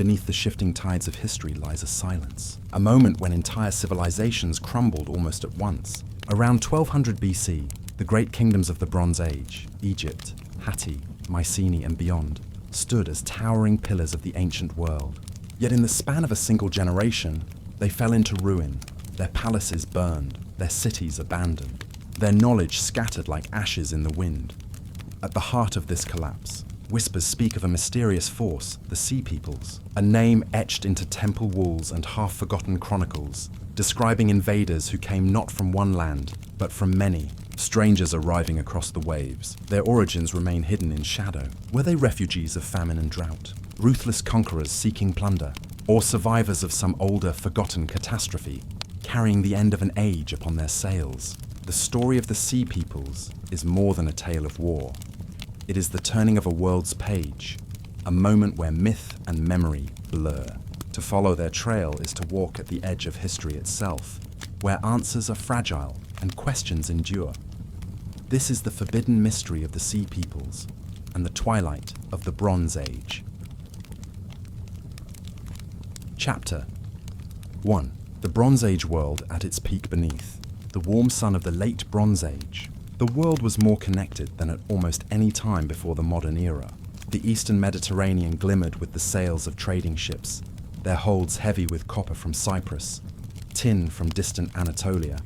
beneath the shifting tides of history lies a silence, a moment when entire civilizations crumbled almost at once. Around 1200 BC, the great kingdoms of the Bronze Age, Egypt, Hatti, Mycenae and beyond, stood as towering pillars of the ancient world. Yet in the span of a single generation, they fell into ruin, their palaces burned, their cities abandoned, their knowledge scattered like ashes in the wind. At the heart of this collapse, whispers speak of a mysterious force, the Sea Peoples, a name etched into temple walls and half-forgotten chronicles, describing invaders who came not from one land, but from many, strangers arriving across the waves. Their origins remain hidden in shadow. Were they refugees of famine and drought, ruthless conquerors seeking plunder, or survivors of some older, forgotten catastrophe, carrying the end of an age upon their sails? The story of the Sea Peoples is more than a tale of war. It is the turning of a world's page, a moment where myth and memory blur. To follow their trail is to walk at the edge of history itself, where answers are fragile and questions endure. This is the forbidden mystery of the Sea Peoples and the twilight of the Bronze Age. Chapter 1. The Bronze Age world at its peak beneath. The warm sun of the late Bronze Age. The world was more connected than at almost any time before the modern era. The eastern Mediterranean glimmered with the sails of trading ships, their holds heavy with copper from Cyprus, tin from distant Anatolia,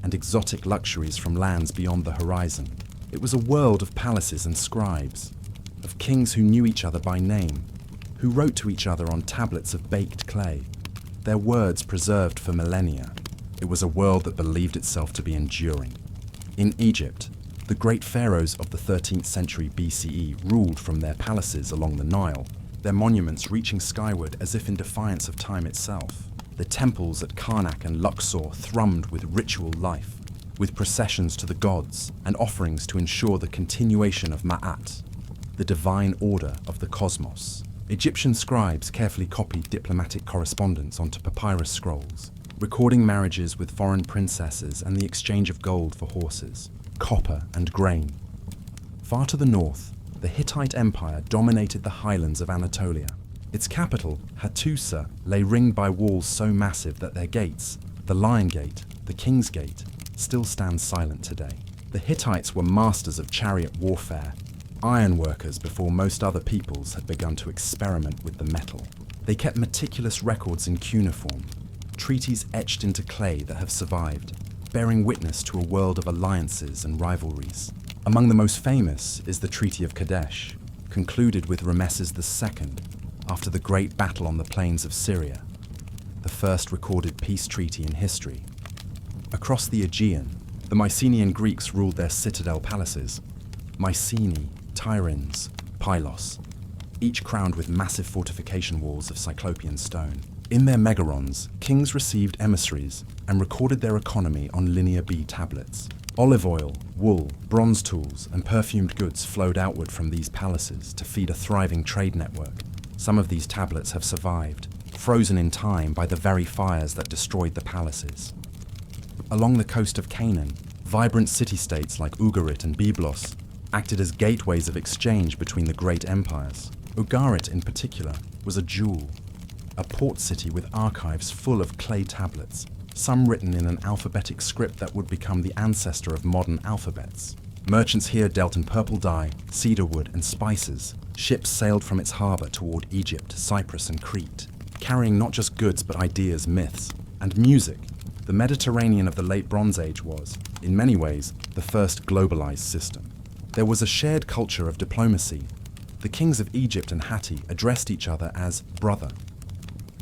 and exotic luxuries from lands beyond the horizon. It was a world of palaces and scribes, of kings who knew each other by name, who wrote to each other on tablets of baked clay, their words preserved for millennia. It was a world that believed itself to be enduring. In Egypt, the great pharaohs of the 13th century BCE ruled from their palaces along the Nile, their monuments reaching skyward as if in defiance of time itself. The temples at Karnak and Luxor thrummed with ritual life, with processions to the gods and offerings to ensure the continuation of Ma'at, the divine order of the cosmos. Egyptian scribes carefully copied diplomatic correspondence onto papyrus scrolls, recording marriages with foreign princesses and the exchange of gold for horses, copper and grain. Far to the north, the Hittite Empire dominated the highlands of Anatolia. Its capital, Hattusa, lay ringed by walls so massive that their gates, the Lion Gate, the King's Gate, still stand silent today. The Hittites were masters of chariot warfare, iron workers before most other peoples had begun to experiment with the metal. They kept meticulous records in cuneiform, treaties etched into clay that have survived, bearing witness to a world of alliances and rivalries. Among the most famous is the Treaty of Kadesh, concluded with Rameses II after the great battle on the plains of Syria, the first recorded peace treaty in history. Across the Aegean, the Mycenaean Greeks ruled their citadel palaces, Mycenae, Tiryns, Pylos, each crowned with massive fortification walls of Cyclopean stone. In their megarons, kings received emissaries and recorded their economy on Linear B tablets. Olive oil, wool, bronze tools, and perfumed goods flowed outward from these palaces to feed a thriving trade network. Some of these tablets have survived, frozen in time by the very fires that destroyed the palaces. Along the coast of Canaan, vibrant city-states like Ugarit and Byblos acted as gateways of exchange between the great empires. Ugarit, in particular, was a jewel, a port city with archives full of clay tablets, some written in an alphabetic script that would become the ancestor of modern alphabets. Merchants here dealt in purple dye, cedar wood, and spices. Ships sailed from its harbor toward Egypt, Cyprus, and Crete, carrying not just goods but ideas, myths, and music. The Mediterranean of the late Bronze Age was, in many ways, the first globalized system. There was a shared culture of diplomacy. The kings of Egypt and Hatti addressed each other as brother.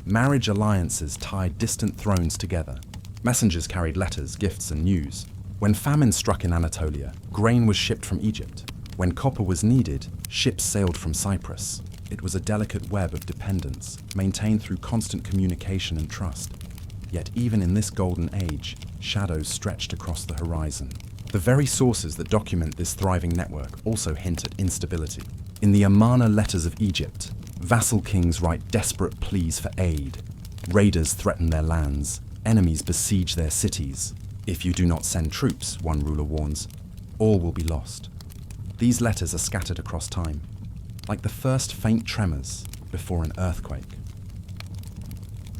Marriage alliances tied distant thrones together. Messengers carried letters, gifts, and news. When famine struck in Anatolia, grain was shipped from Egypt. When copper was needed, ships sailed from Cyprus. It was a delicate web of dependence, maintained through constant communication and trust. Yet even in this golden age, shadows stretched across the horizon. The very sources that document this thriving network also hint at instability. In the Amarna Letters of Egypt, vassal kings write desperate pleas for aid. Raiders threaten their lands. Enemies besiege their cities. If you do not send troops, one ruler warns, all will be lost. These letters are scattered across time, like the first faint tremors before an earthquake.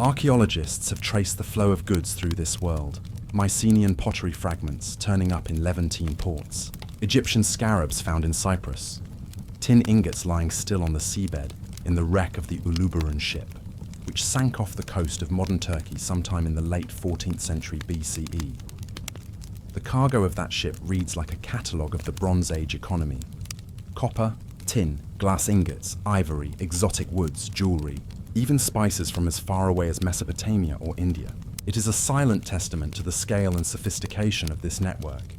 Archaeologists have traced the flow of goods through this world. Mycenaean pottery fragments turning up in Levantine ports, Egyptian scarabs found in Cyprus, tin ingots lying still on the seabed in the wreck of the Uluburun ship, which sank off the coast of modern Turkey sometime in the late 14th century BCE. The cargo of that ship reads like a catalogue of the Bronze Age economy. Copper, tin, glass ingots, ivory, exotic woods, jewellery, even spices from as far away as Mesopotamia or India. It is a silent testament to the scale and sophistication of this network.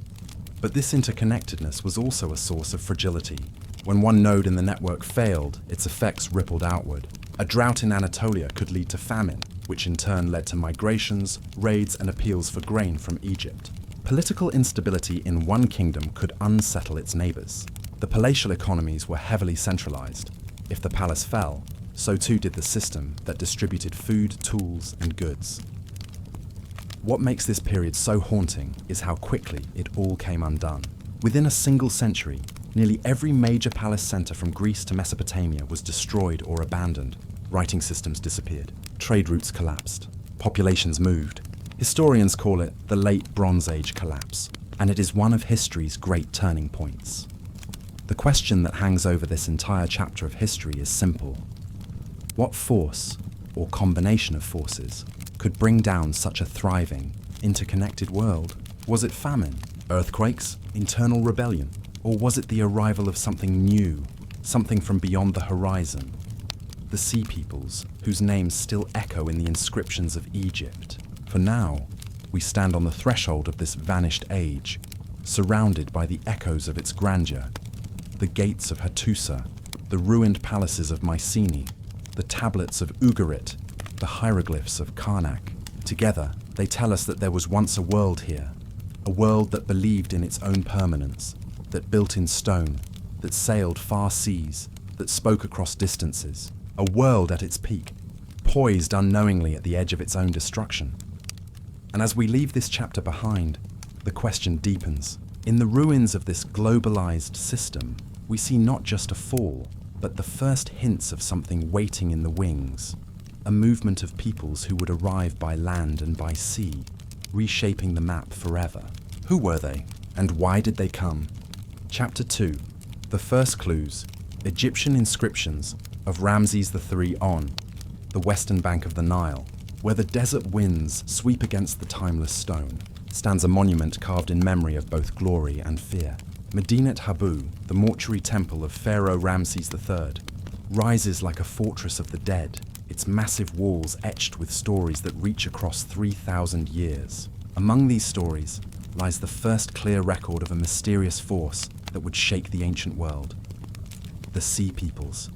But this interconnectedness was also a source of fragility. When one node in the network failed, its effects rippled outward. A drought in Anatolia could lead to famine, which in turn led to migrations, raids, and appeals for grain from Egypt. Political instability in one kingdom could unsettle its neighbours. The palatial economies were heavily centralised. If the palace fell, so too did the system that distributed food, tools, and goods. What makes this period so haunting is how quickly it all came undone. Within a single century, nearly every major palace centre from Greece to Mesopotamia was destroyed or abandoned. Writing systems disappeared. Trade routes collapsed. Populations moved. Historians call it the Late Bronze Age collapse, and it is one of history's great turning points. The question that hangs over this entire chapter of history is simple. What force, or combination of forces, could bring down such a thriving, interconnected world? Was it famine, earthquakes, internal rebellion? Or was it the arrival of something new, something from beyond the horizon? The Sea Peoples, whose names still echo in the inscriptions of Egypt. For now, we stand on the threshold of this vanished age, surrounded by the echoes of its grandeur, the gates of Hattusa, the ruined palaces of Mycenae, the tablets of Ugarit, the hieroglyphs of Karnak. Together, they tell us that there was once a world here, a world that believed in its own permanence, that built in stone, that sailed far seas, that spoke across distances, a world at its peak, poised unknowingly at the edge of its own destruction. And as we leave this chapter behind, the question deepens. In the ruins of this globalized system, we see not just a fall, but the first hints of something waiting in the wings, a movement of peoples who would arrive by land and by sea, reshaping the map forever. Who were they, and why did they come? Chapter 2. The first clues, Egyptian inscriptions of Ramses III on the western bank of the Nile, where the desert winds sweep against the timeless stone, stands a monument carved in memory of both glory and fear. Medinet Habu, the mortuary temple of Pharaoh Ramses III, rises like a fortress of the dead, its massive walls etched with stories that reach across 3,000 years. Among these stories lies the first clear record of a mysterious force that would shake the ancient world. The Sea Peoples.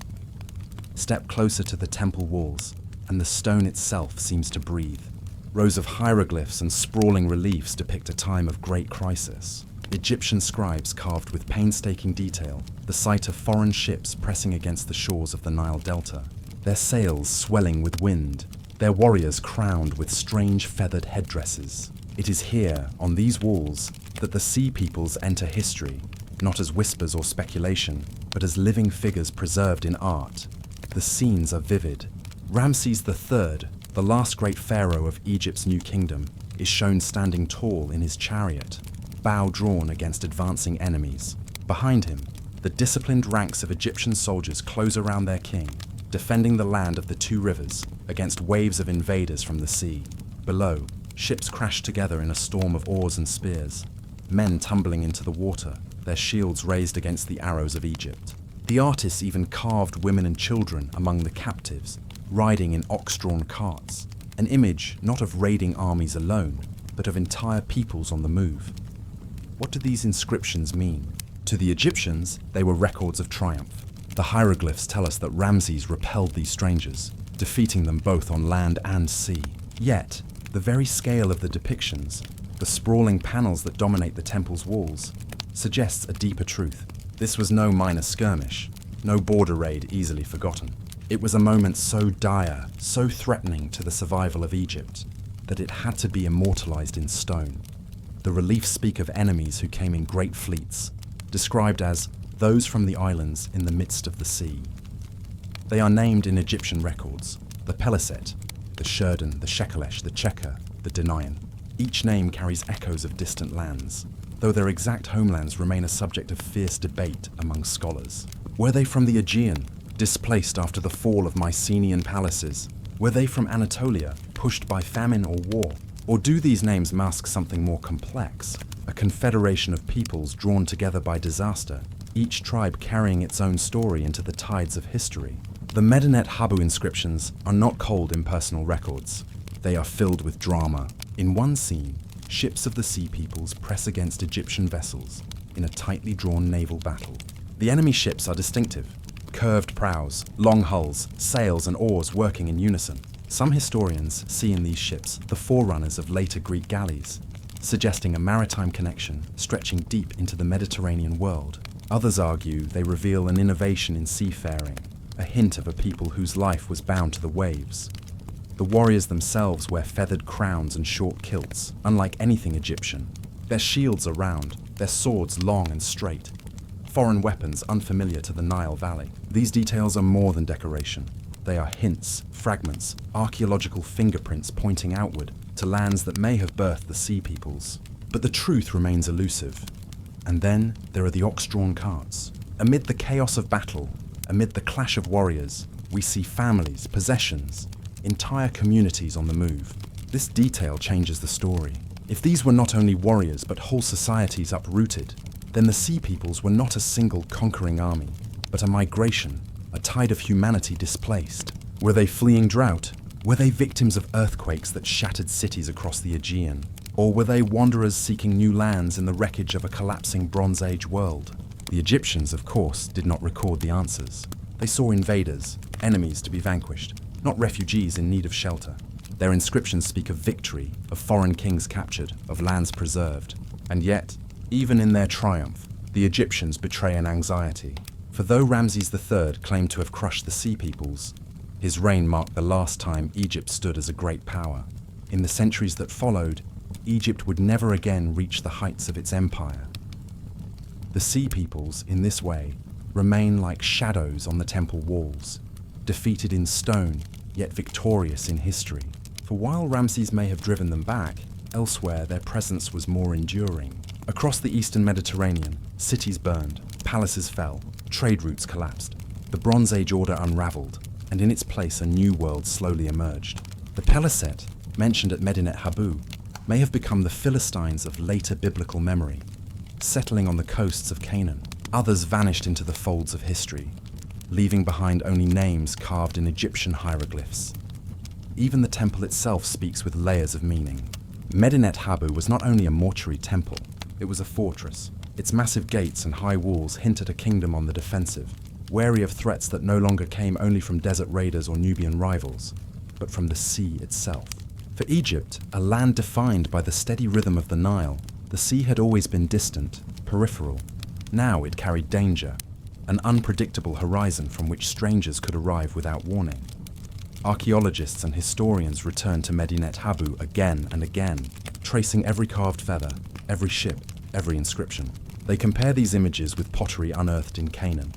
Step closer to the temple walls, and the stone itself seems to breathe. Rows of hieroglyphs and sprawling reliefs depict a time of great crisis. Egyptian scribes carved with painstaking detail the sight of foreign ships pressing against the shores of the Nile Delta, their sails swelling with wind, their warriors crowned with strange feathered headdresses. It is here, on these walls, that the Sea Peoples enter history, not as whispers or speculation, but as living figures preserved in art. The scenes are vivid. Ramses III, the last great pharaoh of Egypt's new kingdom, is shown standing tall in his chariot, bow drawn against advancing enemies. Behind him, the disciplined ranks of Egyptian soldiers close around their king, defending the land of the two rivers against waves of invaders from the sea. Below, ships crash together in a storm of oars and spears, men tumbling into the water, their shields raised against the arrows of Egypt. The artists even carved women and children among the captives, riding in ox-drawn carts, an image not of raiding armies alone, but of entire peoples on the move. What do these inscriptions mean? To the Egyptians, they were records of triumph. The hieroglyphs tell us that Ramses repelled these strangers, defeating them both on land and sea. Yet, the very scale of the depictions, the sprawling panels that dominate the temple's walls, suggests a deeper truth. This was no minor skirmish, no border raid easily forgotten. It was a moment so dire, so threatening to the survival of Egypt, that it had to be immortalized in stone. The reliefs speak of enemies who came in great fleets, described as those from the islands in the midst of the sea. They are named in Egyptian records: the Peliset, the Shurden, the Shekelesh, the Cheker, the Denayan. Each name carries echoes of distant lands, though their exact homelands remain a subject of fierce debate among scholars. Were they from the Aegean, displaced after the fall of Mycenaean palaces? Were they from Anatolia, pushed by famine or war? Or do these names mask something more complex, a confederation of peoples drawn together by disaster, each tribe carrying its own story into the tides of history? The Medinet Habu inscriptions are not cold impersonal records. They are filled with drama. In one scene, ships of the Sea Peoples press against Egyptian vessels in a tightly drawn naval battle. The enemy ships are distinctive. Curved prows, long hulls, sails and oars working in unison. Some historians see in these ships the forerunners of later Greek galleys, suggesting a maritime connection stretching deep into the Mediterranean world. Others argue they reveal an innovation in seafaring, a hint of a people whose life was bound to the waves. The warriors themselves wear feathered crowns and short kilts, unlike anything Egyptian. Their shields are round, their swords long and straight. Foreign weapons unfamiliar to the Nile Valley. These details are more than decoration. They are hints, fragments, archaeological fingerprints pointing outward to lands that may have birthed the Sea Peoples. But the truth remains elusive. And then there are the ox-drawn carts. Amid the chaos of battle, amid the clash of warriors, we see families, possessions, entire communities on the move. This detail changes the story. If these were not only warriors but whole societies uprooted, then the Sea Peoples were not a single conquering army, but a migration, a tide of humanity displaced. Were they fleeing drought? Were they victims of earthquakes that shattered cities across the Aegean? Or were they wanderers seeking new lands in the wreckage of a collapsing Bronze Age world? The Egyptians, of course, did not record the answers. They saw invaders, enemies to be vanquished, not refugees in need of shelter. Their inscriptions speak of victory, of foreign kings captured, of lands preserved. And yet, even in their triumph, the Egyptians betray an anxiety. For though Ramses III claimed to have crushed the Sea Peoples, his reign marked the last time Egypt stood as a great power. In the centuries that followed, Egypt would never again reach the heights of its empire. The Sea Peoples, in this way, remain like shadows on the temple walls, defeated in stone, yet victorious in history. For while Ramses may have driven them back, elsewhere their presence was more enduring. Across the eastern Mediterranean, cities burned, palaces fell, trade routes collapsed. The Bronze Age order unraveled, and in its place a new world slowly emerged. The Peliset, mentioned at Medinet Habu, may have become the Philistines of later biblical memory, settling on the coasts of Canaan. Others vanished into the folds of history, leaving behind only names carved in Egyptian hieroglyphs. Even the temple itself speaks with layers of meaning. Medinet Habu was not only a mortuary temple, it was a fortress. Its massive gates and high walls hinted a kingdom on the defensive, wary of threats that no longer came only from desert raiders or Nubian rivals, but from the sea itself. For Egypt, a land defined by the steady rhythm of the Nile, the sea had always been distant, peripheral. Now it carried danger, an unpredictable horizon from which strangers could arrive without warning. Archaeologists and historians return to Medinet Habu again and again, tracing every carved feather, every ship, every inscription. They compare these images with pottery unearthed in Canaan,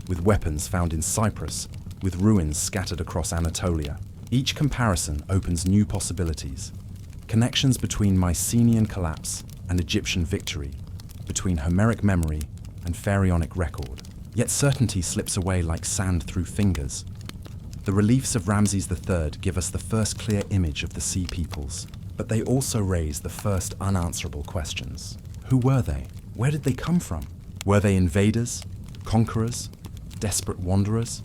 with weapons found in Cyprus, with ruins scattered across Anatolia. Each comparison opens new possibilities. Connections between Mycenaean collapse and Egyptian victory, between Homeric memory and pharaonic record. Yet certainty slips away like sand through fingers. The reliefs of Ramses III give us the first clear image of the Sea Peoples, but they also raise the first unanswerable questions. Who were they? Where did they come from? Were they invaders, conquerors, desperate wanderers,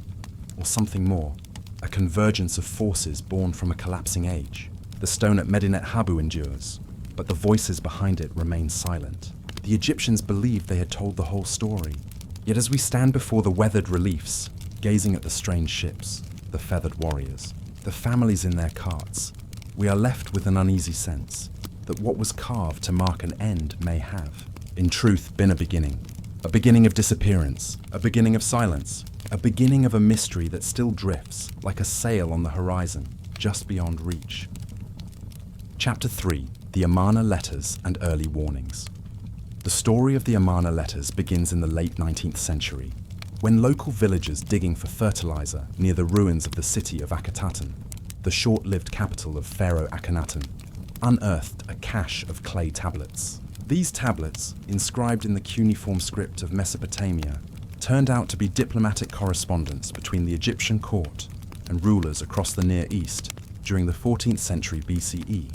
or something more? A convergence of forces born from a collapsing age. The stone at Medinet Habu endures, but the voices behind it remain silent. The Egyptians believed they had told the whole story. Yet as we stand before the weathered reliefs, gazing at the strange ships, the feathered warriors, the families in their carts, we are left with an uneasy sense that what was carved to mark an end may have, in truth, been a beginning of disappearance, a beginning of silence, a beginning of a mystery that still drifts like a sail on the horizon, just beyond reach. Chapter 3: The Amarna Letters and Early Warnings. The story of the Amarna Letters begins in the late 19th century, when local villagers digging for fertilizer near the ruins of the city of Akhetaten the short-lived capital of Pharaoh Akhenaten, unearthed a cache of clay tablets. These tablets, inscribed in the cuneiform script of Mesopotamia, turned out to be diplomatic correspondence between the Egyptian court and rulers across the Near East during the 14th century BCE.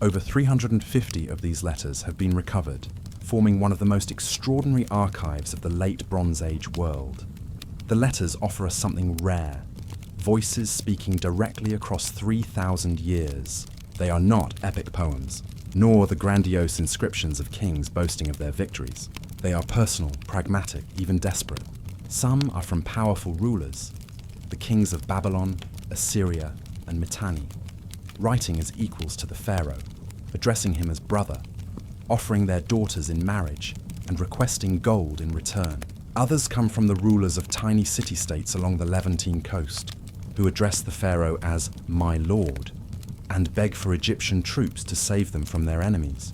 Over 350 of these letters have been recovered, forming one of the most extraordinary archives of the late Bronze Age world. The letters offer us something rare, voices speaking directly across 3,000 years. They are not epic poems, nor the grandiose inscriptions of kings boasting of their victories. They are personal, pragmatic, even desperate. Some are from powerful rulers, the kings of Babylon, Assyria, and Mitanni, writing as equals to the pharaoh, addressing him as brother, offering their daughters in marriage, and requesting gold in return. Others come from the rulers of tiny city-states along the Levantine coast, who address the pharaoh as "my lord," and beg for Egyptian troops to save them from their enemies.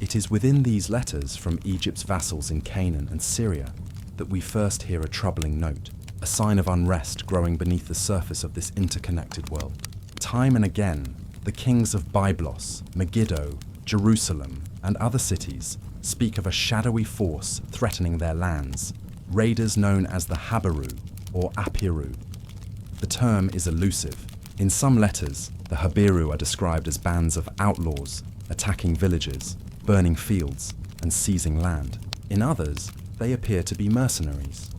It is within these letters from Egypt's vassals in Canaan and Syria that we first hear a troubling note, a sign of unrest growing beneath the surface of this interconnected world. Time and again, the kings of Byblos, Megiddo, Jerusalem, and other cities speak of a shadowy force threatening their lands, raiders known as the Habaru or Apiru. The term is elusive. In some letters, the Habiru are described as bands of outlaws attacking villages, burning fields, and seizing land. In others, they appear to be mercenaries,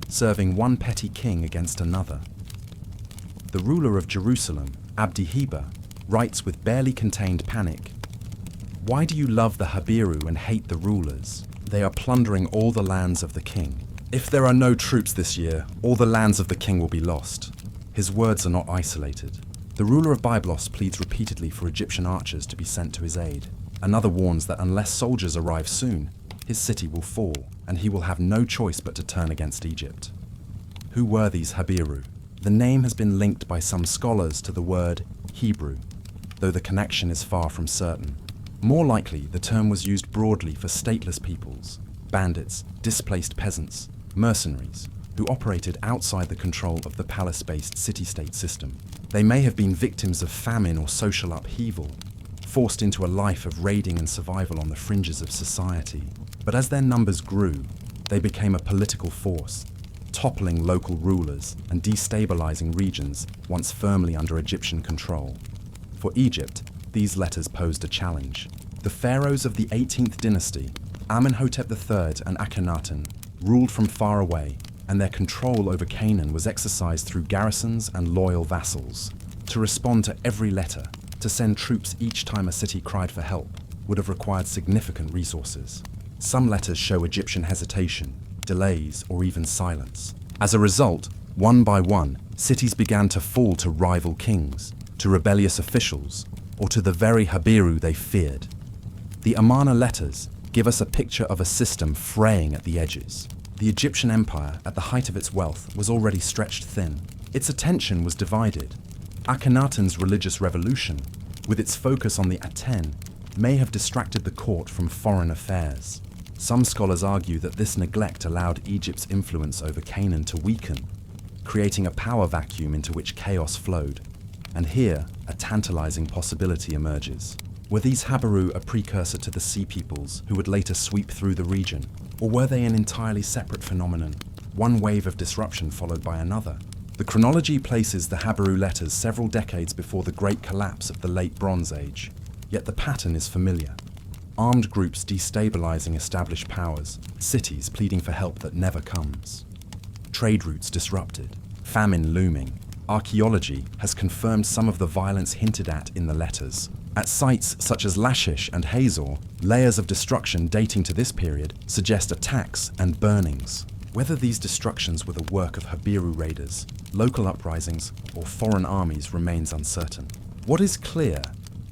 serving one petty king against another. The ruler of Jerusalem, Abdi-Heba, writes with barely contained panic, "Why do you love the Habiru and hate the rulers? They are plundering all the lands of the king. If there are no troops this year, all the lands of the king will be lost." His words are not isolated. The ruler of Byblos pleads repeatedly for Egyptian archers to be sent to his aid. Another warns that unless soldiers arrive soon, his city will fall, and he will have no choice but to turn against Egypt. Who were these Habiru? The name has been linked by some scholars to the word Hebrew, though the connection is far from certain. More likely, the term was used broadly for stateless peoples, bandits, displaced peasants, mercenaries, who operated outside the control of the palace-based city-state system. They may have been victims of famine or social upheaval, forced into a life of raiding and survival on the fringes of society. But as their numbers grew, they became a political force, toppling local rulers and destabilizing regions once firmly under Egyptian control. For Egypt, these letters posed a challenge. The pharaohs of the 18th dynasty, Amenhotep III and Akhenaten, ruled from far away, and their control over Canaan was exercised through garrisons and loyal vassals. To respond to every letter, to send troops each time a city cried for help, would have required significant resources. Some letters show Egyptian hesitation, delays, or even silence. As a result, one by one, cities began to fall to rival kings, to rebellious officials, or to the very Habiru they feared. The Amarna Letters give us a picture of a system fraying at the edges. The Egyptian empire, at the height of its wealth, was already stretched thin. Its attention was divided. Akhenaten's religious revolution, with its focus on the Aten, may have distracted the court from foreign affairs. Some scholars argue that this neglect allowed Egypt's influence over Canaan to weaken, creating a power vacuum into which chaos flowed. And here, a tantalizing possibility emerges. Were these Habaru a precursor to the Sea Peoples who would later sweep through the region? Or were they an entirely separate phenomenon, one wave of disruption followed by another? The chronology places the Habaru letters several decades before the great collapse of the late Bronze Age, yet the pattern is familiar. Armed groups destabilizing established powers, cities pleading for help that never comes. Trade routes disrupted, famine looming. Archaeology has confirmed some of the violence hinted at in the letters. At sites such as Lachish and Hazor, layers of destruction dating to this period suggest attacks and burnings. Whether these destructions were the work of Habiru raiders, local uprisings, or foreign armies remains uncertain. What is clear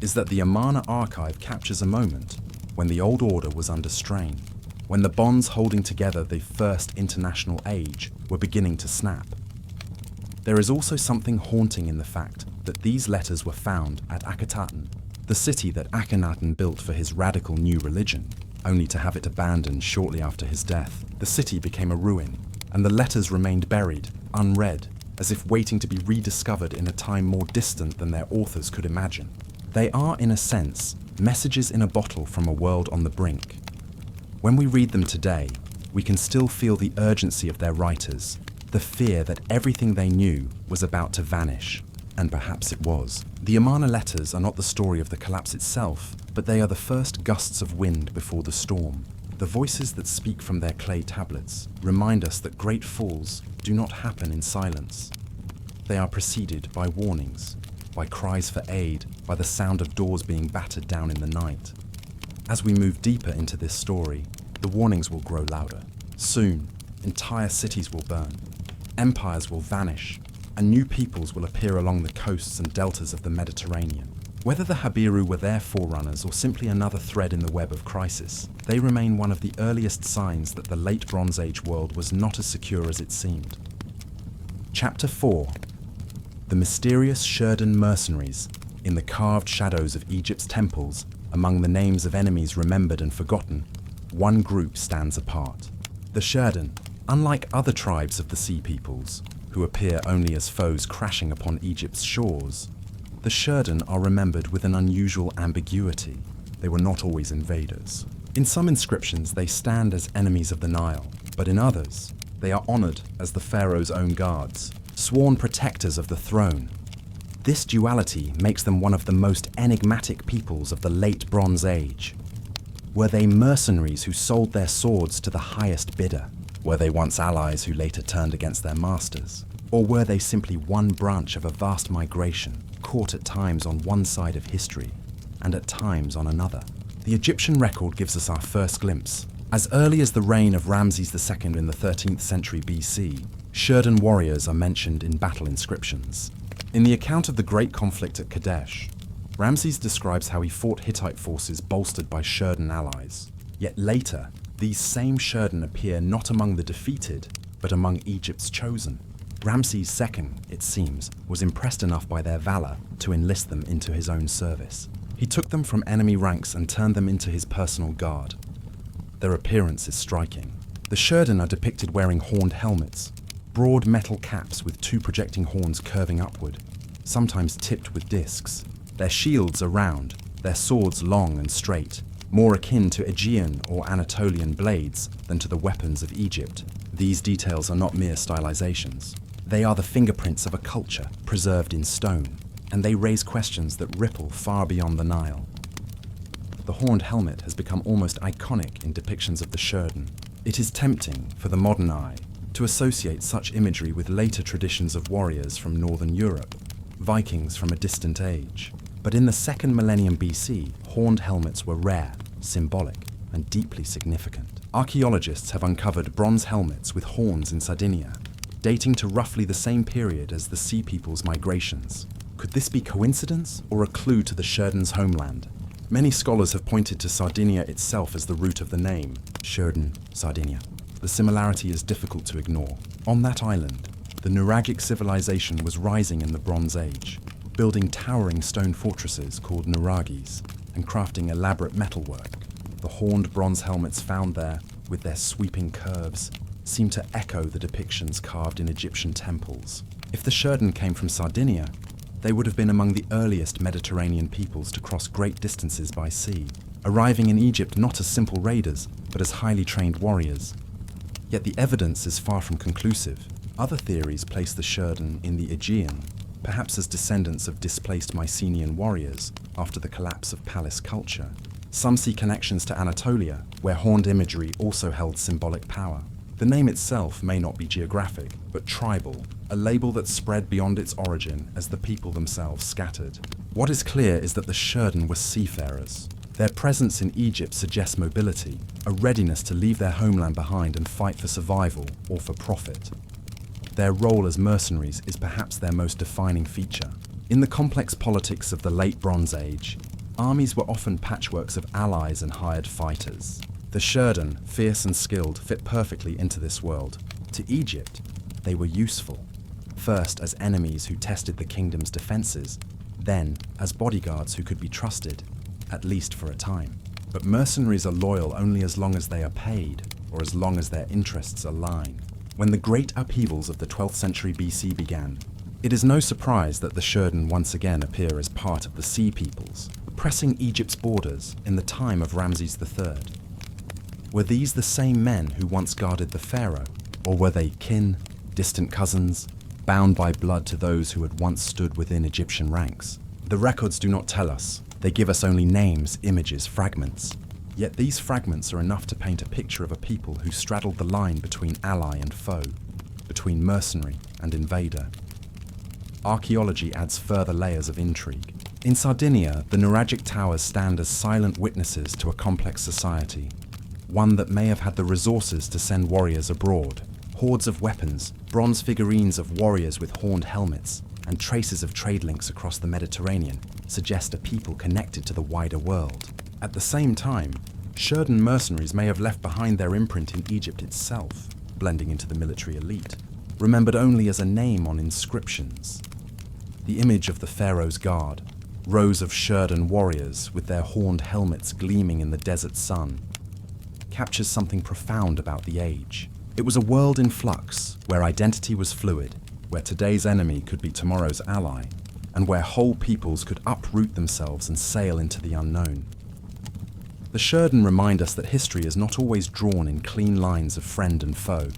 is that the Amarna archive captures a moment when the old order was under strain, when the bonds holding together the first international age were beginning to snap. There is also something haunting in the fact that these letters were found at Akhetaten, the city that Akhenaten built for his radical new religion, only to have it abandoned shortly after his death. The city became a ruin, and the letters remained buried, unread, as if waiting to be rediscovered in a time more distant than their authors could imagine. They are, in a sense, messages in a bottle from a world on the brink. When we read them today, we can still feel the urgency of their writers, the fear that everything they knew was about to vanish, and perhaps it was. The Amarna Letters are not the story of the collapse itself, but they are the first gusts of wind before the storm. The voices that speak from their clay tablets remind us that great falls do not happen in silence. They are preceded by warnings, by cries for aid, by the sound of doors being battered down in the night. As we move deeper into this story, the warnings will grow louder. Soon, entire cities will burn, empires will vanish, and new peoples will appear along the coasts and deltas of the Mediterranean. Whether the Habiru were their forerunners or simply another thread in the web of crisis, they remain one of the earliest signs that the late Bronze Age world was not as secure as it seemed. Chapter 4. The mysterious Shurden mercenaries. In the carved shadows of Egypt's temples, among the names of enemies remembered and forgotten, one group stands apart. The Shurden, unlike other tribes of the Sea Peoples, who appear only as foes crashing upon Egypt's shores, the Shurden are remembered with an unusual ambiguity. They were not always invaders. In some inscriptions, they stand as enemies of the Nile, but in others, they are honored as the pharaoh's own guards, sworn protectors of the throne. This duality makes them one of the most enigmatic peoples of the late Bronze Age. Were they mercenaries who sold their swords to the highest bidder? Were they once allies who later turned against their masters? Or were they simply one branch of a vast migration, caught at times on one side of history, and at times on another? The Egyptian record gives us our first glimpse. As early as the reign of Ramses II in the 13th century BC, Shurden warriors are mentioned in battle inscriptions. In the account of the Great Conflict at Kadesh, Ramses describes how he fought Hittite forces bolstered by Shurden allies. Yet later, these same Shurden appear not among the defeated, but among Egypt's chosen. Ramses II, it seems, was impressed enough by their valor to enlist them into his own service. He took them from enemy ranks and turned them into his personal guard. Their appearance is striking. The Shurden are depicted wearing horned helmets, broad metal caps with two projecting horns curving upward, sometimes tipped with discs. Their shields are round, their swords long and straight, more akin to Aegean or Anatolian blades than to the weapons of Egypt. These details are not mere stylizations. They are the fingerprints of a culture preserved in stone, and they raise questions that ripple far beyond the Nile. The horned helmet has become almost iconic in depictions of the Shurden. It is tempting for the modern eye to associate such imagery with later traditions of warriors from northern Europe, Vikings from a distant age. But in the 2nd millennium BC, horned helmets were rare, symbolic, and deeply significant. Archaeologists have uncovered bronze helmets with horns in Sardinia, dating to roughly the same period as the Sea People's migrations. Could this be coincidence or a clue to the Shurden's homeland? Many scholars have pointed to Sardinia itself as the root of the name, Shurden, Sardinia. The similarity is difficult to ignore. On that island, the Nuragic civilization was rising in the Bronze Age, building towering stone fortresses called nuragis and crafting elaborate metalwork. The horned bronze helmets found there, with their sweeping curves, seem to echo the depictions carved in Egyptian temples. If the Shurden came from Sardinia, they would have been among the earliest Mediterranean peoples to cross great distances by sea, arriving in Egypt not as simple raiders, but as highly trained warriors. Yet the evidence is far from conclusive. Other theories place the Shurden in the Aegean, perhaps as descendants of displaced Mycenaean warriors after the collapse of palace culture. Some see connections to Anatolia, where horned imagery also held symbolic power. The name itself may not be geographic, but tribal, a label that spread beyond its origin as the people themselves scattered. What is clear is that the Shurden were seafarers. Their presence in Egypt suggests mobility, a readiness to leave their homeland behind and fight for survival or for profit. Their role as mercenaries is perhaps their most defining feature. In the complex politics of the late Bronze Age, armies were often patchworks of allies and hired fighters. The Shurden, fierce and skilled, fit perfectly into this world. To Egypt, they were useful. First as enemies who tested the kingdom's defenses, then as bodyguards who could be trusted, at least for a time. But mercenaries are loyal only as long as they are paid, or as long as their interests align. when the great upheavals of the 12th century BC began, it is no surprise that the Shurden once again appear as part of the Sea Peoples, pressing Egypt's borders in the time of Ramses III. Were these the same men who once guarded the pharaoh, or were they kin, distant cousins, bound by blood to those who had once stood within Egyptian ranks? The records do not tell us. They give us only names, images, fragments. Yet these fragments are enough to paint a picture of a people who straddled the line between ally and foe, between mercenary and invader. Archaeology adds further layers of intrigue. In Sardinia, the Nuragic towers stand as silent witnesses to a complex society, one that may have had the resources to send warriors abroad. Hordes of weapons, bronze figurines of warriors with horned helmets, and traces of trade links across the Mediterranean suggest a people connected to the wider world. At the same time, Shurden mercenaries may have left behind their imprint in Egypt itself, blending into the military elite, remembered only as a name on inscriptions. The image of the pharaoh's guard, rows of Shurden warriors with their horned helmets gleaming in the desert sun, captures something profound about the age. It was a world in flux, where identity was fluid, where today's enemy could be tomorrow's ally, and where whole peoples could uproot themselves and sail into the unknown. The Shurden remind us that history is not always drawn in clean lines of friend and foe,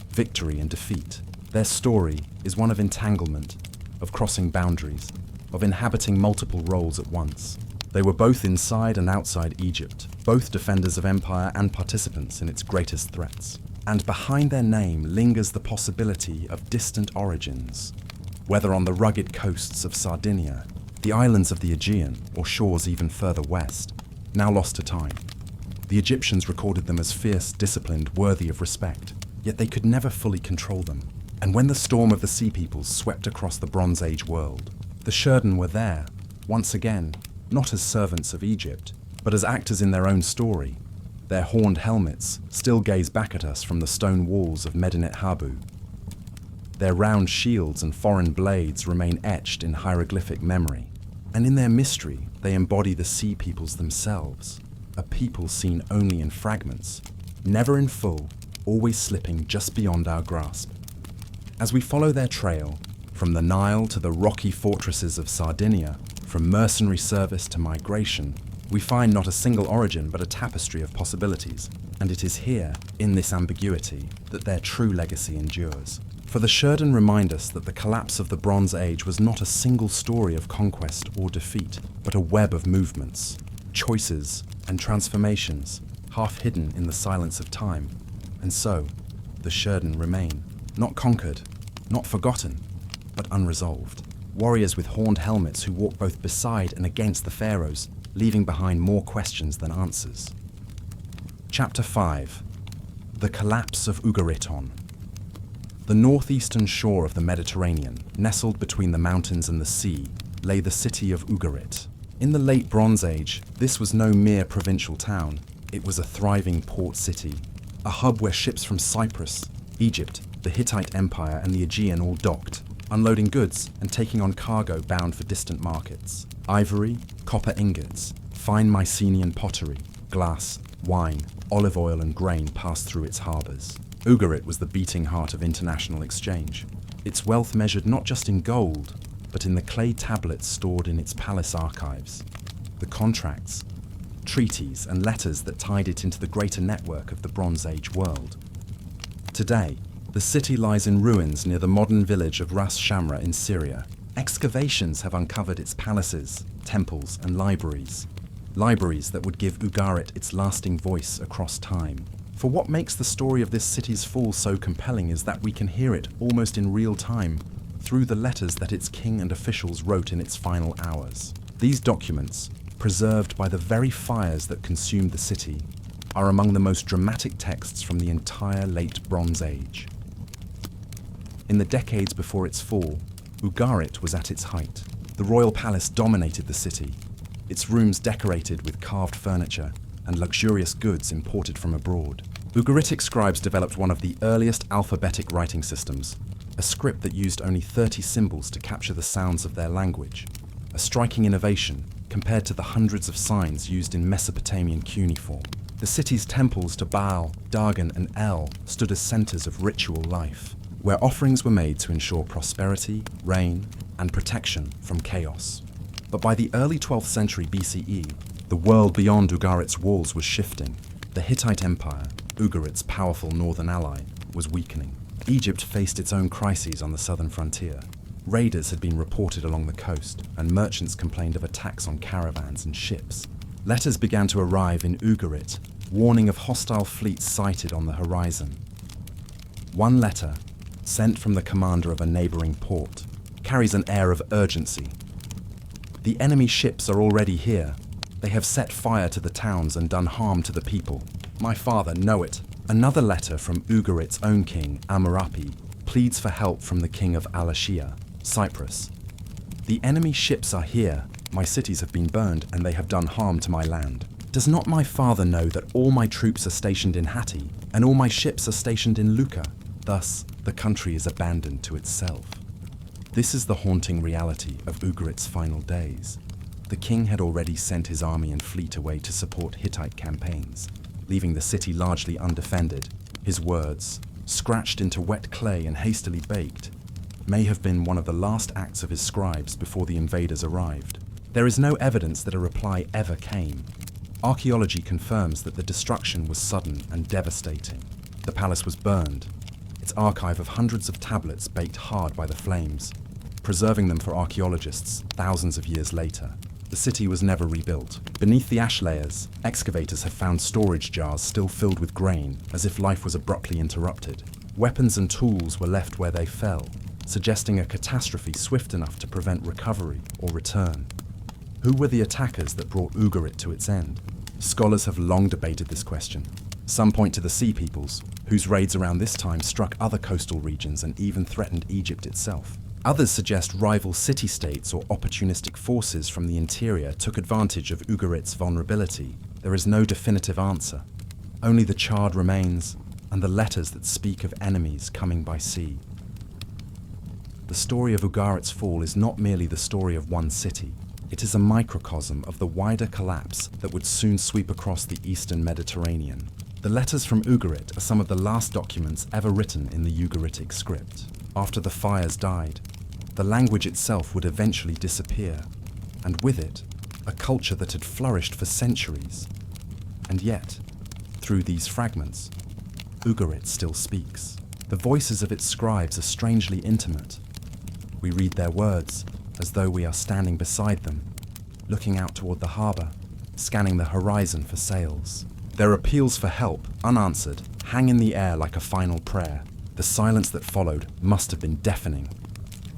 victory and defeat. Their story is one of entanglement, of crossing boundaries, of inhabiting multiple roles at once. They were both inside and outside Egypt, both defenders of empire and participants in its greatest threats. And behind their name lingers the possibility of distant origins, whether on the rugged coasts of Sardinia, the islands of the Aegean, or shores even further west, now lost to time. The Egyptians recorded them as fierce, disciplined, worthy of respect, yet they could never fully control them. And when the storm of the Sea Peoples swept across the Bronze Age world, the Shurden were there, once again, not as servants of Egypt, but as actors in their own story. Their horned helmets still gaze back at us from the stone walls of Medinet Habu. Their round shields and foreign blades remain etched in hieroglyphic memory, and in their mystery they embody the Sea Peoples themselves, a people seen only in fragments, never in full, always slipping just beyond our grasp. As we follow their trail, from the Nile to the rocky fortresses of Sardinia, from mercenary service to migration, we find not a single origin but a tapestry of possibilities, and it is here, in this ambiguity, that their true legacy endures. For the Shurden remind us that the collapse of the Bronze Age was not a single story of conquest or defeat, but a web of movements, choices, and transformations, half hidden in the silence of time. And so, the Shurden remain, not conquered, not forgotten, but unresolved. Warriors with horned helmets who walk both beside and against the pharaohs, leaving behind more questions than answers. Chapter 5. The Collapse of Ugarit. The northeastern shore of the Mediterranean, nestled between the mountains and the sea, lay the city of Ugarit. In the late Bronze Age, this was no mere provincial town. It was a thriving port city, a hub where ships from Cyprus, Egypt, the Hittite Empire, and the Aegean all docked, unloading goods and taking on cargo bound for distant markets. Ivory, copper ingots, fine Mycenaean pottery, glass, wine, olive oil and grain passed through its harbours. Ugarit was the beating heart of international exchange. Its wealth measured not just in gold, but in the clay tablets stored in its palace archives, the contracts, treaties and letters that tied it into the greater network of the Bronze Age world. Today, the city lies in ruins near the modern village of Ras Shamra in Syria. Excavations have uncovered its palaces, temples and libraries that would give Ugarit its lasting voice across time. For what makes the story of this city's fall so compelling is that we can hear it almost in real time through the letters that its king and officials wrote in its final hours. These documents, preserved by the very fires that consumed the city, are among the most dramatic texts from the entire late Bronze Age. In the decades before its fall, Ugarit was at its height. The royal palace dominated the city, its rooms decorated with carved furniture and luxurious goods imported from abroad. Ugaritic scribes developed one of the earliest alphabetic writing systems, a script that used only 30 symbols to capture the sounds of their language, a striking innovation compared to the hundreds of signs used in Mesopotamian cuneiform. The city's temples to Baal, Dagon, and El stood as centers of ritual life, where offerings were made to ensure prosperity, rain, and protection from chaos. But by the early 12th century BCE, the world beyond Ugarit's walls was shifting. The Hittite Empire, Ugarit's powerful northern ally, was weakening. Egypt faced its own crises on the southern frontier. Raiders had been reported along the coast, and merchants complained of attacks on caravans and ships. Letters began to arrive in Ugarit, warning of hostile fleets sighted on the horizon. One letter, sent from the commander of a neighboring port, carries an air of urgency. The enemy ships are already here. They have set fire to the towns and done harm to the people. My father, know it. Another letter from Ugarit's own king, Amurapi, pleads for help from the king of Alashia, Cyprus. The enemy ships are here. My cities have been burned and they have done harm to my land. Does not my father know that all my troops are stationed in Hatti and all my ships are stationed in Lucca? Thus, the country is abandoned to itself. This is the haunting reality of Ugarit's final days. The king had already sent his army and fleet away to support Hittite campaigns, leaving the city largely undefended. His words, scratched into wet clay and hastily baked, may have been one of the last acts of his scribes before the invaders arrived. There is no evidence that a reply ever came. Archaeology confirms that the destruction was sudden and devastating. The palace was burned, its archive of hundreds of tablets baked hard by the flames, preserving them for archaeologists thousands of years later. The city was never rebuilt. Beneath the ash layers, excavators have found storage jars still filled with grain, as if life was abruptly interrupted. Weapons and tools were left where they fell, suggesting a catastrophe swift enough to prevent recovery or return. Who were the attackers that brought Ugarit to its end? Scholars have long debated this question. Some point to the Sea Peoples, whose raids around this time struck other coastal regions and even threatened Egypt itself. Others suggest rival city-states or opportunistic forces from the interior took advantage of Ugarit's vulnerability. There is no definitive answer. Only the charred remains and the letters that speak of enemies coming by sea. The story of Ugarit's fall is not merely the story of one city. It is a microcosm of the wider collapse that would soon sweep across the eastern Mediterranean. The letters from Ugarit are some of the last documents ever written in the Ugaritic script. After the fires died, the language itself would eventually disappear, and with it, a culture that had flourished for centuries. And yet, through these fragments, Ugarit still speaks. The voices of its scribes are strangely intimate. We read their words as though we are standing beside them, looking out toward the harbor, scanning the horizon for sails. Their appeals for help, unanswered, hang in the air like a final prayer. The silence that followed must have been deafening.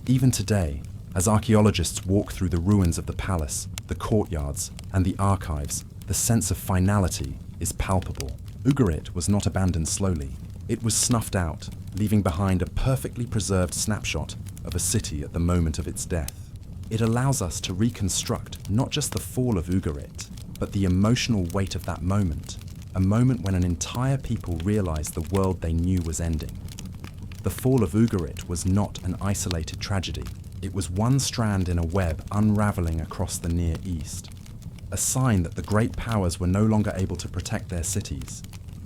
Even today, as archaeologists walk through the ruins of the palace, the courtyards, and the archives, the sense of finality is palpable. Ugarit was not abandoned slowly. It was snuffed out, leaving behind a perfectly preserved snapshot of a city at the moment of its death. It allows us to reconstruct not just the fall of Ugarit, but the emotional weight of that moment, a moment when an entire people realized the world they knew was ending. The fall of Ugarit was not an isolated tragedy. It was one strand in a web unraveling across the Near East, a sign that the great powers were no longer able to protect their cities,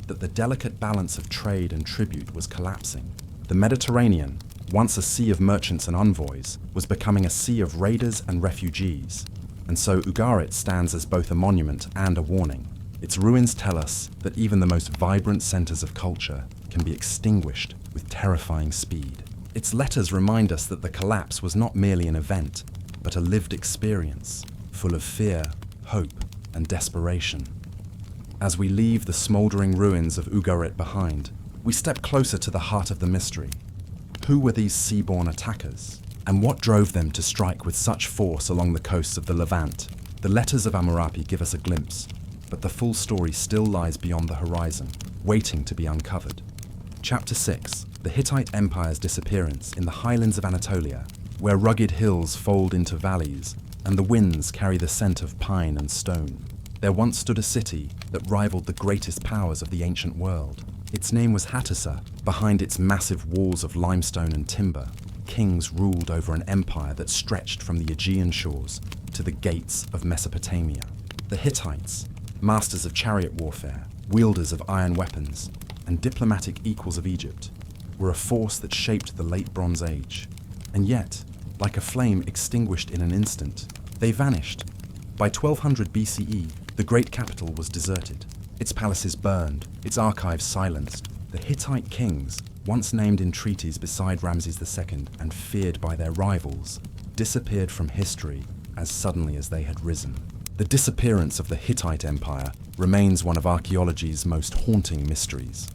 that the delicate balance of trade and tribute was collapsing. The Mediterranean, once a sea of merchants and envoys, was becoming a sea of raiders and refugees, and so Ugarit stands as both a monument and a warning. Its ruins tell us that even the most vibrant centers of culture can be extinguished with terrifying speed. Its letters remind us that the collapse was not merely an event, but a lived experience, full of fear, hope, and desperation. As we leave the smoldering ruins of Ugarit behind, we step closer to the heart of the mystery. Who were these seaborne attackers? And what drove them to strike with such force along the coasts of the Levant? The letters of Amurapi give us a glimpse, but the full story still lies beyond the horizon, waiting to be uncovered. Chapter 6. The Hittite Empire's disappearance in the highlands of Anatolia, where rugged hills fold into valleys, and the winds carry the scent of pine and stone. There once stood a city that rivaled the greatest powers of the ancient world. Its name was Hattusa. Behind its massive walls of limestone and timber, kings ruled over an empire that stretched from the Aegean shores to the gates of Mesopotamia. The Hittites, masters of chariot warfare, wielders of iron weapons, and diplomatic equals of Egypt, were a force that shaped the late Bronze Age. And yet, like a flame extinguished in an instant, they vanished. By 1200 BCE, the great capital was deserted. Its palaces burned, its archives silenced. The Hittite kings, once named in treaties beside Ramses II and feared by their rivals, disappeared from history as suddenly as they had risen. The disappearance of the Hittite Empire remains one of archaeology's most haunting mysteries.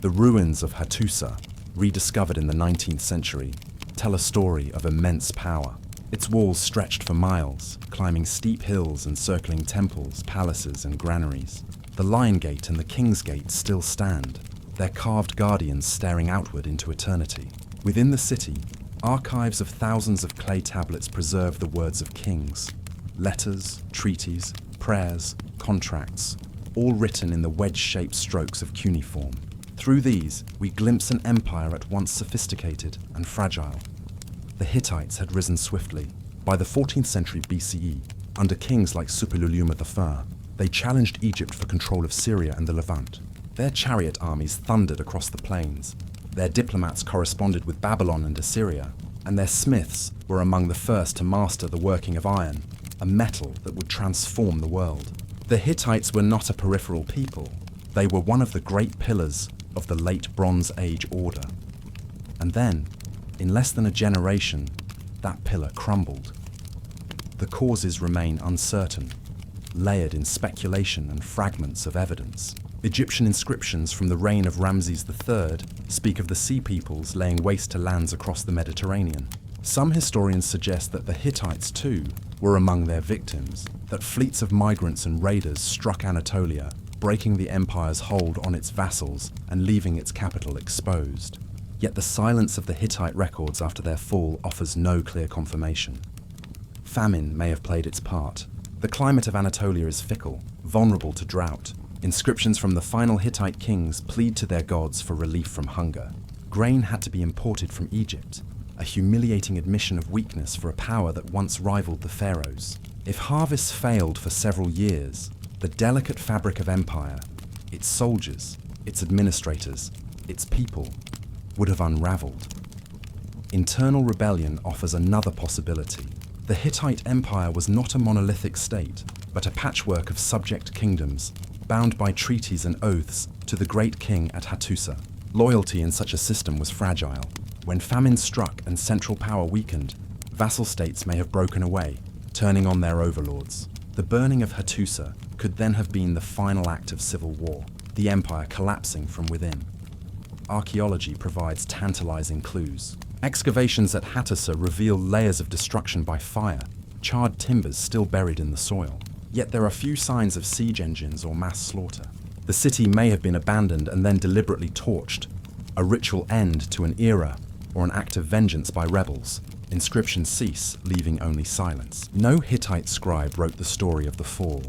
The ruins of Hattusa, rediscovered in the 19th century, tell a story of immense power. Its walls stretched for miles, climbing steep hills and circling temples, palaces, and granaries. The Lion Gate and the King's Gate still stand, their carved guardians staring outward into eternity. Within the city, archives of thousands of clay tablets preserve the words of kings. Letters, treaties, prayers, contracts, all written in the wedge-shaped strokes of cuneiform. Through these, we glimpse an empire at once sophisticated and fragile. The Hittites had risen swiftly. By the 14th century BCE, under kings like Suppiluliuma I, they challenged Egypt for control of Syria and the Levant. Their chariot armies thundered across the plains. Their diplomats corresponded with Babylon and Assyria, and their smiths were among the first to master the working of iron, a metal that would transform the world. The Hittites were not a peripheral people. They were one of the great pillars of the late Bronze Age order. And then, in less than a generation, that pillar crumbled. The causes remain uncertain, layered in speculation and fragments of evidence. Egyptian inscriptions from the reign of Ramses III speak of the Sea Peoples laying waste to lands across the Mediterranean. Some historians suggest that the Hittites, too, were among their victims, that fleets of migrants and raiders struck Anatolia, breaking the empire's hold on its vassals and leaving its capital exposed. Yet the silence of the Hittite records after their fall offers no clear confirmation. Famine may have played its part. The climate of Anatolia is fickle, vulnerable to drought. Inscriptions from the final Hittite kings plead to their gods for relief from hunger. Grain had to be imported from Egypt, a humiliating admission of weakness for a power that once rivaled the pharaohs. If harvests failed for several years, the delicate fabric of empire, its soldiers, its administrators, its people, would have unraveled. Internal rebellion offers another possibility. The Hittite Empire was not a monolithic state, but a patchwork of subject kingdoms, bound by treaties and oaths to the great king at Hattusa. Loyalty in such a system was fragile. When famine struck and central power weakened, vassal states may have broken away, turning on their overlords. The burning of Hattusa could then have been the final act of civil war, the empire collapsing from within. Archaeology provides tantalizing clues. Excavations at Hattusa reveal layers of destruction by fire, charred timbers still buried in the soil. Yet there are few signs of siege engines or mass slaughter. The city may have been abandoned and then deliberately torched, a ritual end to an era or an act of vengeance by rebels. Inscriptions cease, leaving only silence. No Hittite scribe wrote the story of the fall.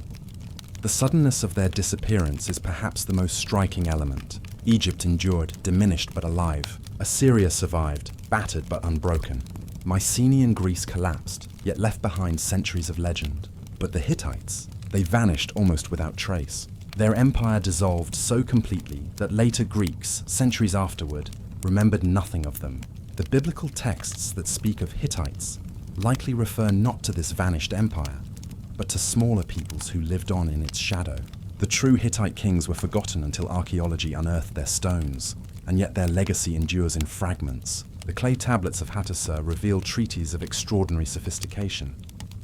The suddenness of their disappearance is perhaps the most striking element. Egypt endured, diminished but alive. Assyria survived, battered but unbroken. Mycenaean Greece collapsed, yet left behind centuries of legend. But the Hittites, they vanished almost without trace. Their empire dissolved so completely that later Greeks, centuries afterward, remembered nothing of them. The biblical texts that speak of Hittites likely refer not to this vanished empire, but to smaller peoples who lived on in its shadow. The true Hittite kings were forgotten until archaeology unearthed their stones, and yet their legacy endures in fragments. The clay tablets of Hattusa reveal treaties of extraordinary sophistication,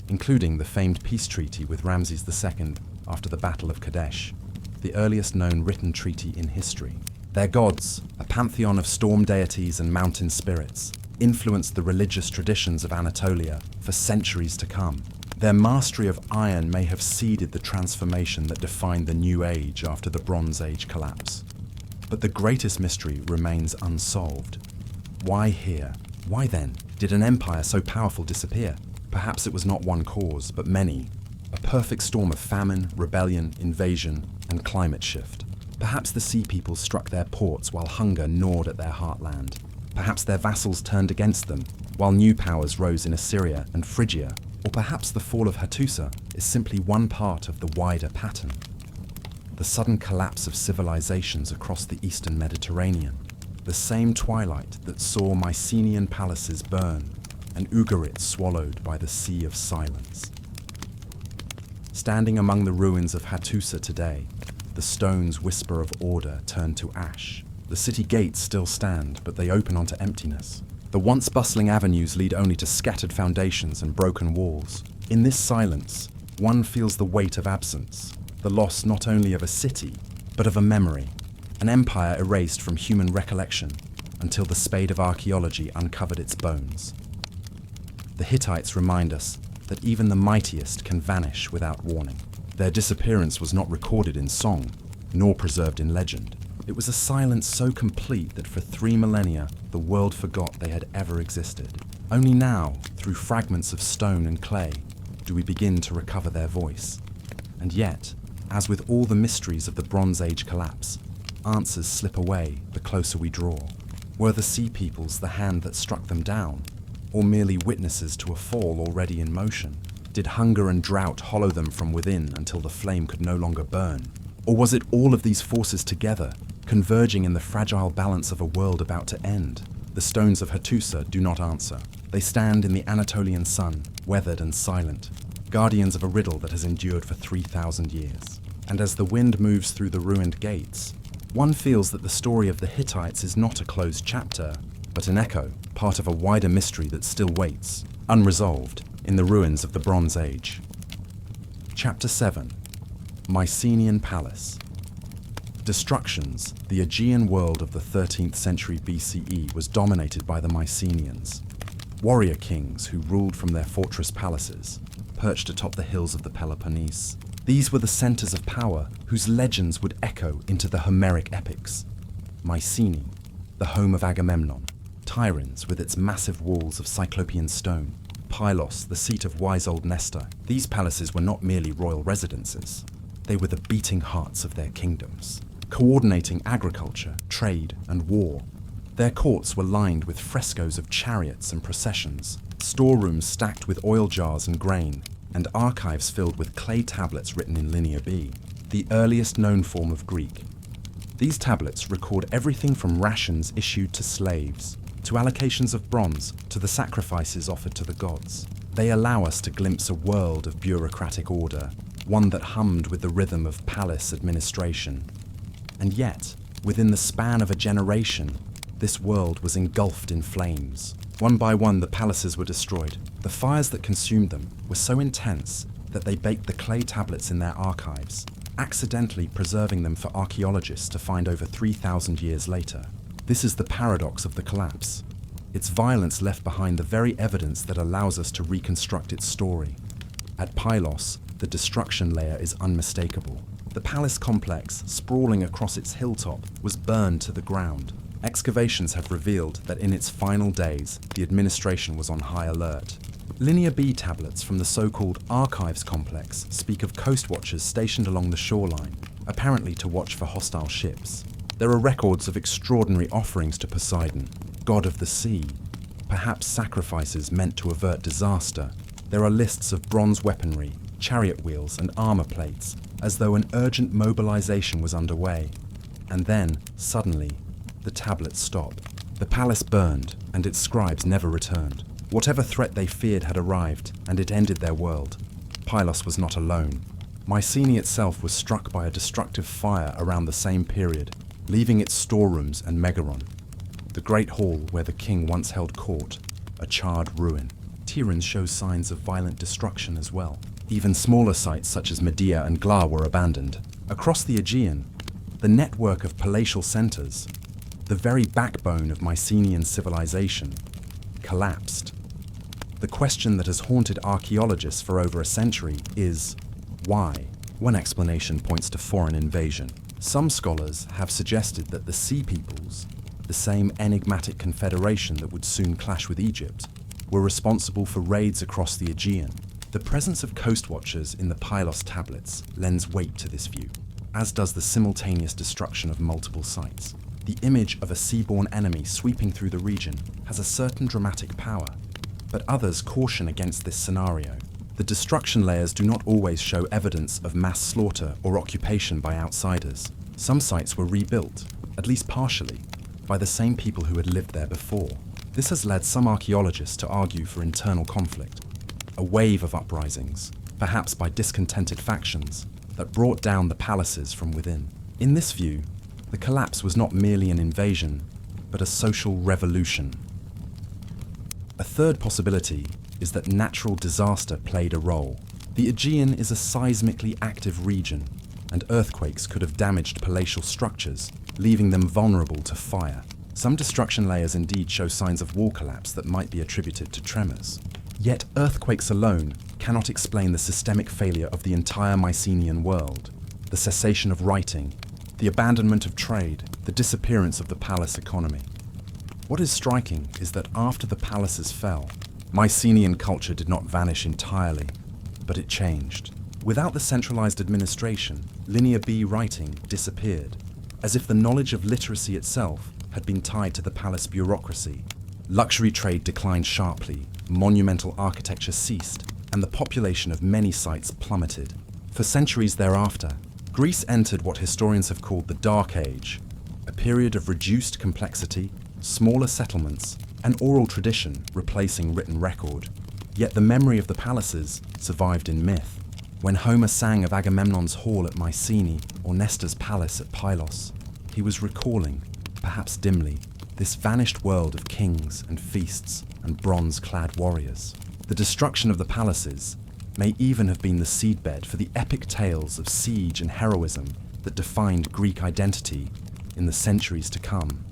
including the famed peace treaty with Ramses II after the Battle of Kadesh, the earliest known written treaty in history. Their gods, a pantheon of storm deities and mountain spirits, influenced the religious traditions of Anatolia for centuries to come. Their mastery of iron may have seeded the transformation that defined the New Age after the Bronze Age collapse. But the greatest mystery remains unsolved. Why here? Why then did an empire so powerful disappear? Perhaps it was not one cause, but many. A perfect storm of famine, rebellion, invasion, and climate shift. Perhaps the Sea Peoples struck their ports while hunger gnawed at their heartland. Perhaps their vassals turned against them, while new powers rose in Assyria and Phrygia. Or perhaps the fall of Hattusa is simply one part of the wider pattern. The sudden collapse of civilizations across the eastern Mediterranean, the same twilight that saw Mycenaean palaces burn and Ugarit swallowed by the sea of silence. Standing among the ruins of Hattusa today, the stones whisper of order turn to ash. The city gates still stand, but they open onto emptiness. The once bustling avenues lead only to scattered foundations and broken walls. In this silence, one feels the weight of absence, the loss not only of a city, but of a memory, an empire erased from human recollection until the spade of archaeology uncovered its bones. The Hittites remind us that even the mightiest can vanish without warning. Their disappearance was not recorded in song, nor preserved in legend. It was a silence so complete that for 3 millennia, the world forgot they had ever existed. Only now, through fragments of stone and clay, do we begin to recover their voice. And yet, as with all the mysteries of the Bronze Age collapse, answers slip away the closer we draw. Were the Sea Peoples the hand that struck them down, or merely witnesses to a fall already in motion? Did hunger and drought hollow them from within until the flame could no longer burn? Or was it all of these forces together, converging in the fragile balance of a world about to end? The stones of Hattusa do not answer. They stand in the Anatolian sun, weathered and silent, guardians of a riddle that has endured for 3,000 years. And as the wind moves through the ruined gates, one feels that the story of the Hittites is not a closed chapter, but an echo, part of a wider mystery that still waits, unresolved, in the ruins of the Bronze Age. Chapter 7. Mycenaean Palace. Destructions, the Aegean world of the 13th century BCE was dominated by the Mycenaeans, warrior kings who ruled from their fortress palaces, perched atop the hills of the Peloponnese. These were the centers of power whose legends would echo into the Homeric epics. Mycenae, the home of Agamemnon, Tiryns with its massive walls of Cyclopean stone, Pylos, the seat of wise old Nestor. These palaces were not merely royal residences. They were the beating hearts of their kingdoms, coordinating agriculture, trade, and war. Their courts were lined with frescoes of chariots and processions, storerooms stacked with oil jars and grain, and archives filled with clay tablets written in Linear B, the earliest known form of Greek. These tablets record everything from rations issued to slaves, to allocations of bronze, to the sacrifices offered to the gods. They allow us to glimpse a world of bureaucratic order, one that hummed with the rhythm of palace administration. And yet, within the span of a generation, this world was engulfed in flames. One by one, the palaces were destroyed. The fires that consumed them were so intense that they baked the clay tablets in their archives, accidentally preserving them for archaeologists to find over 3,000 years later. This is the paradox of the collapse. Its violence left behind the very evidence that allows us to reconstruct its story. At Pylos, the destruction layer is unmistakable. The palace complex, sprawling across its hilltop, was burned to the ground. Excavations have revealed that in its final days, the administration was on high alert. Linear B tablets from the so-called Archives complex speak of coast watchers stationed along the shoreline, apparently to watch for hostile ships. There are records of extraordinary offerings to Poseidon, god of the sea, perhaps sacrifices meant to avert disaster. There are lists of bronze weaponry, chariot wheels, and armor plates, as though an urgent mobilization was underway. And then, suddenly, the tablets stop. The palace burned, and its scribes never returned. Whatever threat they feared had arrived, and it ended their world. Pylos was not alone. Mycenae itself was struck by a destructive fire around the same period, leaving its storerooms and Megaron, the great hall where the king once held court, a charred ruin. Tiryns shows signs of violent destruction as well. Even smaller sites such as Medea and Gla were abandoned. Across the Aegean, the network of palatial centers, the very backbone of Mycenaean civilization, collapsed. The question that has haunted archaeologists for over a century is, why? One explanation points to foreign invasion. Some scholars have suggested that the Sea Peoples, the same enigmatic confederation that would soon clash with Egypt, were responsible for raids across the Aegean. The presence of coast watchers in the Pylos tablets lends weight to this view, as does the simultaneous destruction of multiple sites. The image of a seaborne enemy sweeping through the region has a certain dramatic power, but others caution against this scenario. The destruction layers do not always show evidence of mass slaughter or occupation by outsiders. Some sites were rebuilt, at least partially, by the same people who had lived there before. This has led some archaeologists to argue for internal conflict, a wave of uprisings, perhaps by discontented factions, that brought down the palaces from within. In this view, the collapse was not merely an invasion, but a social revolution. A third possibility is that natural disaster played a role. The Aegean is a seismically active region, and earthquakes could have damaged palatial structures, leaving them vulnerable to fire. Some destruction layers indeed show signs of wall collapse that might be attributed to tremors. Yet earthquakes alone cannot explain the systemic failure of the entire Mycenaean world, the cessation of writing, the abandonment of trade, the disappearance of the palace economy. What is striking is that after the palaces fell, Mycenaean culture did not vanish entirely, but it changed. Without the centralized administration, Linear B writing disappeared, as if the knowledge of literacy itself had been tied to the palace bureaucracy. Luxury trade declined sharply, monumental architecture ceased, and the population of many sites plummeted. For centuries thereafter, Greece entered what historians have called the Dark Age, a period of reduced complexity, smaller settlements, and oral tradition replacing written record. Yet the memory of the palaces survived in myth. When Homer sang of Agamemnon's hall at Mycenae or Nestor's palace at Pylos, he was recalling, perhaps dimly, this vanished world of kings and feasts and bronze-clad warriors. The destruction of the palaces may even have been the seedbed for the epic tales of siege and heroism that defined Greek identity in the centuries to come.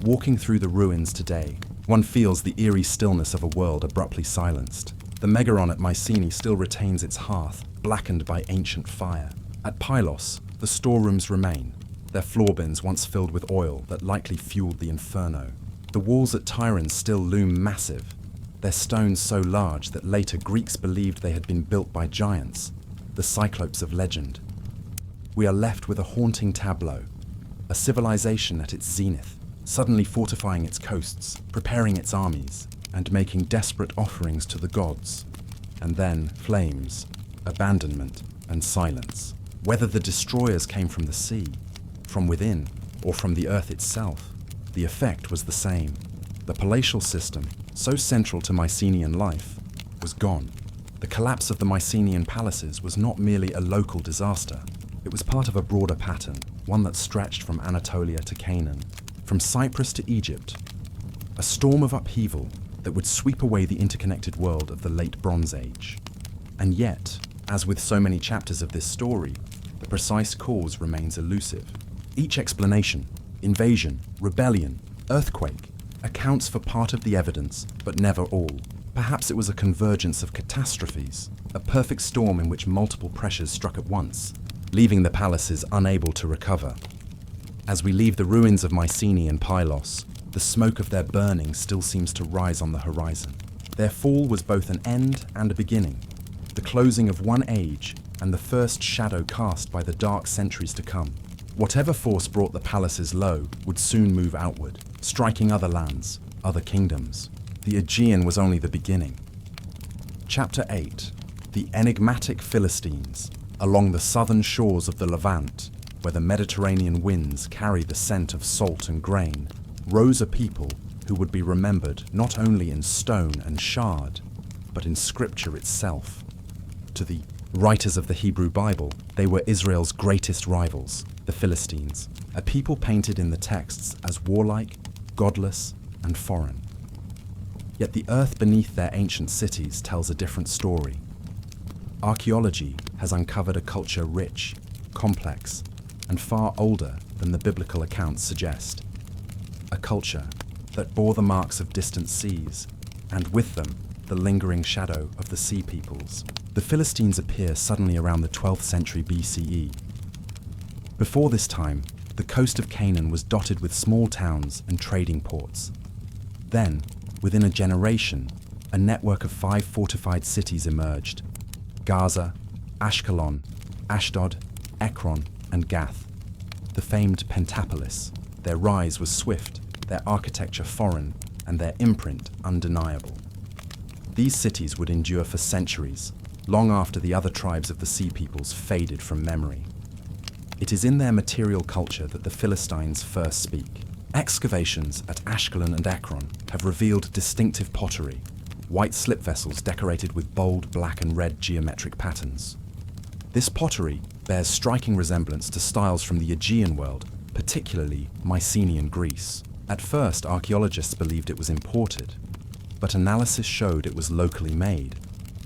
Walking through the ruins today, one feels the eerie stillness of a world abruptly silenced. The Megaron at Mycenae still retains its hearth, blackened by ancient fire. At Pylos, the storerooms remain, their floor bins once filled with oil that likely fueled the inferno. The walls at Tyrannus still loom massive, their stones so large that later Greeks believed they had been built by giants, the Cyclopes of legend. We are left with a haunting tableau, a civilization at its zenith, suddenly fortifying its coasts, preparing its armies, and making desperate offerings to the gods. And then flames, abandonment, and silence. Whether the destroyers came from the sea, from within, or from the earth itself, the effect was the same. The palatial system, so central to Mycenaean life, was gone. The collapse of the Mycenaean palaces was not merely a local disaster. It was part of a broader pattern, one that stretched from Anatolia to Canaan, from Cyprus to Egypt, a storm of upheaval that would sweep away the interconnected world of the late Bronze Age. And yet, as with so many chapters of this story, the precise cause remains elusive. Each explanation, invasion, rebellion, earthquake, accounts for part of the evidence, but never all. Perhaps it was a convergence of catastrophes, a perfect storm in which multiple pressures struck at once, leaving the palaces unable to recover. As we leave the ruins of Mycenae and Pylos, the smoke of their burning still seems to rise on the horizon. Their fall was both an end and a beginning, the closing of one age and the first shadow cast by the dark centuries to come. Whatever force brought the palaces low would soon move outward, striking other lands, other kingdoms. The Aegean was only the beginning. Chapter 8. The enigmatic Philistines. Along the southern shores of the Levant, where the Mediterranean winds carry the scent of salt and grain, rose a people who would be remembered not only in stone and shard, but in scripture itself. To the writers of the Hebrew Bible, they were Israel's greatest rivals, the Philistines, a people painted in the texts as warlike, godless, and foreign. Yet the earth beneath their ancient cities tells a different story. Archaeology has uncovered a culture rich, complex, and far older than the biblical accounts suggest. A culture that bore the marks of distant seas, and with them, the lingering shadow of the sea peoples. The Philistines appear suddenly around the 12th century BCE. Before this time, the coast of Canaan was dotted with small towns and trading ports. Then, within a generation, a network of 5 fortified cities emerged: Gaza, Ashkelon, Ashdod, Ekron, and Gath, the famed Pentapolis. Their rise was swift, their architecture foreign, and their imprint undeniable. These cities would endure for centuries, long after the other tribes of the Sea Peoples faded from memory. It is in their material culture that the Philistines first speak. Excavations at Ashkelon and Ekron have revealed distinctive pottery, white slip vessels decorated with bold black and red geometric patterns. This pottery bears striking resemblance to styles from the Aegean world, particularly Mycenaean Greece. At first, archaeologists believed it was imported, but analysis showed it was locally made,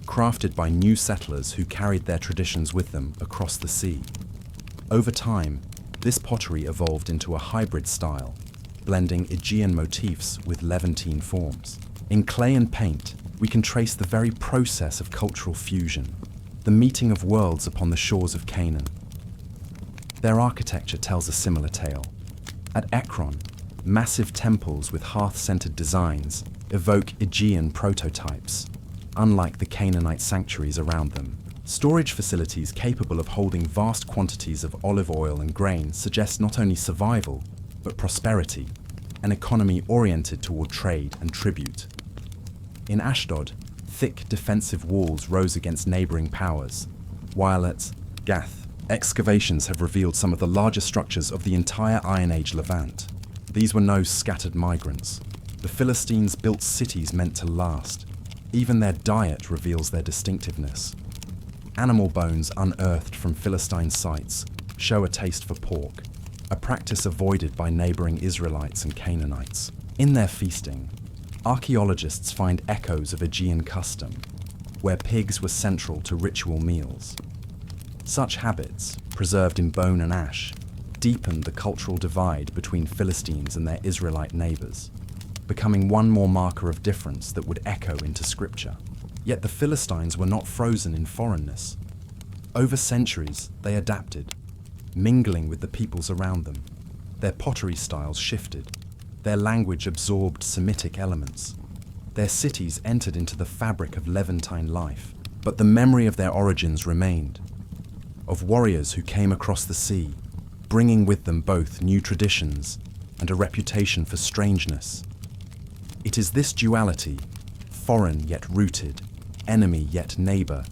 crafted by new settlers who carried their traditions with them across the sea. Over time, this pottery evolved into a hybrid style, blending Aegean motifs with Levantine forms. In clay and paint, we can trace the very process of cultural fusion, the meeting of worlds upon the shores of Canaan. Their architecture tells a similar tale. At Ekron, massive temples with hearth-centered designs evoke Aegean prototypes, unlike the Canaanite sanctuaries around them. Storage facilities capable of holding vast quantities of olive oil and grain suggest not only survival, but prosperity, an economy oriented toward trade and tribute. In Ashdod, thick defensive walls rose against neighboring powers, while at Gath, excavations have revealed some of the largest structures of the entire Iron Age Levant. These were no scattered migrants. The Philistines built cities meant to last. Even their diet reveals their distinctiveness. Animal bones unearthed from Philistine sites show a taste for pork, a practice avoided by neighboring Israelites and Canaanites. In their feasting, archaeologists find echoes of Aegean custom, where pigs were central to ritual meals. Such habits, preserved in bone and ash, deepened the cultural divide between Philistines and their Israelite neighbors, becoming one more marker of difference that would echo into scripture. Yet the Philistines were not frozen in foreignness. Over centuries, they adapted, mingling with the peoples around them. Their pottery styles shifted. Their language absorbed Semitic elements. Their cities entered into the fabric of Levantine life. But the memory of their origins remained, of warriors who came across the sea, bringing with them both new traditions and a reputation for strangeness. It is this duality, foreign yet rooted, enemy yet neighbor,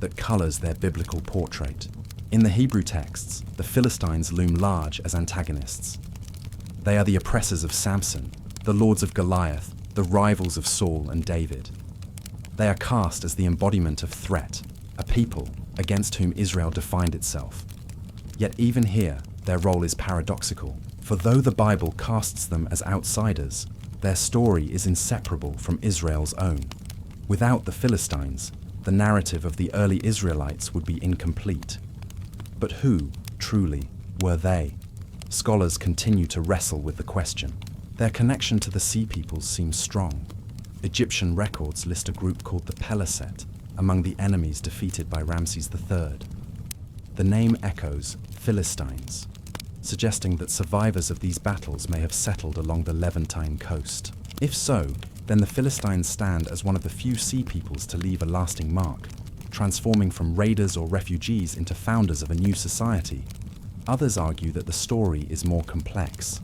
that colors their biblical portrait. In the Hebrew texts, the Philistines loom large as antagonists. They are the oppressors of Samson, the lords of Goliath, the rivals of Saul and David. They are cast as the embodiment of threat, a people against whom Israel defined itself. Yet even here, their role is paradoxical, for though the Bible casts them as outsiders, their story is inseparable from Israel's own. Without the Philistines, the narrative of the early Israelites would be incomplete. But who, truly, were they? Scholars continue to wrestle with the question. Their connection to the Sea Peoples seems strong. Egyptian records list a group called the Peliset among the enemies defeated by Ramses III. The name echoes Philistines, suggesting that survivors of these battles may have settled along the Levantine coast. If so, then the Philistines stand as one of the few Sea Peoples to leave a lasting mark, transforming from raiders or refugees into founders of a new society. Others argue that the story is more complex.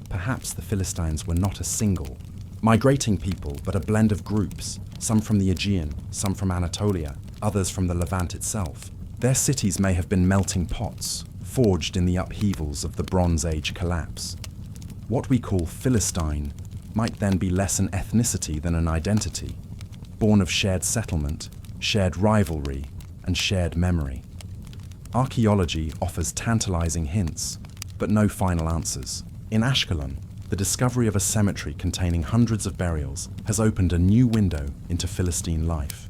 Perhaps the Philistines were not a single, migrating people, but a blend of groups, some from the Aegean, some from Anatolia, others from the Levant itself. Their cities may have been melting pots, forged in the upheavals of the Bronze Age collapse. What we call Philistine might then be less an ethnicity than an identity, born of shared settlement, shared rivalry, and shared memory. Archaeology offers tantalizing hints, but no final answers. In Ashkelon, the discovery of a cemetery containing hundreds of burials has opened a new window into Philistine life.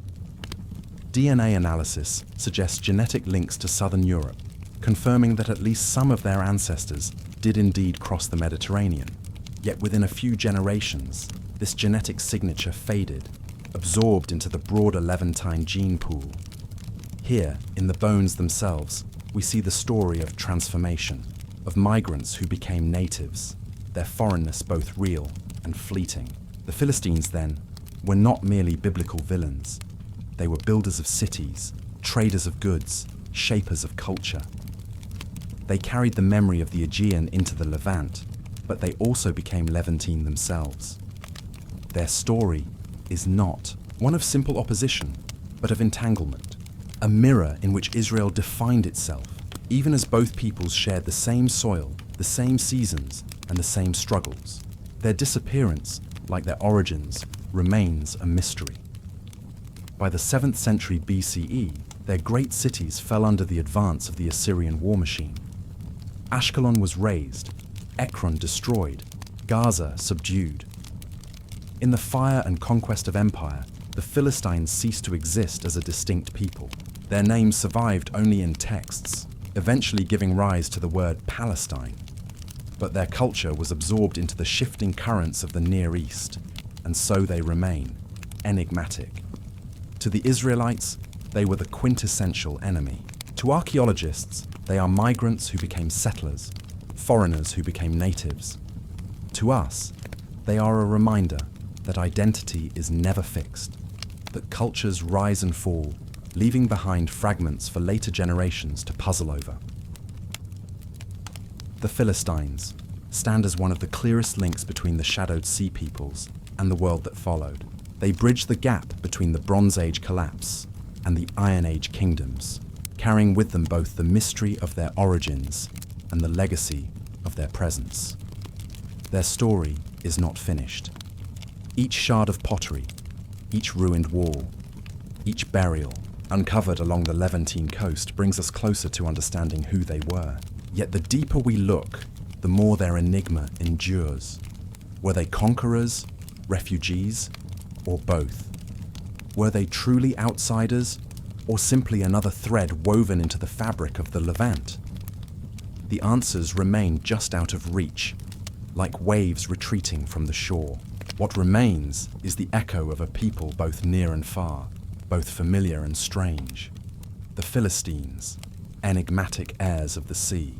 DNA analysis suggests genetic links to southern Europe, confirming that at least some of their ancestors did indeed cross the Mediterranean. Yet within a few generations, this genetic signature faded, absorbed into the broader Levantine gene pool. Here, in the bones themselves, we see the story of transformation, of migrants who became natives, their foreignness both real and fleeting. The Philistines, then, were not merely biblical villains. They were builders of cities, traders of goods, shapers of culture. They carried the memory of the Aegean into the Levant, but they also became Levantine themselves. Their story is not one of simple opposition, but of entanglement, a mirror in which Israel defined itself, even as both peoples shared the same soil, the same seasons, and the same struggles. Their disappearance, like their origins, remains a mystery. By the 7th century BCE, their great cities fell under the advance of the Assyrian war machine. Ashkelon was razed, Ekron destroyed, Gaza subdued. In the fire and conquest of empire, the Philistines ceased to exist as a distinct people. Their names survived only in texts, eventually giving rise to the word Palestine. But their culture was absorbed into the shifting currents of the Near East, and so they remain, enigmatic. To the Israelites, they were the quintessential enemy. To archaeologists, they are migrants who became settlers, foreigners who became natives. To us, they are a reminder that identity is never fixed, that cultures rise and fall, leaving behind fragments for later generations to puzzle over. The Philistines stand as one of the clearest links between the shadowed sea peoples and the world that followed. They bridge the gap between the Bronze Age collapse and the Iron Age kingdoms, carrying with them both the mystery of their origins and the legacy of their presence. Their story is not finished. Each shard of pottery, each ruined wall, each burial uncovered along the Levantine coast brings us closer to understanding who they were. Yet the deeper we look, the more their enigma endures. Were they conquerors, refugees, or both? Were they truly outsiders, or simply another thread woven into the fabric of the Levant? The answers remain just out of reach, like waves retreating from the shore. What remains is the echo of a people both near and far, both familiar and strange. The Philistines, enigmatic heirs of the sea.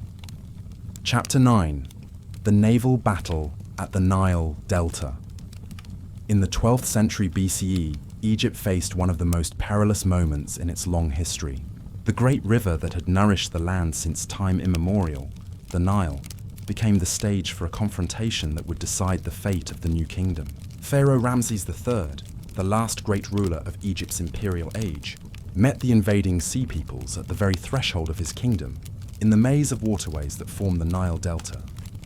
Chapter 9. The Naval Battle at the Nile Delta. In the 12th century BCE, Egypt faced one of the most perilous moments in its long history. The great river that had nourished the land since time immemorial, the Nile, became the stage for a confrontation that would decide the fate of the new kingdom. Pharaoh Ramses III, the last great ruler of Egypt's imperial age, met the invading sea peoples at the very threshold of his kingdom, in the maze of waterways that form the Nile Delta.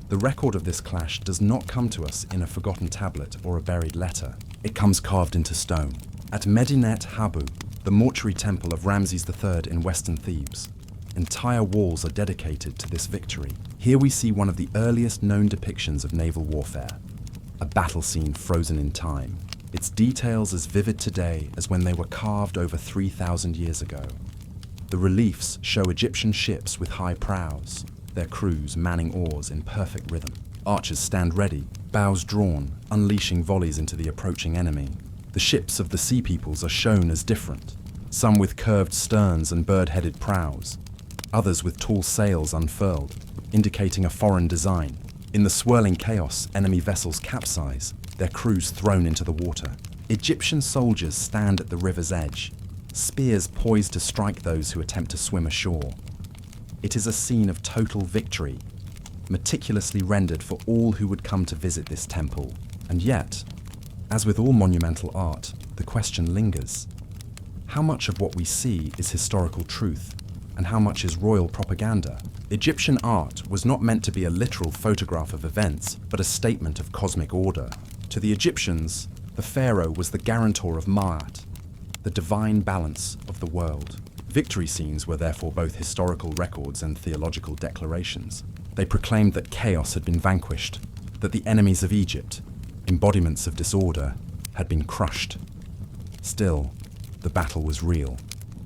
The record of this clash does not come to us in a forgotten tablet or a buried letter. It comes carved into stone. At Medinet Habu, the mortuary temple of Ramses III in western Thebes, entire walls are dedicated to this victory. Here we see one of the earliest known depictions of naval warfare, a battle scene frozen in time, its details as vivid today as when they were carved over 3,000 years ago. The reliefs show Egyptian ships with high prows, their crews manning oars in perfect rhythm. Archers stand ready, bows drawn, unleashing volleys into the approaching enemy. The ships of the sea peoples are shown as different, some with curved sterns and bird-headed prows, others with tall sails unfurled, indicating a foreign design. In the swirling chaos, enemy vessels capsize, their crews thrown into the water. Egyptian soldiers stand at the river's edge, spears poised to strike those who attempt to swim ashore. It is a scene of total victory, meticulously rendered for all who would come to visit this temple. And yet, as with all monumental art, the question lingers. How much of what we see is historical truth, and how much is royal propaganda? Egyptian art was not meant to be a literal photograph of events, but a statement of cosmic order. To the Egyptians, the pharaoh was the guarantor of Ma'at, the divine balance of the world. Victory scenes were therefore both historical records and theological declarations. They proclaimed that chaos had been vanquished, that the enemies of Egypt, embodiments of disorder, had been crushed. Still, the battle was real.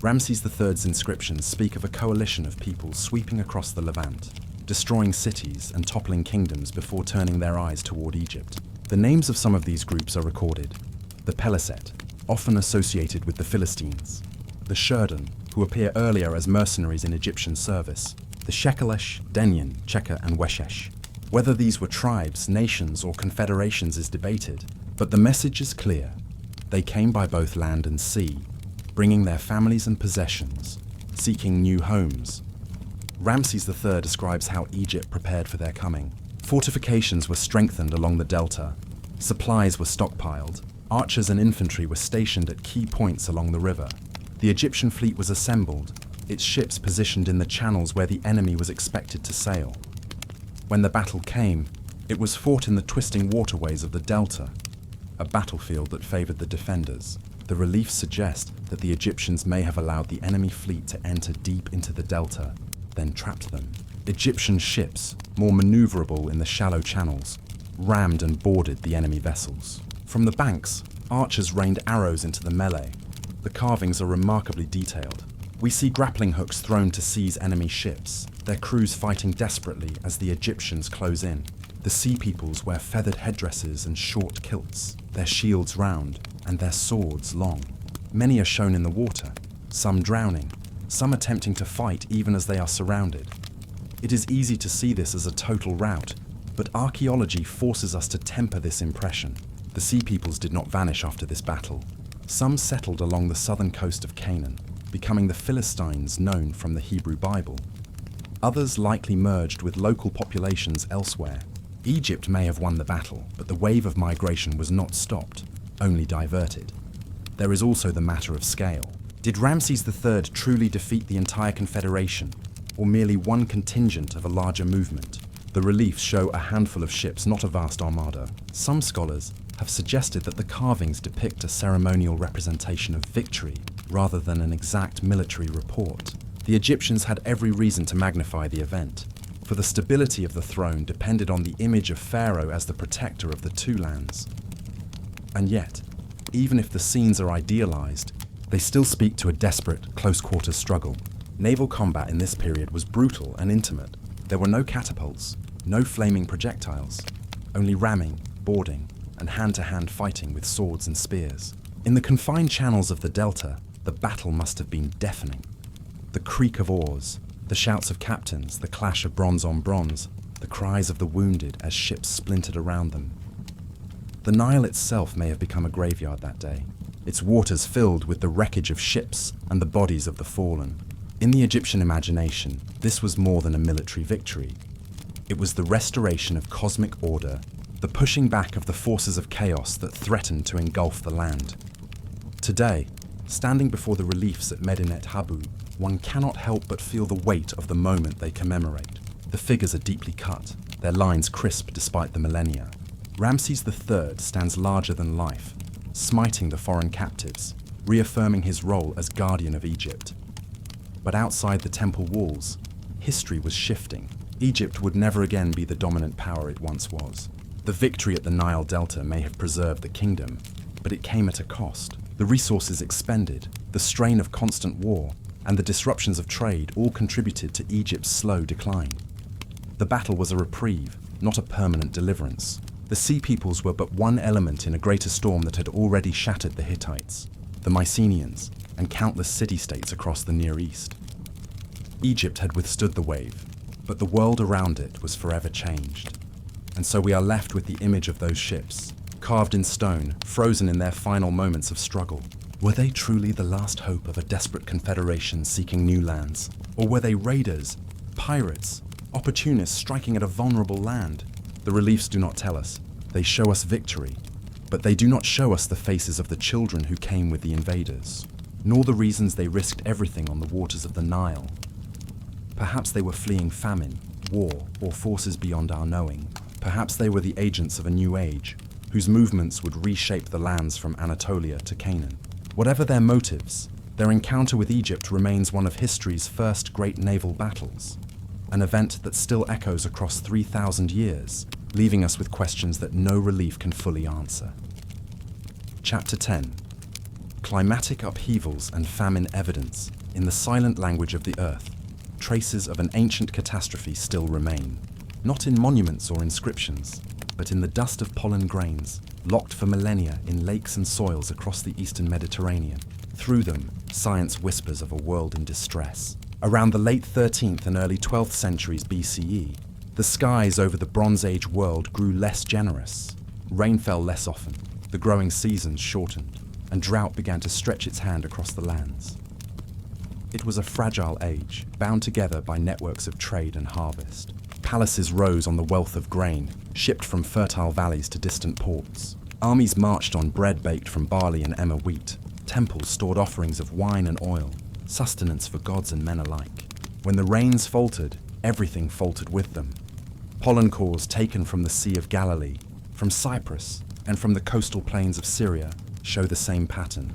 Ramses III's inscriptions speak of a coalition of peoples sweeping across the Levant, destroying cities and toppling kingdoms before turning their eyes toward Egypt. The names of some of these groups are recorded. The Peliset, often associated with the Philistines. The Shurdan, who appear earlier as mercenaries in Egyptian service. The Shekelesh, Denyen, Cheka, and Weshesh. Whether these were tribes, nations, or confederations is debated, but the message is clear. They came by both land and sea, bringing their families and possessions, seeking new homes. Ramses III describes how Egypt prepared for their coming. Fortifications were strengthened along the delta, supplies were stockpiled, Archers and infantry were stationed at key points along the river. The Egyptian fleet was assembled, its ships positioned in the channels where the enemy was expected to sail. When the battle came, it was fought in the twisting waterways of the delta, a battlefield that favored the defenders. The reliefs suggest that the Egyptians may have allowed the enemy fleet to enter deep into the delta, then trapped them. Egyptian ships, more maneuverable in the shallow channels, rammed and boarded the enemy vessels. From the banks, archers rained arrows into the melee. The carvings are remarkably detailed. We see grappling hooks thrown to seize enemy ships, their crews fighting desperately as the Egyptians close in. The sea peoples wear feathered headdresses and short kilts, their shields round and their swords long. Many are shown in the water, some drowning, some attempting to fight even as they are surrounded. It is easy to see this as a total rout, but archaeology forces us to temper this impression. The sea peoples did not vanish after this battle. Some settled along the southern coast of Canaan, becoming the Philistines known from the Hebrew Bible. Others likely merged with local populations elsewhere. Egypt may have won the battle, but the wave of migration was not stopped, only diverted. There is also the matter of scale. Did Ramses III truly defeat the entire confederation, or merely one contingent of a larger movement? The reliefs show a handful of ships, not a vast armada. Some scholars have suggested that the carvings depict a ceremonial representation of victory rather than an exact military report. The Egyptians had every reason to magnify the event, for the stability of the throne depended on the image of Pharaoh as the protector of the two lands. And yet, even if the scenes are idealized, they still speak to a desperate, close-quarters struggle. Naval combat in this period was brutal and intimate. There were no catapults, no flaming projectiles, only ramming, boarding, and hand-to-hand fighting with swords and spears. In the confined channels of the delta, the battle must have been deafening. The creak of oars, the shouts of captains, the clash of bronze on bronze, the cries of the wounded as ships splintered around them. The Nile itself may have become a graveyard that day, its waters filled with the wreckage of ships and the bodies of the fallen. In the Egyptian imagination, this was more than a military victory. It was the restoration of cosmic order, the pushing back of the forces of chaos that threatened to engulf the land. Today, standing before the reliefs at Medinet Habu, one cannot help but feel the weight of the moment they commemorate. The figures are deeply cut, their lines crisp despite the millennia. Ramses III stands larger than life, smiting the foreign captives, reaffirming his role as guardian of Egypt. But outside the temple walls, history was shifting. Egypt would never again be the dominant power it once was. The victory at the Nile Delta may have preserved the kingdom, but it came at a cost. The resources expended, the strain of constant war, and the disruptions of trade all contributed to Egypt's slow decline. The battle was a reprieve, not a permanent deliverance. The Sea Peoples were but one element in a greater storm that had already shattered the Hittites, the Mycenaeans, and countless city-states across the Near East. Egypt had withstood the wave, but the world around it was forever changed. And so we are left with the image of those ships, carved in stone, frozen in their final moments of struggle. Were they truly the last hope of a desperate confederation seeking new lands? Or were they raiders, pirates, opportunists striking at a vulnerable land? The reliefs do not tell us. They show us victory, but they do not show us the faces of the children who came with the invaders, nor the reasons they risked everything on the waters of the Nile. Perhaps they were fleeing famine, war, or forces beyond our knowing. Perhaps they were the agents of a new age, whose movements would reshape the lands from Anatolia to Canaan. Whatever their motives, their encounter with Egypt remains one of history's first great naval battles, an event that still echoes across 3,000 years, leaving us with questions that no relief can fully answer. Chapter 10. Climatic upheavals and famine evidence. In the silent language of the earth, traces of an ancient catastrophe still remain, not in monuments or inscriptions, but in the dust of pollen grains, locked for millennia in lakes and soils across the eastern Mediterranean. Through them, science whispers of a world in distress. Around the late 13th and early 12th centuries BCE, the skies over the Bronze Age world grew less generous. Rain fell less often, the growing seasons shortened, and drought began to stretch its hand across the lands. It was a fragile age, bound together by networks of trade and harvest. Palaces rose on the wealth of grain, shipped from fertile valleys to distant ports. Armies marched on bread baked from barley and emmer wheat. Temples stored offerings of wine and oil, sustenance for gods and men alike. When the rains faltered, everything faltered with them. Pollen cores taken from the Sea of Galilee, from Cyprus, and from the coastal plains of Syria show the same pattern.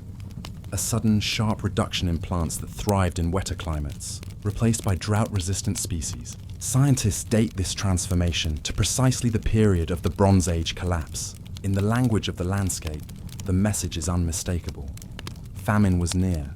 A sudden, sharp reduction in plants that thrived in wetter climates, replaced by drought-resistant species. Scientists date this transformation to precisely the period of the Bronze Age collapse. In the language of the landscape, the message is unmistakable. Famine was near,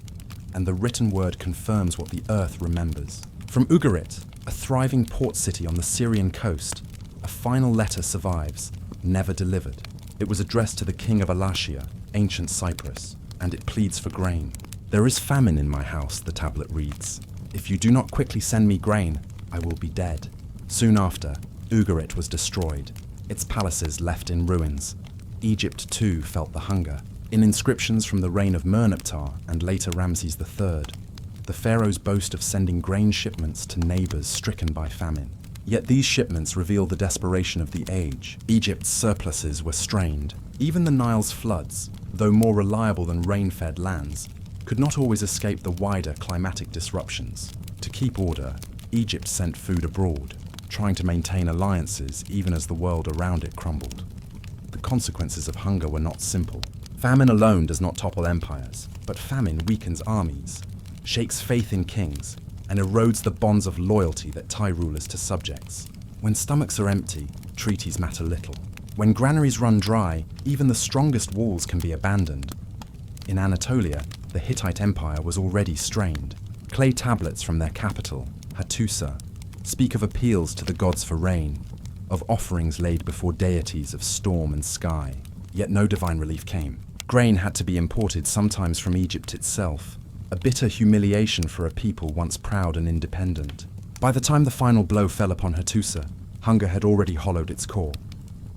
and the written word confirms what the earth remembers. From Ugarit, a thriving port city on the Syrian coast, a final letter survives, never delivered. It was addressed to the king of Alatia, ancient Cyprus, and it pleads for grain. "There is famine in my house," the tablet reads. "If you do not quickly send me grain, I will be dead." Soon after, Ugarit was destroyed, its palaces left in ruins. Egypt too felt the hunger. In inscriptions from the reign of Merneptah and later Ramses III, the pharaohs boast of sending grain shipments to neighbors stricken by famine. Yet these shipments reveal the desperation of the age. Egypt's surpluses were strained. Even the Nile's floods, though more reliable than rain-fed lands, could not always escape the wider climatic disruptions. To keep order, Egypt sent food abroad, trying to maintain alliances even as the world around it crumbled. The consequences of hunger were not simple. Famine alone does not topple empires, but famine weakens armies, shakes faith in kings, and erodes the bonds of loyalty that tie rulers to subjects. When stomachs are empty, treaties matter little. When granaries run dry, even the strongest walls can be abandoned. In Anatolia, the Hittite Empire was already strained. Clay tablets from their capital, Hattusa, speak of appeals to the gods for rain, of offerings laid before deities of storm and sky. Yet no divine relief came. Grain had to be imported, sometimes from Egypt itself, a bitter humiliation for a people once proud and independent. By the time the final blow fell upon Hattusa, hunger had already hollowed its core.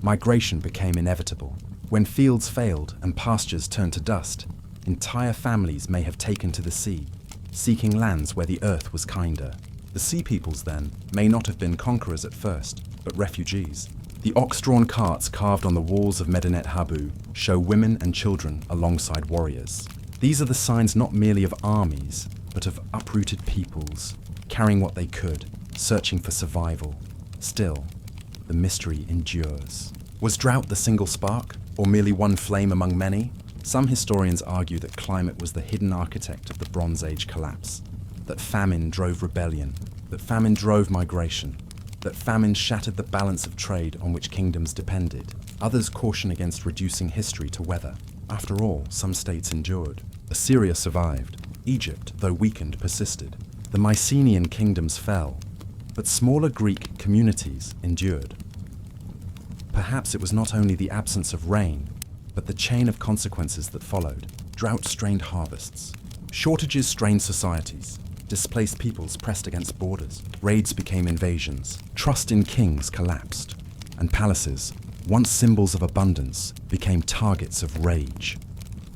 Migration became inevitable. When fields failed and pastures turned to dust, entire families may have taken to the sea, seeking lands where the earth was kinder. The sea peoples, then, may not have been conquerors at first, but refugees. The ox-drawn carts carved on the walls of Medinet Habu show women and children alongside warriors. These are the signs not merely of armies, but of uprooted peoples, carrying what they could, searching for survival. Still, the mystery endures. Was drought the single spark, or merely one flame among many? Some historians argue that climate was the hidden architect of the Bronze Age collapse, that famine drove rebellion, that famine drove migration, that famine shattered the balance of trade on which kingdoms depended. Others caution against reducing history to weather. After all, some states endured. Assyria survived. Egypt, though weakened, persisted. The Mycenaean kingdoms fell, but smaller Greek communities endured. Perhaps it was not only the absence of rain, but the chain of consequences that followed. Drought strained harvests. Shortages strained societies. Displaced peoples pressed against borders. Raids became invasions. Trust in kings collapsed. And palaces, once symbols of abundance, became targets of rage.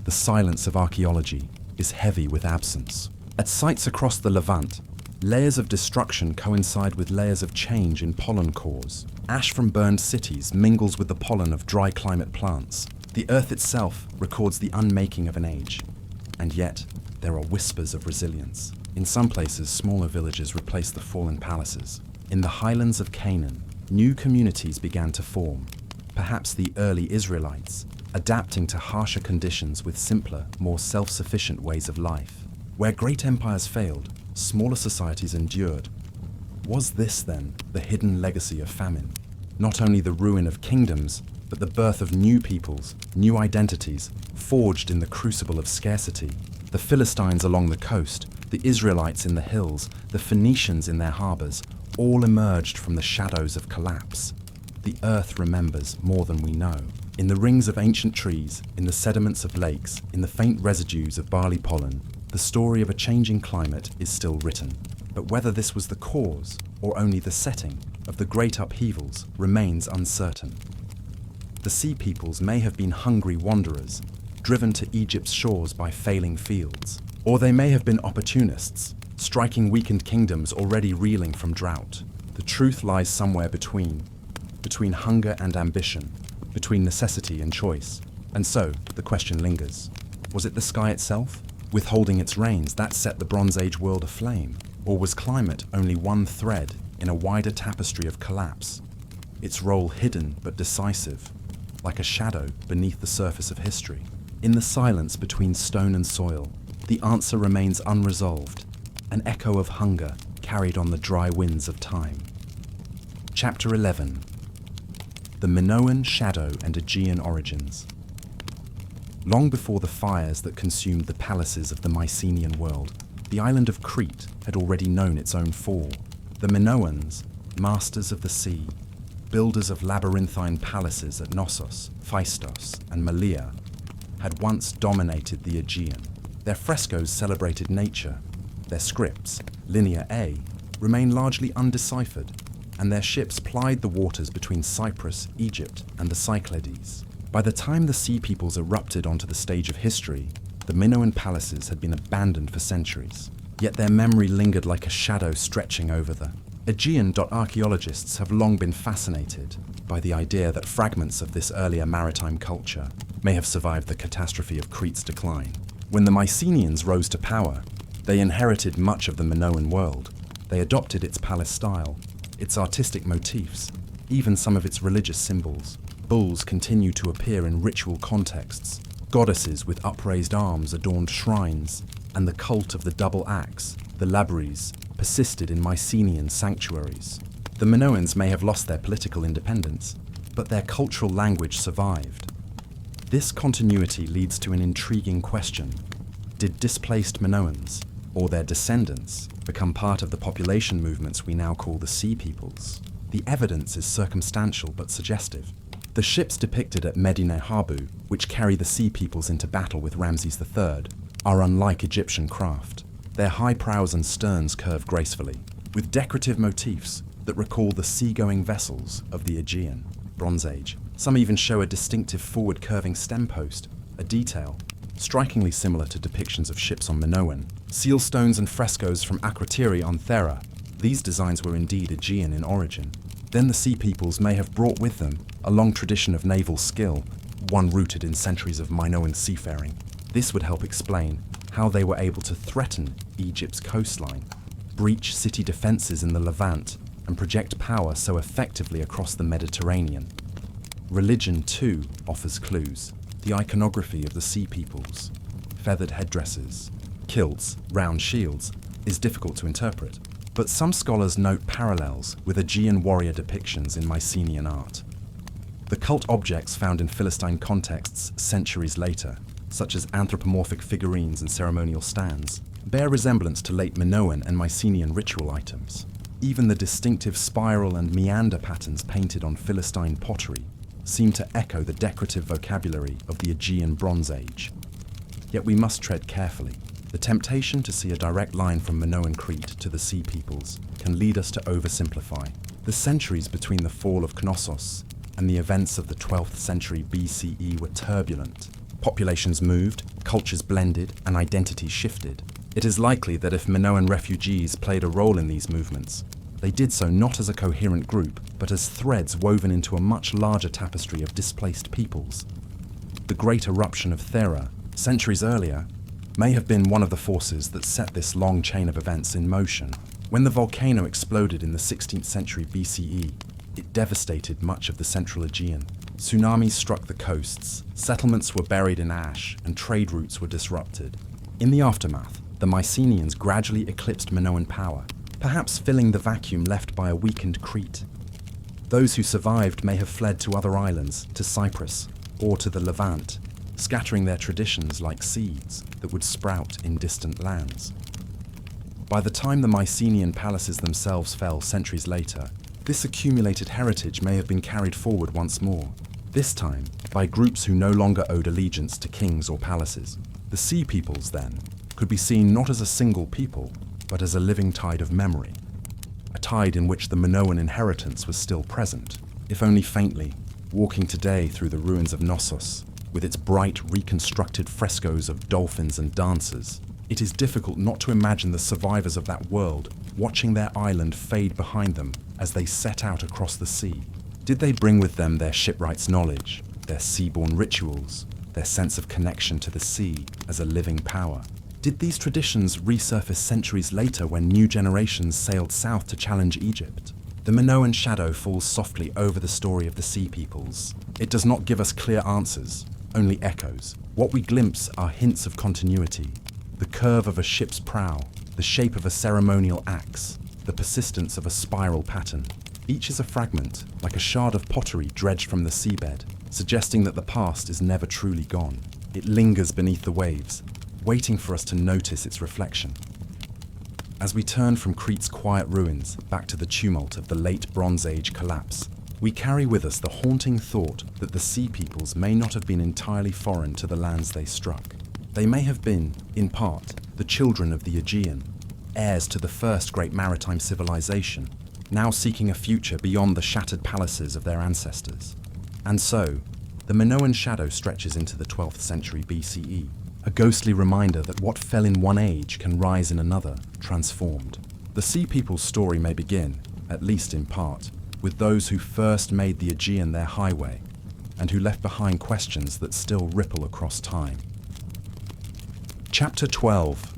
The silence of archaeology is heavy with absence. At sites across the Levant, layers of destruction coincide with layers of change in pollen cores. Ash from burned cities mingles with the pollen of dry climate plants. The earth itself records the unmaking of an age. And yet, there are whispers of resilience. In some places, smaller villages replaced the fallen palaces. In the highlands of Canaan, new communities began to form. Perhaps the early Israelites, adapting to harsher conditions with simpler, more self-sufficient ways of life. Where great empires failed, smaller societies endured. Was this, then, the hidden legacy of famine? Not only the ruin of kingdoms, but the birth of new peoples, new identities, forged in the crucible of scarcity. The Philistines along the coast, the Israelites in the hills, the Phoenicians in their harbors, all emerged from the shadows of collapse. The earth remembers more than we know. In the rings of ancient trees, in the sediments of lakes, in the faint residues of barley pollen, the story of a changing climate is still written. But whether this was the cause, or only the setting, of the great upheavals remains uncertain. The sea peoples may have been hungry wanderers, driven to Egypt's shores by failing fields. Or they may have been opportunists, striking weakened kingdoms already reeling from drought. The truth lies somewhere between hunger and ambition, between necessity and choice. And so, the question lingers. Was it the sky itself, withholding its rains, that set the Bronze Age world aflame? Or was climate only one thread in a wider tapestry of collapse, its role hidden but decisive, like a shadow beneath the surface of history? In the silence between stone and soil, the answer remains unresolved, an echo of hunger carried on the dry winds of time. Chapter 11. The Minoan Shadow and Aegean Origins. Long before the fires that consumed the palaces of the Mycenaean world, the island of Crete had already known its own fall. The Minoans, masters of the sea, builders of labyrinthine palaces at Knossos, Phaistos, and Malea, had once dominated the Aegean. Their frescoes celebrated nature. Their scripts, Linear A, remain largely undeciphered, and their ships plied the waters between Cyprus, Egypt, and the Cyclades. By the time the Sea Peoples erupted onto the stage of history, the Minoan palaces had been abandoned for centuries, yet their memory lingered like a shadow stretching over the Aegean. Archaeologists have long been fascinated by the idea that fragments of this earlier maritime culture may have survived the catastrophe of Crete's decline. When the Mycenaeans rose to power, they inherited much of the Minoan world. They adopted its palace style, its artistic motifs, even some of its religious symbols. Bulls continue to appear in ritual contexts. Goddesses with upraised arms adorned shrines, and the cult of the double axe, the labyrinths, persisted in Mycenaean sanctuaries. The Minoans may have lost their political independence, but their cultural language survived. This continuity leads to an intriguing question. Did displaced Minoans, or their descendants, become part of the population movements we now call the Sea Peoples? The evidence is circumstantial but suggestive. The ships depicted at Medinet Habu, which carry the Sea Peoples into battle with Ramses III, are unlike Egyptian craft. Their high prows and sterns curve gracefully, with decorative motifs that recall the seagoing vessels of the Aegean Bronze Age. Some even show a distinctive forward-curving stem post, a detail strikingly similar to depictions of ships on Minoan. Seal stones and frescoes from Akrotiri on Thera. These designs were indeed Aegean in origin. Then the Sea Peoples may have brought with them a long tradition of naval skill, one rooted in centuries of Minoan seafaring. This would help explain how they were able to threaten Egypt's coastline, breach city defenses in the Levant, and project power so effectively across the Mediterranean. Religion, too, offers clues. The iconography of the Sea Peoples, feathered headdresses, kilts, round shields, is difficult to interpret, but some scholars note parallels with Aegean warrior depictions in Mycenaean art. The cult objects found in Philistine contexts centuries later, such as anthropomorphic figurines and ceremonial stands, bear resemblance to late Minoan and Mycenaean ritual items. Even the distinctive spiral and meander patterns painted on Philistine pottery seem to echo the decorative vocabulary of the Aegean Bronze Age. Yet we must tread carefully. The temptation to see a direct line from Minoan Crete to the Sea Peoples can lead us to oversimplify. The centuries between the fall of Knossos and the events of the 12th century BCE were turbulent. Populations moved, cultures blended, and identities shifted. It is likely that if Minoan refugees played a role in these movements, they did so not as a coherent group, but as threads woven into a much larger tapestry of displaced peoples. The great eruption of Thera, centuries earlier, may have been one of the forces that set this long chain of events in motion. When the volcano exploded in the 16th century BCE, it devastated much of the central Aegean. Tsunamis struck the coasts, settlements were buried in ash, and trade routes were disrupted. In the aftermath, the Mycenaeans gradually eclipsed Minoan power, perhaps filling the vacuum left by a weakened Crete. Those who survived may have fled to other islands, to Cyprus, or to the Levant, scattering their traditions like seeds that would sprout in distant lands. By the time the Mycenaean palaces themselves fell centuries later, this accumulated heritage may have been carried forward once more, this time by groups who no longer owed allegiance to kings or palaces. The Sea Peoples, then, could be seen not as a single people, but as a living tide of memory, a tide in which the Minoan inheritance was still present, if only faintly, walking today through the ruins of Knossos, with its bright, reconstructed frescoes of dolphins and dancers. It is difficult not to imagine the survivors of that world watching their island fade behind them as they set out across the sea. Did they bring with them their shipwrights' knowledge, their seaborne rituals, their sense of connection to the sea as a living power. Did these traditions resurface centuries later when new generations sailed south to challenge Egypt? The Minoan shadow falls softly over the story of the Sea Peoples. It does not give us clear answers, only echoes. What we glimpse are hints of continuity. The curve of a ship's prow, the shape of a ceremonial axe, the persistence of a spiral pattern. Each is a fragment, like a shard of pottery dredged from the seabed, suggesting that the past is never truly gone. It lingers beneath the waves, waiting for us to notice its reflection. As we turn from Crete's quiet ruins back to the tumult of the late Bronze Age collapse, we carry with us the haunting thought that the Sea Peoples may not have been entirely foreign to the lands they struck. They may have been, in part, the children of the Aegean, heirs to the first great maritime civilization, now seeking a future beyond the shattered palaces of their ancestors. And so, the Minoan shadow stretches into the 12th century BCE, a ghostly reminder that what fell in one age can rise in another, transformed. The Sea People's story may begin, at least in part, with those who first made the Aegean their highway, and who left behind questions that still ripple across time. Chapter 12.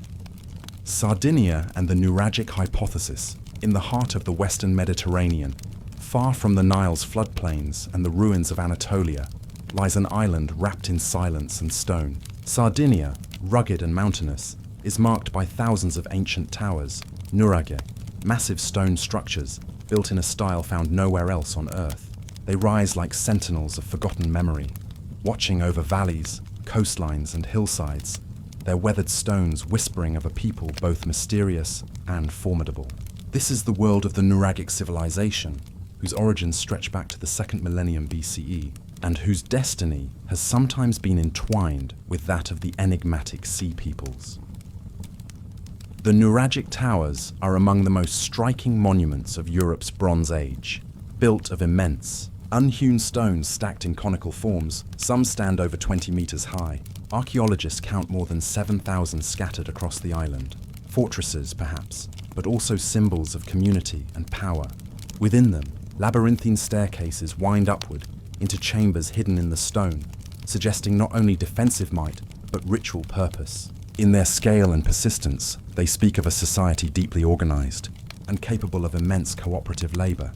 Sardinia and the Nuragic Hypothesis. In the heart of the Western Mediterranean, far from the Nile's floodplains and the ruins of Anatolia, lies an island wrapped in silence and stone. Sardinia, rugged and mountainous, is marked by thousands of ancient towers, nuraghe, massive stone structures built in a style found nowhere else on Earth. They rise like sentinels of forgotten memory, watching over valleys, coastlines, and hillsides, their weathered stones whispering of a people both mysterious and formidable. This is the world of the Nuragic civilization, whose origins stretch back to the 2nd millennium BCE, and whose destiny has sometimes been entwined with that of the enigmatic Sea Peoples. The Nuragic towers are among the most striking monuments of Europe's Bronze Age. Built of immense, unhewn stones stacked in conical forms, some stand over 20 meters high. Archaeologists count more than 7,000 scattered across the island. Fortresses, perhaps, but also symbols of community and power. Within them, labyrinthine staircases wind upward into chambers hidden in the stone, suggesting not only defensive might, but ritual purpose. In their scale and persistence, they speak of a society deeply organized and capable of immense cooperative labor.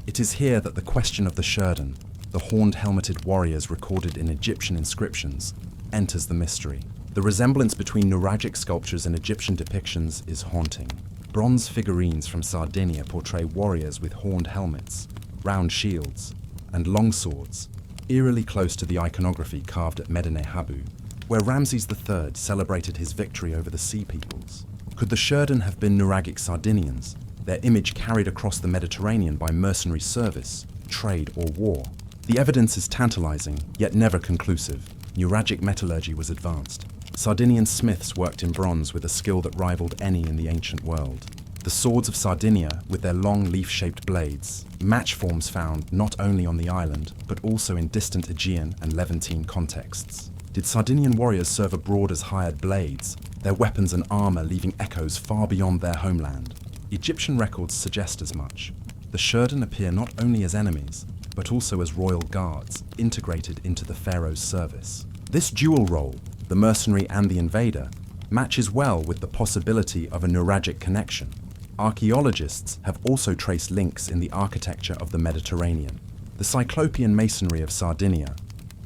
It is here that the question of the Shurden, the horned helmeted warriors recorded in Egyptian inscriptions, enters the mystery. The resemblance between Nuragic sculptures and Egyptian depictions is haunting. Bronze figurines from Sardinia portray warriors with horned helmets, round shields, and long swords, eerily close to the iconography carved at Medinet Habu, where Ramses III celebrated his victory over the Sea Peoples. Could the Shurden have been Nuragic Sardinians, their image carried across the Mediterranean by mercenary service, trade, or war? The evidence is tantalizing, yet never conclusive. Nuragic metallurgy was advanced. Sardinian smiths worked in bronze with a skill that rivaled any in the ancient world. The swords of Sardinia, with their long leaf-shaped blades, match forms found not only on the island, but also in distant Aegean and Levantine contexts. Did Sardinian warriors serve abroad as hired blades, their weapons and armor leaving echoes far beyond their homeland? Egyptian records suggest as much. The Shurden appear not only as enemies, but also as royal guards, integrated into the pharaoh's service. This dual role, the mercenary and the invader, matches well with the possibility of a Nuragic connection. Archaeologists have also traced links in the architecture of the Mediterranean. The Cyclopean masonry of Sardinia,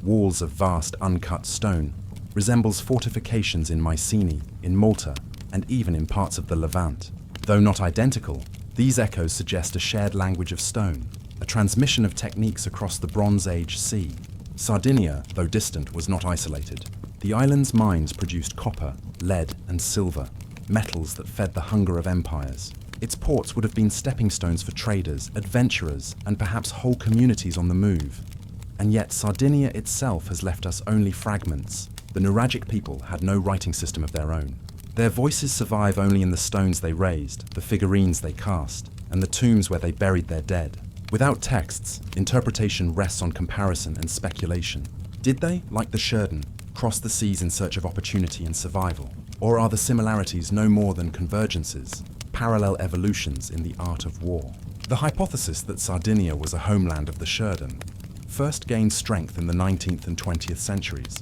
walls of vast uncut stone, resembles fortifications in Mycenae, in Malta, and even in parts of the Levant. Though not identical, these echoes suggest a shared language of stone, a transmission of techniques across the Bronze Age sea. Sardinia, though distant, was not isolated. The island's mines produced copper, lead, and silver, metals that fed the hunger of empires. Its ports would have been stepping stones for traders, adventurers, and perhaps whole communities on the move. And yet Sardinia itself has left us only fragments. The Nuragic people had no writing system of their own. Their voices survive only in the stones they raised, the figurines they cast, and the tombs where they buried their dead. Without texts, interpretation rests on comparison and speculation. Did they, like the Shurden, cross the seas in search of opportunity and survival? Or are the similarities no more than convergences, parallel evolutions in the art of war? The hypothesis that Sardinia was a homeland of the Shurden first gained strength in the 19th and 20th centuries,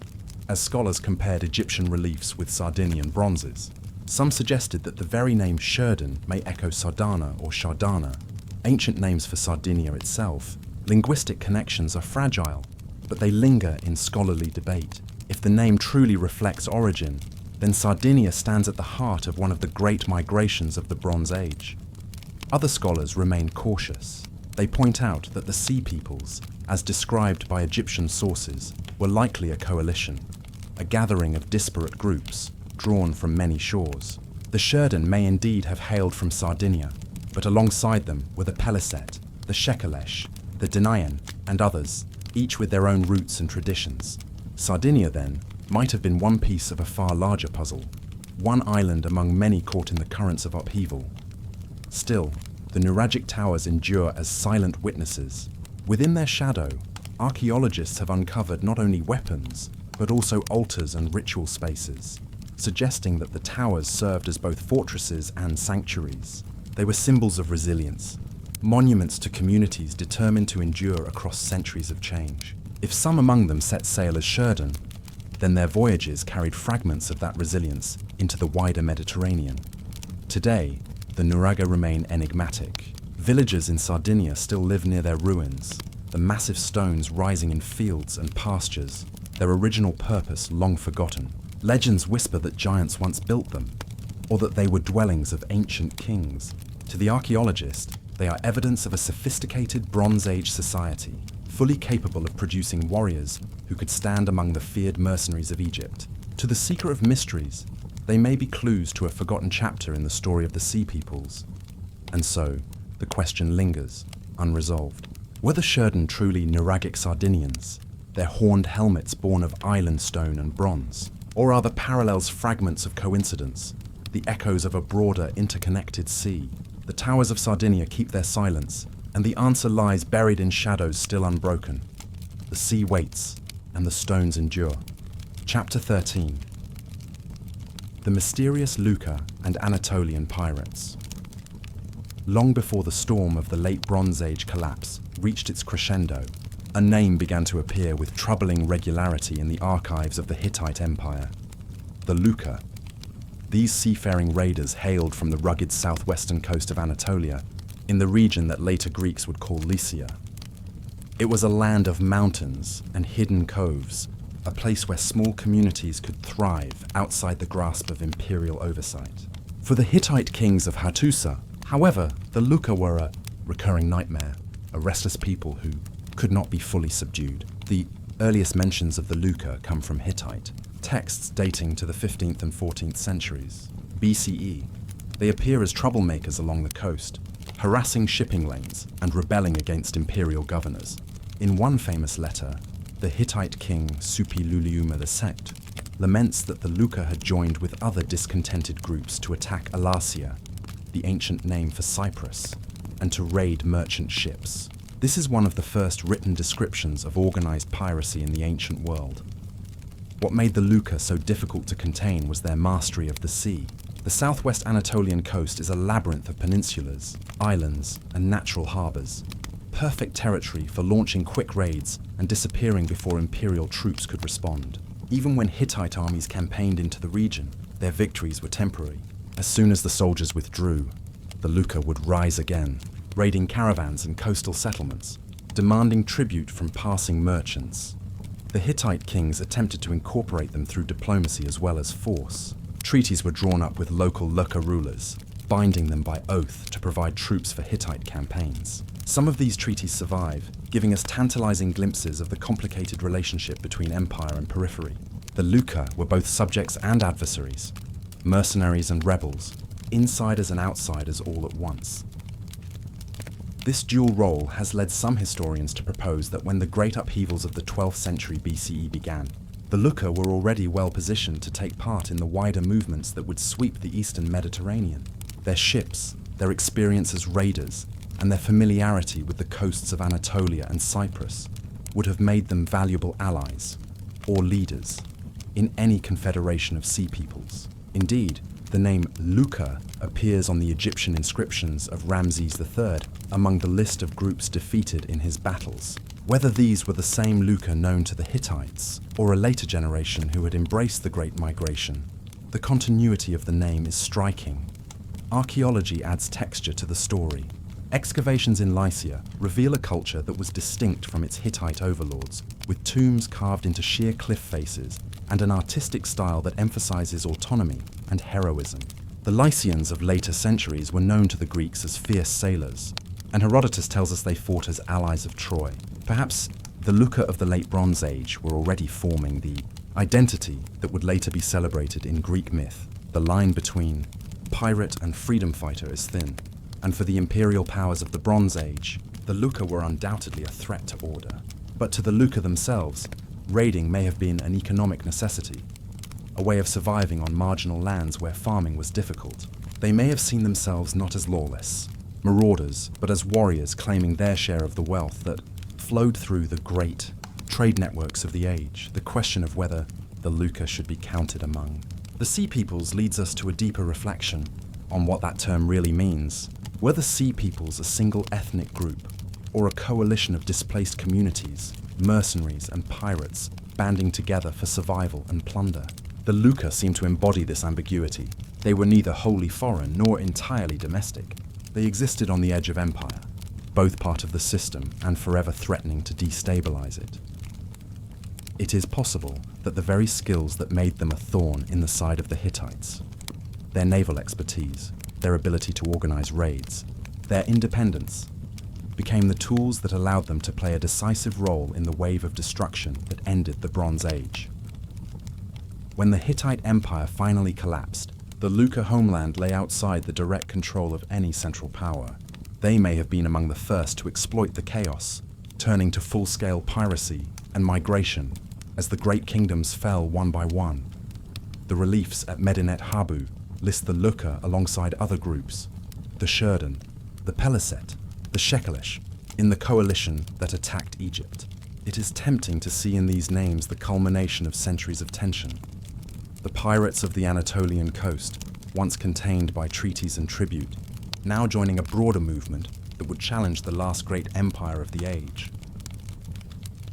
as scholars compared Egyptian reliefs with Sardinian bronzes. Some suggested that the very name Sheridan may echo Sardana or Shardana, ancient names for Sardinia itself. Linguistic connections are fragile, but they linger in scholarly debate. If the name truly reflects origin, then Sardinia stands at the heart of one of the great migrations of the Bronze Age. Other scholars remain cautious. They point out that the Sea Peoples, as described by Egyptian sources, were likely a coalition, a gathering of disparate groups, drawn from many shores. The Sheridan may indeed have hailed from Sardinia, but alongside them were the Peliset, the Shekelesh, the Denayan, and others, each with their own roots and traditions. Sardinia, then, might have been one piece of a far larger puzzle, one island among many caught in the currents of upheaval. Still, the Nuragic towers endure as silent witnesses. Within their shadow, archaeologists have uncovered not only weapons, but also altars and ritual spaces, suggesting that the towers served as both fortresses and sanctuaries. They were symbols of resilience, monuments to communities determined to endure across centuries of change. If some among them set sail as Sheridan, then their voyages carried fragments of that resilience into the wider Mediterranean. Today, the Nuraga remain enigmatic. Villagers in Sardinia still live near their ruins, the massive stones rising in fields and pastures, their original purpose long forgotten. Legends whisper that giants once built them, or that they were dwellings of ancient kings. To the archaeologist, they are evidence of a sophisticated Bronze Age society, fully capable of producing warriors who could stand among the feared mercenaries of Egypt. To the seeker of mysteries, they may be clues to a forgotten chapter in the story of the Sea Peoples. And so, the question lingers, unresolved. Were the Sheridan truly Nuragic Sardinians, their horned helmets born of island stone and bronze? Or are the parallels fragments of coincidence, the echoes of a broader, interconnected sea? The towers of Sardinia keep their silence, and the answer lies buried in shadows still unbroken. The sea waits, and the stones endure. Chapter 13. The mysterious Luca and Anatolian pirates. Long before the storm of the late Bronze Age collapse reached its crescendo, a name began to appear with troubling regularity in the archives of the Hittite Empire: the Luca. These seafaring raiders hailed from the rugged southwestern coast of Anatolia, in the region that later Greeks would call Lycia. It was a land of mountains and hidden coves, a place where small communities could thrive outside the grasp of imperial oversight. For the Hittite kings of Hattusa, however, the Luca were a recurring nightmare, a restless people who could not be fully subdued. The earliest mentions of the Luca come from Hittite texts dating to the 15th and 14th centuries. BCE, they appear as troublemakers along the coast, harassing shipping lanes and rebelling against imperial governors. In one famous letter, the Hittite king Suppiluliuma II laments that the Luca had joined with other discontented groups to attack Alasia, the ancient name for Cyprus, and to raid merchant ships. This is one of the first written descriptions of organized piracy in the ancient world. What made the Luca so difficult to contain was their mastery of the sea. The southwest Anatolian coast is a labyrinth of peninsulas, islands, and natural harbors, perfect territory for launching quick raids and disappearing before imperial troops could respond. Even when Hittite armies campaigned into the region, their victories were temporary. As soon as the soldiers withdrew, the Luca would rise again, raiding caravans and coastal settlements, demanding tribute from passing merchants. The Hittite kings attempted to incorporate them through diplomacy as well as force. Treaties were drawn up with local Luca rulers, binding them by oath to provide troops for Hittite campaigns. Some of these treaties survive, giving us tantalizing glimpses of the complicated relationship between empire and periphery. The Luca were both subjects and adversaries, mercenaries and rebels, insiders and outsiders all at once. This dual role has led some historians to propose that when the great upheavals of the 12th century BCE began, the Luca were already well positioned to take part in the wider movements that would sweep the eastern Mediterranean. Their ships, their experience as raiders, and their familiarity with the coasts of Anatolia and Cyprus would have made them valuable allies, or leaders, in any confederation of sea peoples. Indeed, the name Luca appears on the Egyptian inscriptions of Ramses III among the list of groups defeated in his battles. Whether these were the same Luca known to the Hittites, or a later generation who had embraced the Great Migration, the continuity of the name is striking. Archaeology adds texture to the story. Excavations in Lycia reveal a culture that was distinct from its Hittite overlords, with tombs carved into sheer cliff faces and an artistic style that emphasizes autonomy and heroism. The Lycians of later centuries were known to the Greeks as fierce sailors, and Herodotus tells us they fought as allies of Troy. Perhaps the Luca of the Late Bronze Age were already forming the identity that would later be celebrated in Greek myth. The line between pirate and freedom fighter is thin, and for the imperial powers of the Bronze Age, the Luca were undoubtedly a threat to order. But to the Luca themselves, raiding may have been an economic necessity, a way of surviving on marginal lands where farming was difficult. They may have seen themselves not as lawless marauders, but as warriors claiming their share of the wealth that flowed through the great trade networks of the age. The question of whether the Luca should be counted among the Sea Peoples leads us to a deeper reflection on what that term really means. Were the Sea Peoples a single ethnic group, or a coalition of displaced communities, mercenaries and pirates banding together for survival and plunder? The Luca seem to embody this ambiguity. They were neither wholly foreign nor entirely domestic. They existed on the edge of empire, both part of the system and forever threatening to destabilize it. It is possible that the very skills that made them a thorn in the side of the Hittites, their naval expertise, their ability to organize raids, their independence, became the tools that allowed them to play a decisive role in the wave of destruction that ended the Bronze Age. When the Hittite Empire finally collapsed, the Luca homeland lay outside the direct control of any central power. They may have been among the first to exploit the chaos, turning to full-scale piracy and migration as the great kingdoms fell one by one. The reliefs at Medinet Habu list the Luca alongside other groups, the Shurdan, the Peliset, the Shekelish, in the coalition that attacked Egypt. It is tempting to see in these names the culmination of centuries of tension. The pirates of the Anatolian coast, once contained by treaties and tribute, now joining a broader movement that would challenge the last great empire of the age.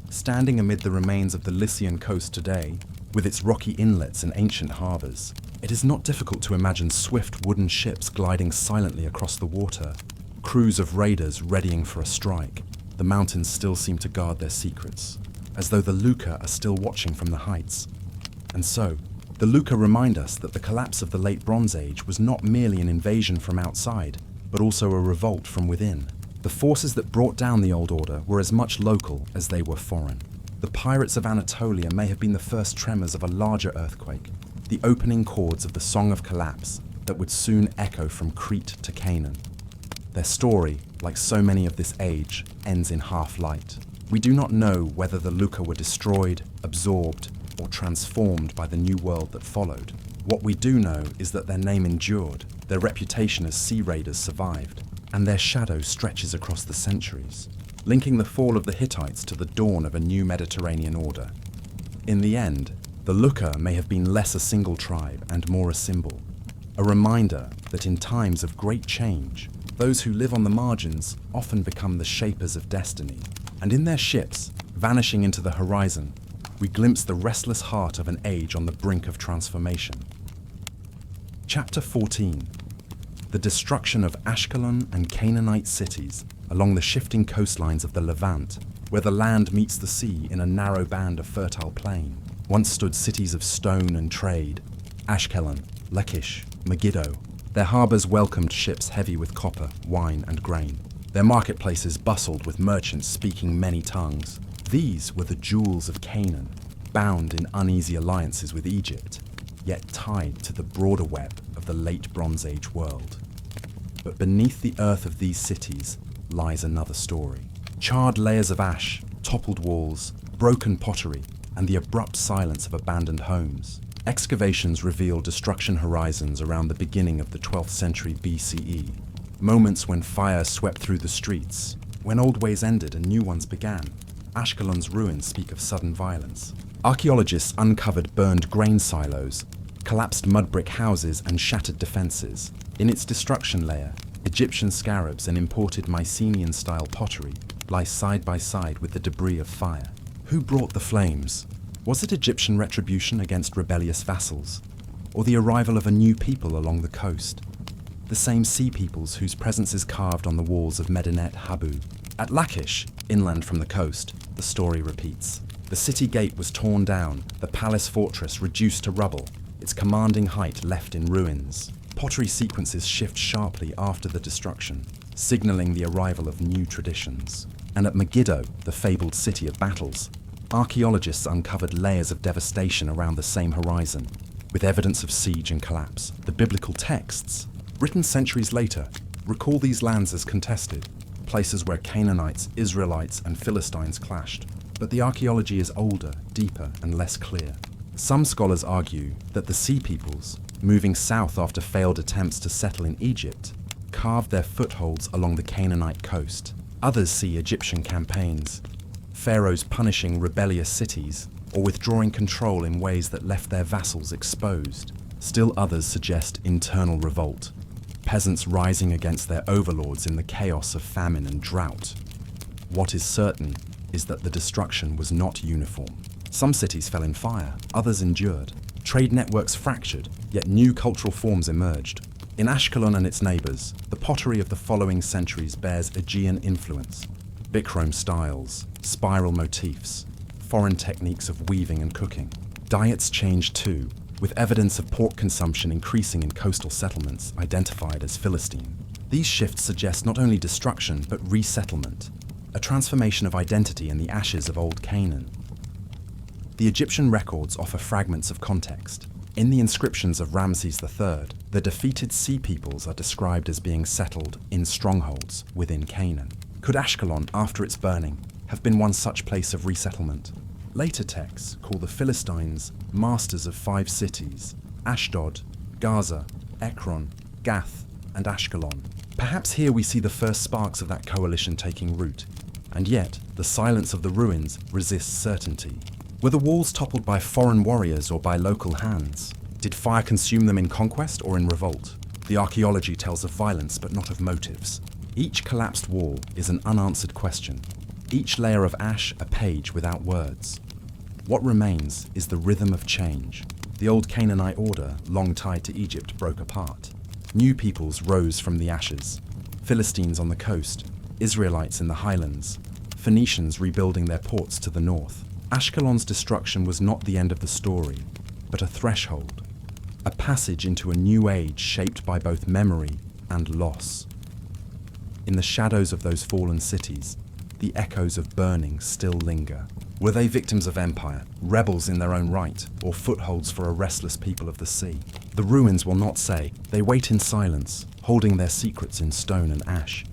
Standing amid the remains of the Lycian coast today, with its rocky inlets and ancient harbors, it is not difficult to imagine swift wooden ships gliding silently across the water, crews of raiders readying for a strike. The mountains still seem to guard their secrets, as though the Luca are still watching from the heights. And so, the Luca remind us that the collapse of the Late Bronze Age was not merely an invasion from outside, but also a revolt from within. The forces that brought down the old order were as much local as they were foreign. The pirates of Anatolia may have been the first tremors of a larger earthquake, the opening chords of the Song of Collapse that would soon echo from Crete to Canaan. Their story, like so many of this age, ends in half-light. We do not know whether the Luca were destroyed, absorbed, or transformed by the new world that followed. What we do know is that their name endured, their reputation as sea raiders survived, and their shadow stretches across the centuries, linking the fall of the Hittites to the dawn of a new Mediterranean order. In the end, the Luca may have been less a single tribe and more a symbol, a reminder that in times of great change, those who live on the margins often become the shapers of destiny, and in their ships, vanishing into the horizon, we glimpse the restless heart of an age on the brink of transformation. Chapter 14. The destruction of Ashkelon and Canaanite cities along the shifting coastlines of the Levant, where the land meets the sea in a narrow band of fertile plain. Once stood cities of stone and trade, Ashkelon, Lachish, Megiddo. Their harbours welcomed ships heavy with copper, wine and grain. Their marketplaces bustled with merchants speaking many tongues. These were the jewels of Canaan, bound in uneasy alliances with Egypt, yet tied to the broader web of the late Bronze Age world. But beneath the earth of these cities lies another story. Charred layers of ash, toppled walls, broken pottery, and the abrupt silence of abandoned homes. Excavations reveal destruction horizons around the beginning of the 12th century BCE, moments when fire swept through the streets, when old ways ended and new ones began. Ashkelon's ruins speak of sudden violence. Archaeologists uncovered burned grain silos, collapsed mud brick houses and shattered defenses. In its destruction layer, Egyptian scarabs and imported Mycenaean-style pottery lie side by side with the debris of fire. Who brought the flames? Was it Egyptian retribution against rebellious vassals, or the arrival of a new people along the coast? The same sea peoples whose presence is carved on the walls of Medinet Habu. At Lachish, inland from the coast, the story repeats. The city gate was torn down, the palace fortress reduced to rubble, its commanding height left in ruins. Pottery sequences shift sharply after the destruction, signaling the arrival of new traditions. And at Megiddo, the fabled city of battles, archaeologists uncovered layers of devastation around the same horizon, with evidence of siege and collapse. The biblical texts, written centuries later, recall these lands as contested, places where Canaanites, Israelites, and Philistines clashed. But the archaeology is older, deeper, and less clear. Some scholars argue that the Sea Peoples, moving south after failed attempts to settle in Egypt, carved their footholds along the Canaanite coast. Others see Egyptian campaigns, pharaohs punishing rebellious cities, or withdrawing control in ways that left their vassals exposed. Still others suggest internal revolt, peasants rising against their overlords in the chaos of famine and drought. What is certain is that the destruction was not uniform. Some cities fell in fire, others endured. Trade networks fractured, yet new cultural forms emerged. In Ashkelon and its neighbours, the pottery of the following centuries bears Aegean influence. Bikrom styles, spiral motifs, foreign techniques of weaving and cooking. Diets changed too, with evidence of pork consumption increasing in coastal settlements identified as Philistine. These shifts suggest not only destruction, but resettlement, a transformation of identity in the ashes of old Canaan. The Egyptian records offer fragments of context. In the inscriptions of Ramses III, the defeated sea peoples are described as being settled in strongholds within Canaan. Could Ashkelon, after its burning, have been one such place of resettlement? Later texts call the Philistines masters of 5 cities: Ashdod, Gaza, Ekron, Gath, and Ashkelon. Perhaps here we see the first sparks of that coalition taking root. And yet, the silence of the ruins resists certainty. Were the walls toppled by foreign warriors or by local hands? Did fire consume them in conquest or in revolt? The archaeology tells of violence but not of motives. Each collapsed wall is an unanswered question. Each layer of ash a page without words. What remains is the rhythm of change. The old Canaanite order, long tied to Egypt, broke apart. New peoples rose from the ashes. Philistines on the coast, Israelites in the highlands, Phoenicians rebuilding their ports to the north. Ashkelon's destruction was not the end of the story, but a threshold, a passage into a new age shaped by both memory and loss. In the shadows of those fallen cities, the echoes of burning still linger. Were they victims of empire, rebels in their own right, or footholds for a restless people of the sea? The ruins will not say. They wait in silence, holding their secrets in stone and ash.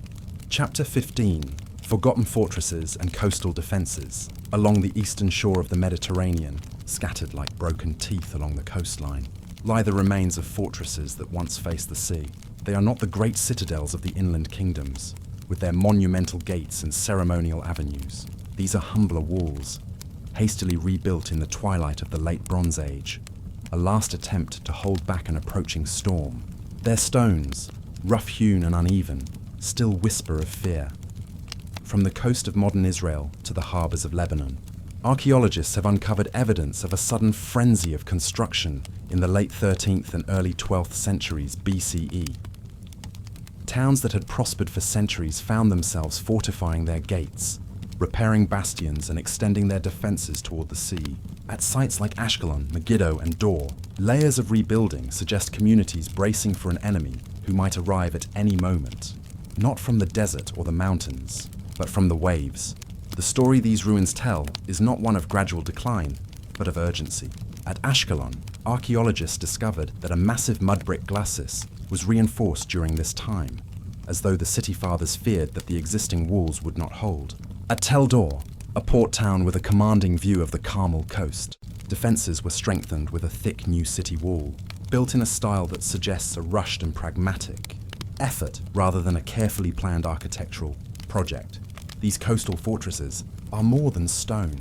Chapter 15. Forgotten fortresses and coastal defences. Along the eastern shore of the Mediterranean, scattered like broken teeth along the coastline, lie the remains of fortresses that once faced the sea. They are not the great citadels of the inland kingdoms, with their monumental gates and ceremonial avenues. These are humbler walls, hastily rebuilt in the twilight of the late Bronze Age, a last attempt to hold back an approaching storm. Their stones, rough-hewn and uneven, still whisper of fear. From the coast of modern Israel to the harbours of Lebanon, archaeologists have uncovered evidence of a sudden frenzy of construction in the late 13th and early 12th centuries BCE. Towns that had prospered for centuries found themselves fortifying their gates, repairing bastions and extending their defences toward the sea. At sites like Ashkelon, Megiddo and Dor, layers of rebuilding suggest communities bracing for an enemy who might arrive at any moment, not from the desert or the mountains, but from the waves. The story these ruins tell is not one of gradual decline, but of urgency. At Ashkelon, archaeologists discovered that a massive mud brick glacis was reinforced during this time, as though the city fathers feared that the existing walls would not hold. At Tel Dor, a port town with a commanding view of the Carmel coast, defences were strengthened with a thick new city wall, built in a style that suggests a rushed and pragmatic effort rather than a carefully planned architectural project. These coastal fortresses are more than stone.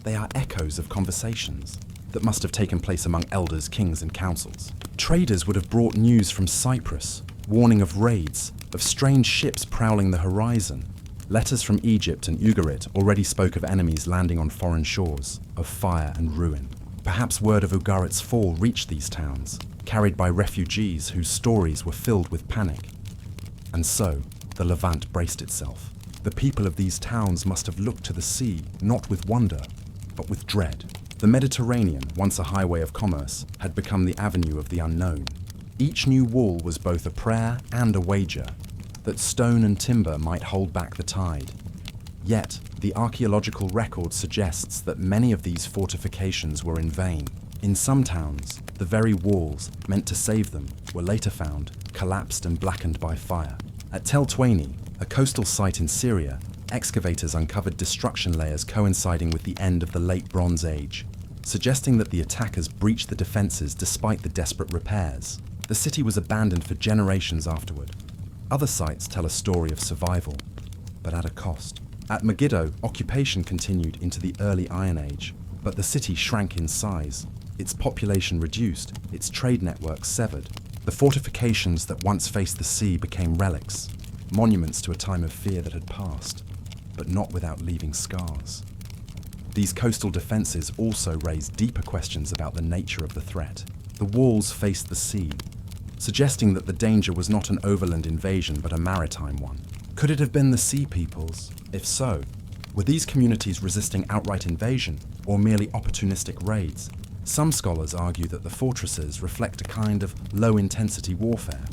They are echoes of conversations that must have taken place among elders, kings, and councils. Traders would have brought news from Cyprus, warning of raids, of strange ships prowling the horizon. Letters from Egypt and Ugarit already spoke of enemies landing on foreign shores, of fire and ruin. Perhaps word of Ugarit's fall reached these towns, carried by refugees whose stories were filled with panic. And so, the Levant braced itself. The people of these towns must have looked to the sea, not with wonder, but with dread. The Mediterranean, once a highway of commerce, had become the avenue of the unknown. Each new wall was both a prayer and a wager, that stone and timber might hold back the tide. Yet, the archaeological record suggests that many of these fortifications were in vain. In some towns, the very walls, meant to save them, were later found, collapsed and blackened by fire. At Tel Twaini, a coastal site in Syria, excavators uncovered destruction layers coinciding with the end of the Late Bronze Age, suggesting that the attackers breached the defenses despite the desperate repairs. The city was abandoned for generations afterward. Other sites tell a story of survival, but at a cost. At Megiddo, occupation continued into the early Iron Age, but the city shrank in size. Its population reduced, its trade networks severed. The fortifications that once faced the sea became relics, monuments to a time of fear that had passed, but not without leaving scars. These coastal defenses also raised deeper questions about the nature of the threat. The walls faced the sea, suggesting that the danger was not an overland invasion but a maritime one. Could it have been the Sea Peoples? If so, were these communities resisting outright invasion or merely opportunistic raids? Some scholars argue that the fortresses reflect a kind of low-intensity warfare,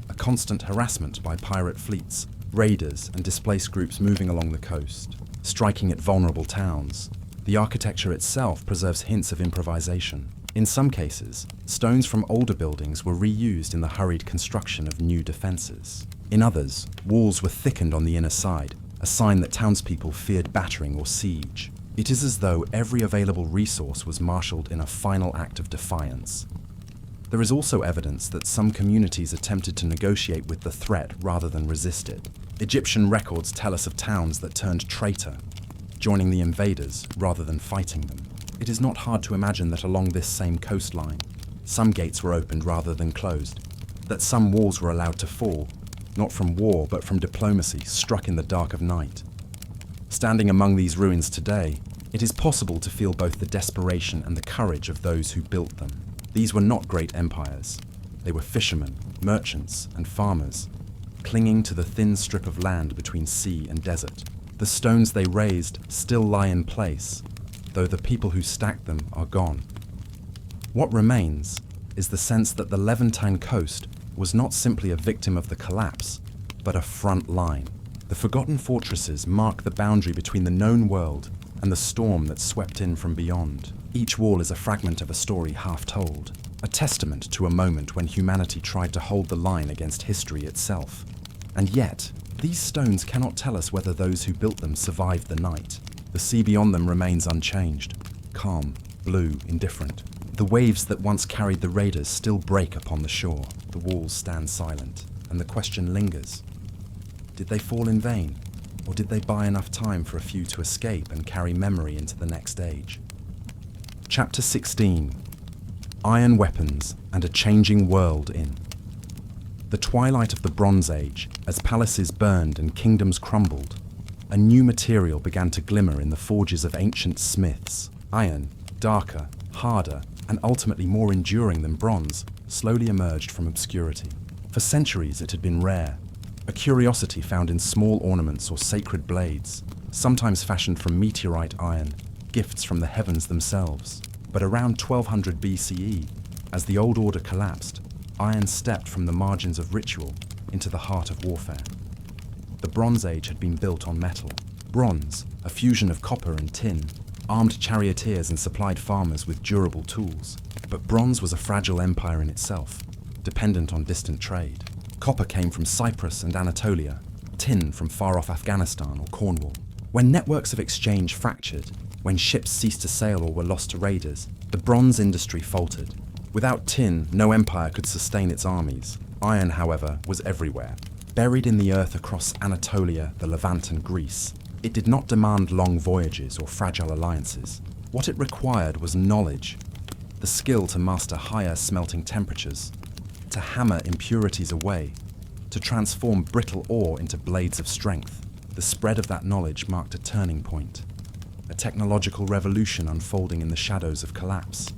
a constant harassment by pirate fleets, raiders and displaced groups moving along the coast, striking at vulnerable towns. The architecture itself preserves hints of improvisation. In some cases, stones from older buildings were reused in the hurried construction of new defenses. In others, walls were thickened on the inner side, a sign that townspeople feared battering or siege. It is as though every available resource was marshaled in a final act of defiance. There is also evidence that some communities attempted to negotiate with the threat rather than resist it. Egyptian records tell us of towns that turned traitor, joining the invaders rather than fighting them. It is not hard to imagine that along this same coastline, some gates were opened rather than closed, that some walls were allowed to fall, not from war but from diplomacy struck in the dark of night. Standing among these ruins today, it is possible to feel both the desperation and the courage of those who built them. These were not great empires. They were fishermen, merchants, and farmers, clinging to the thin strip of land between sea and desert. The stones they raised still lie in place, though the people who stacked them are gone. What remains is the sense that the Levantine coast was not simply a victim of the collapse, but a front line. The forgotten fortresses mark the boundary between the known world and the storm that swept in from beyond. Each wall is a fragment of a story half told, a testament to a moment when humanity tried to hold the line against history itself. And yet, these stones cannot tell us whether those who built them survived the night. The sea beyond them remains unchanged, calm, blue, indifferent. The waves that once carried the raiders still break upon the shore. The walls stand silent, and the question lingers. Did they fall in vain, or did they buy enough time for a few to escape and carry memory into the next age? Chapter 16. Iron Weapons and a Changing World in. The twilight of the Bronze Age, as palaces burned and kingdoms crumbled, a new material began to glimmer in the forges of ancient smiths. Iron, darker, harder, and ultimately more enduring than bronze, slowly emerged from obscurity. For centuries it had been rare, a curiosity found in small ornaments or sacred blades, sometimes fashioned from meteorite iron, gifts from the heavens themselves. But around 1200 BCE, as the old order collapsed, iron stepped from the margins of ritual into the heart of warfare. The Bronze Age had been built on metal. Bronze, a fusion of copper and tin, armed charioteers and supplied farmers with durable tools. But bronze was a fragile empire in itself, dependent on distant trade. Copper came from Cyprus and Anatolia, tin from far-off Afghanistan or Cornwall. When networks of exchange fractured, when ships ceased to sail or were lost to raiders, the bronze industry faltered. Without tin, no empire could sustain its armies. Iron, however, was everywhere. Buried in the earth across Anatolia, the Levant and Greece, it did not demand long voyages or fragile alliances. What it required was knowledge, the skill to master higher smelting temperatures, to hammer impurities away, to transform brittle ore into blades of strength. The spread of that knowledge marked a turning point, a technological revolution unfolding in the shadows of collapse.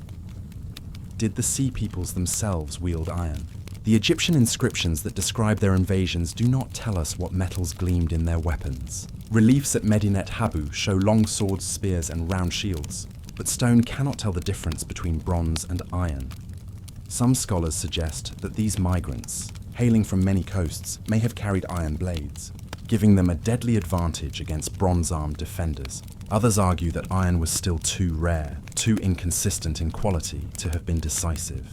Did the Sea Peoples themselves wield iron? The Egyptian inscriptions that describe their invasions do not tell us what metals gleamed in their weapons. Reliefs at Medinet Habu show long swords, spears, and round shields, but stone cannot tell the difference between bronze and iron. Some scholars suggest that these migrants, hailing from many coasts, may have carried iron blades, giving them a deadly advantage against bronze-armed defenders. Others argue that iron was still too rare, too inconsistent in quality to have been decisive.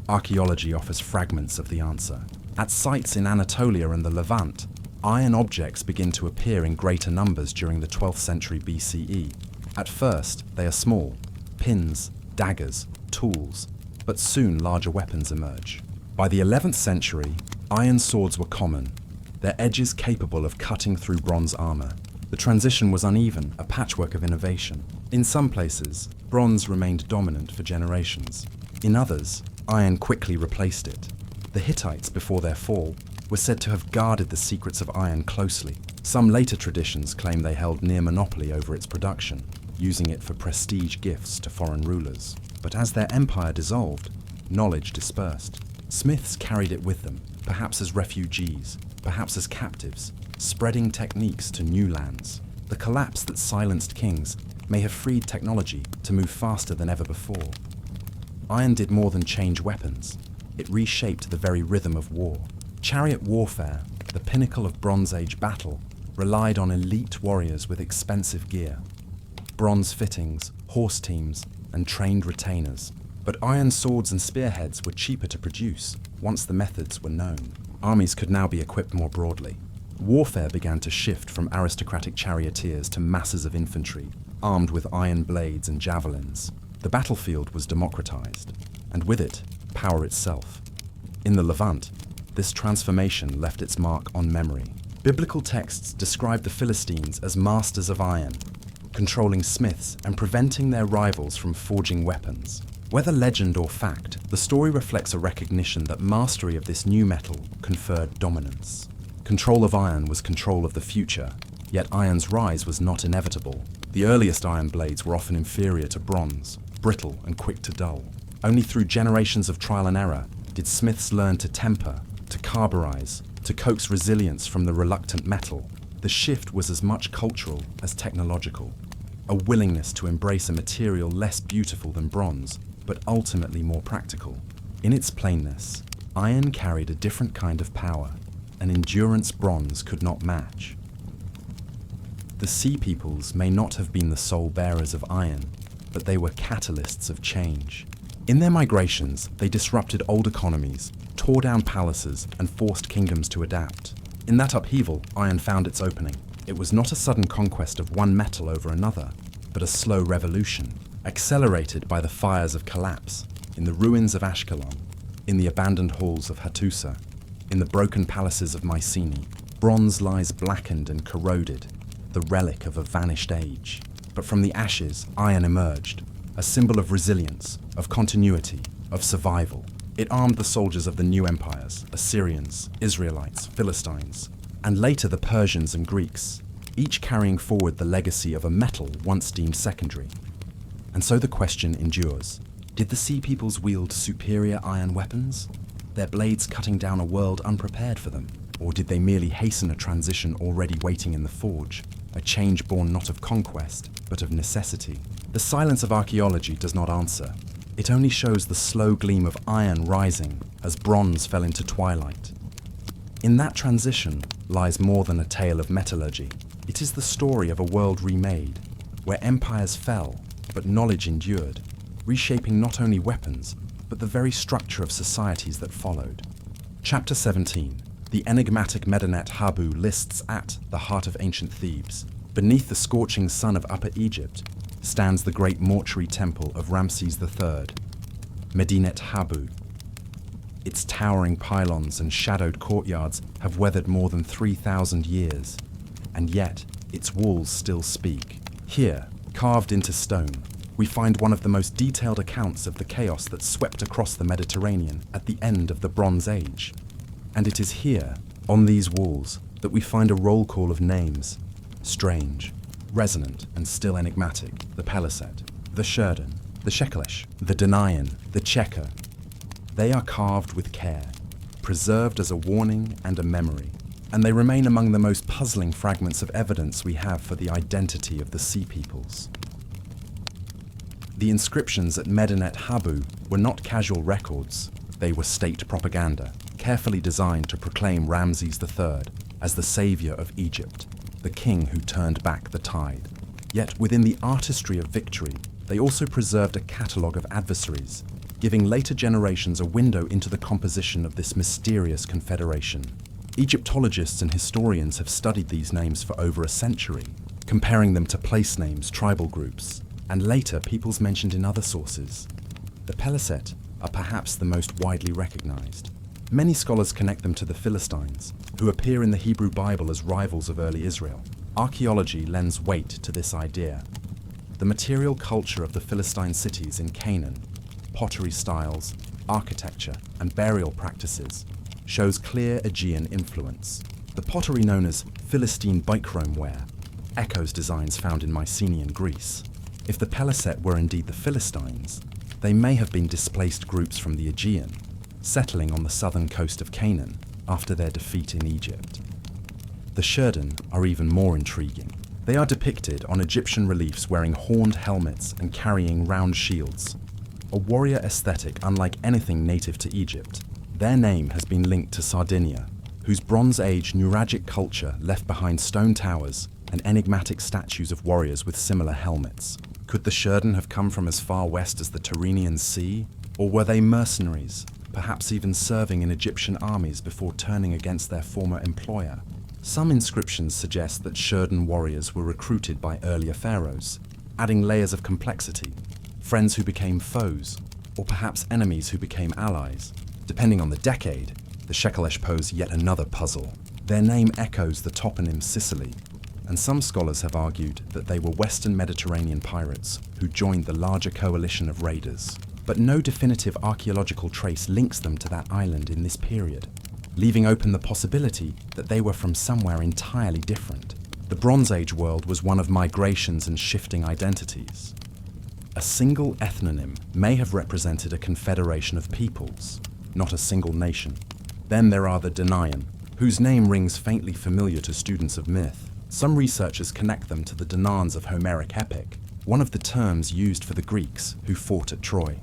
Archaeology offers fragments of the answer. At sites in Anatolia and the Levant, iron objects begin to appear in greater numbers during the 12th century BCE. At first, they are small, pins, daggers, tools, but soon larger weapons emerge. By the 11th century, iron swords were common, their edges capable of cutting through bronze armor. The transition was uneven, a patchwork of innovation. In some places, bronze remained dominant for generations. In others, iron quickly replaced it. The Hittites, before their fall, were said to have guarded the secrets of iron closely. Some later traditions claim they held near monopoly over its production, using it for prestige gifts to foreign rulers. But as their empire dissolved, knowledge dispersed. Smiths carried it with them, perhaps as refugees, perhaps as captives, spreading techniques to new lands. The collapse that silenced kings may have freed technology to move faster than ever before. Iron did more than change weapons. It reshaped the very rhythm of war. Chariot warfare, the pinnacle of Bronze Age battle, relied on elite warriors with expensive gear. Bronze fittings, horse teams, and trained retainers. But iron swords and spearheads were cheaper to produce once the methods were known. Armies could now be equipped more broadly. Warfare began to shift from aristocratic charioteers to masses of infantry, armed with iron blades and javelins. The battlefield was democratized, and with it, power itself. In the Levant, this transformation left its mark on memory. Biblical texts describe the Philistines as masters of iron, controlling smiths and preventing their rivals from forging weapons. Whether legend or fact, the story reflects a recognition that mastery of this new metal conferred dominance. Control of iron was control of the future, yet iron's rise was not inevitable. The earliest iron blades were often inferior to bronze, brittle and quick to dull. Only through generations of trial and error did smiths learn to temper, to carburize, to coax resilience from the reluctant metal. The shift was as much cultural as technological, a willingness to embrace a material less beautiful than bronze, but ultimately more practical. In its plainness, iron carried a different kind of power, an endurance bronze could not match. The Sea Peoples may not have been the sole bearers of iron, but they were catalysts of change. In their migrations, they disrupted old economies, tore down palaces, and forced kingdoms to adapt. In that upheaval, iron found its opening. It was not a sudden conquest of one metal over another, but a slow revolution, accelerated by the fires of collapse, in the ruins of Ashkelon, in the abandoned halls of Hattusa, in the broken palaces of Mycenae. Bronze lies blackened and corroded, the relic of a vanished age. But from the ashes, iron emerged, a symbol of resilience, of continuity, of survival. It armed the soldiers of the new empires, Assyrians, Israelites, Philistines, and later the Persians and Greeks, each carrying forward the legacy of a metal once deemed secondary. And so the question endures: did the Sea Peoples wield superior iron weapons, their blades cutting down a world unprepared for them? Or did they merely hasten a transition already waiting in the forge, a change born not of conquest, but of necessity? The silence of archaeology does not answer. It only shows the slow gleam of iron rising as bronze fell into twilight. In that transition lies more than a tale of metallurgy. It is the story of a world remade, where empires fell, but knowledge endured, reshaping not only weapons, but the very structure of societies that followed. Chapter 17. The enigmatic Medinet Habu lists at the heart of ancient Thebes. Beneath the scorching sun of Upper Egypt stands the great mortuary temple of Ramses III, Medinet Habu. Its towering pylons and shadowed courtyards have weathered more than 3,000 years, and yet its walls still speak. Here, carved into stone, we find one of the most detailed accounts of the chaos that swept across the Mediterranean at the end of the Bronze Age. And it is here, on these walls, that we find a roll call of names: strange, resonant, and still enigmatic: the Peliset, the Sherden, the Shekelesh, the Denayan, the Checker. They are carved with care, preserved as a warning and a memory, and they remain among the most puzzling fragments of evidence we have for the identity of the Sea Peoples. The inscriptions at Medinet Habu were not casual records, they were state propaganda, carefully designed to proclaim Ramses III as the savior of Egypt, the king who turned back the tide. Yet within the artistry of victory, they also preserved a catalogue of adversaries, giving later generations a window into the composition of this mysterious confederation. Egyptologists and historians have studied these names for over a century, comparing them to place names, tribal groups, and later peoples mentioned in other sources. The Peliset are perhaps the most widely recognized. Many scholars connect them to the Philistines, who appear in the Hebrew Bible as rivals of early Israel. Archaeology lends weight to this idea. The material culture of the Philistine cities in Canaan, pottery styles, architecture, and burial practices shows clear Aegean influence. The pottery known as Philistine bichrome ware echoes designs found in Mycenaean Greece. If the Peliset were indeed the Philistines, they may have been displaced groups from the Aegean, settling on the southern coast of Canaan after their defeat in Egypt. The Sherden are even more intriguing. They are depicted on Egyptian reliefs wearing horned helmets and carrying round shields, a warrior aesthetic unlike anything native to Egypt. Their name has been linked to Sardinia, whose Bronze Age Nuragic culture left behind stone towers and enigmatic statues of warriors with similar helmets. Could the Sherden have come from as far west as the Tyrrhenian Sea? Or were they mercenaries, perhaps even serving in Egyptian armies before turning against their former employer? Some inscriptions suggest that Sherden warriors were recruited by earlier pharaohs, adding layers of complexity: friends who became foes, or perhaps enemies who became allies. Depending on the decade, the Shekelesh pose yet another puzzle. Their name echoes the toponym Sicily, and some scholars have argued that they were Western Mediterranean pirates who joined the larger coalition of raiders. But no definitive archaeological trace links them to that island in this period, leaving open the possibility that they were from somewhere entirely different. The Bronze Age world was one of migrations and shifting identities. A single ethnonym may have represented a confederation of peoples, not a single nation. Then there are the Denayan, whose name rings faintly familiar to students of myth. Some researchers connect them to the Danans of Homeric epic, one of the terms used for the Greeks who fought at Troy.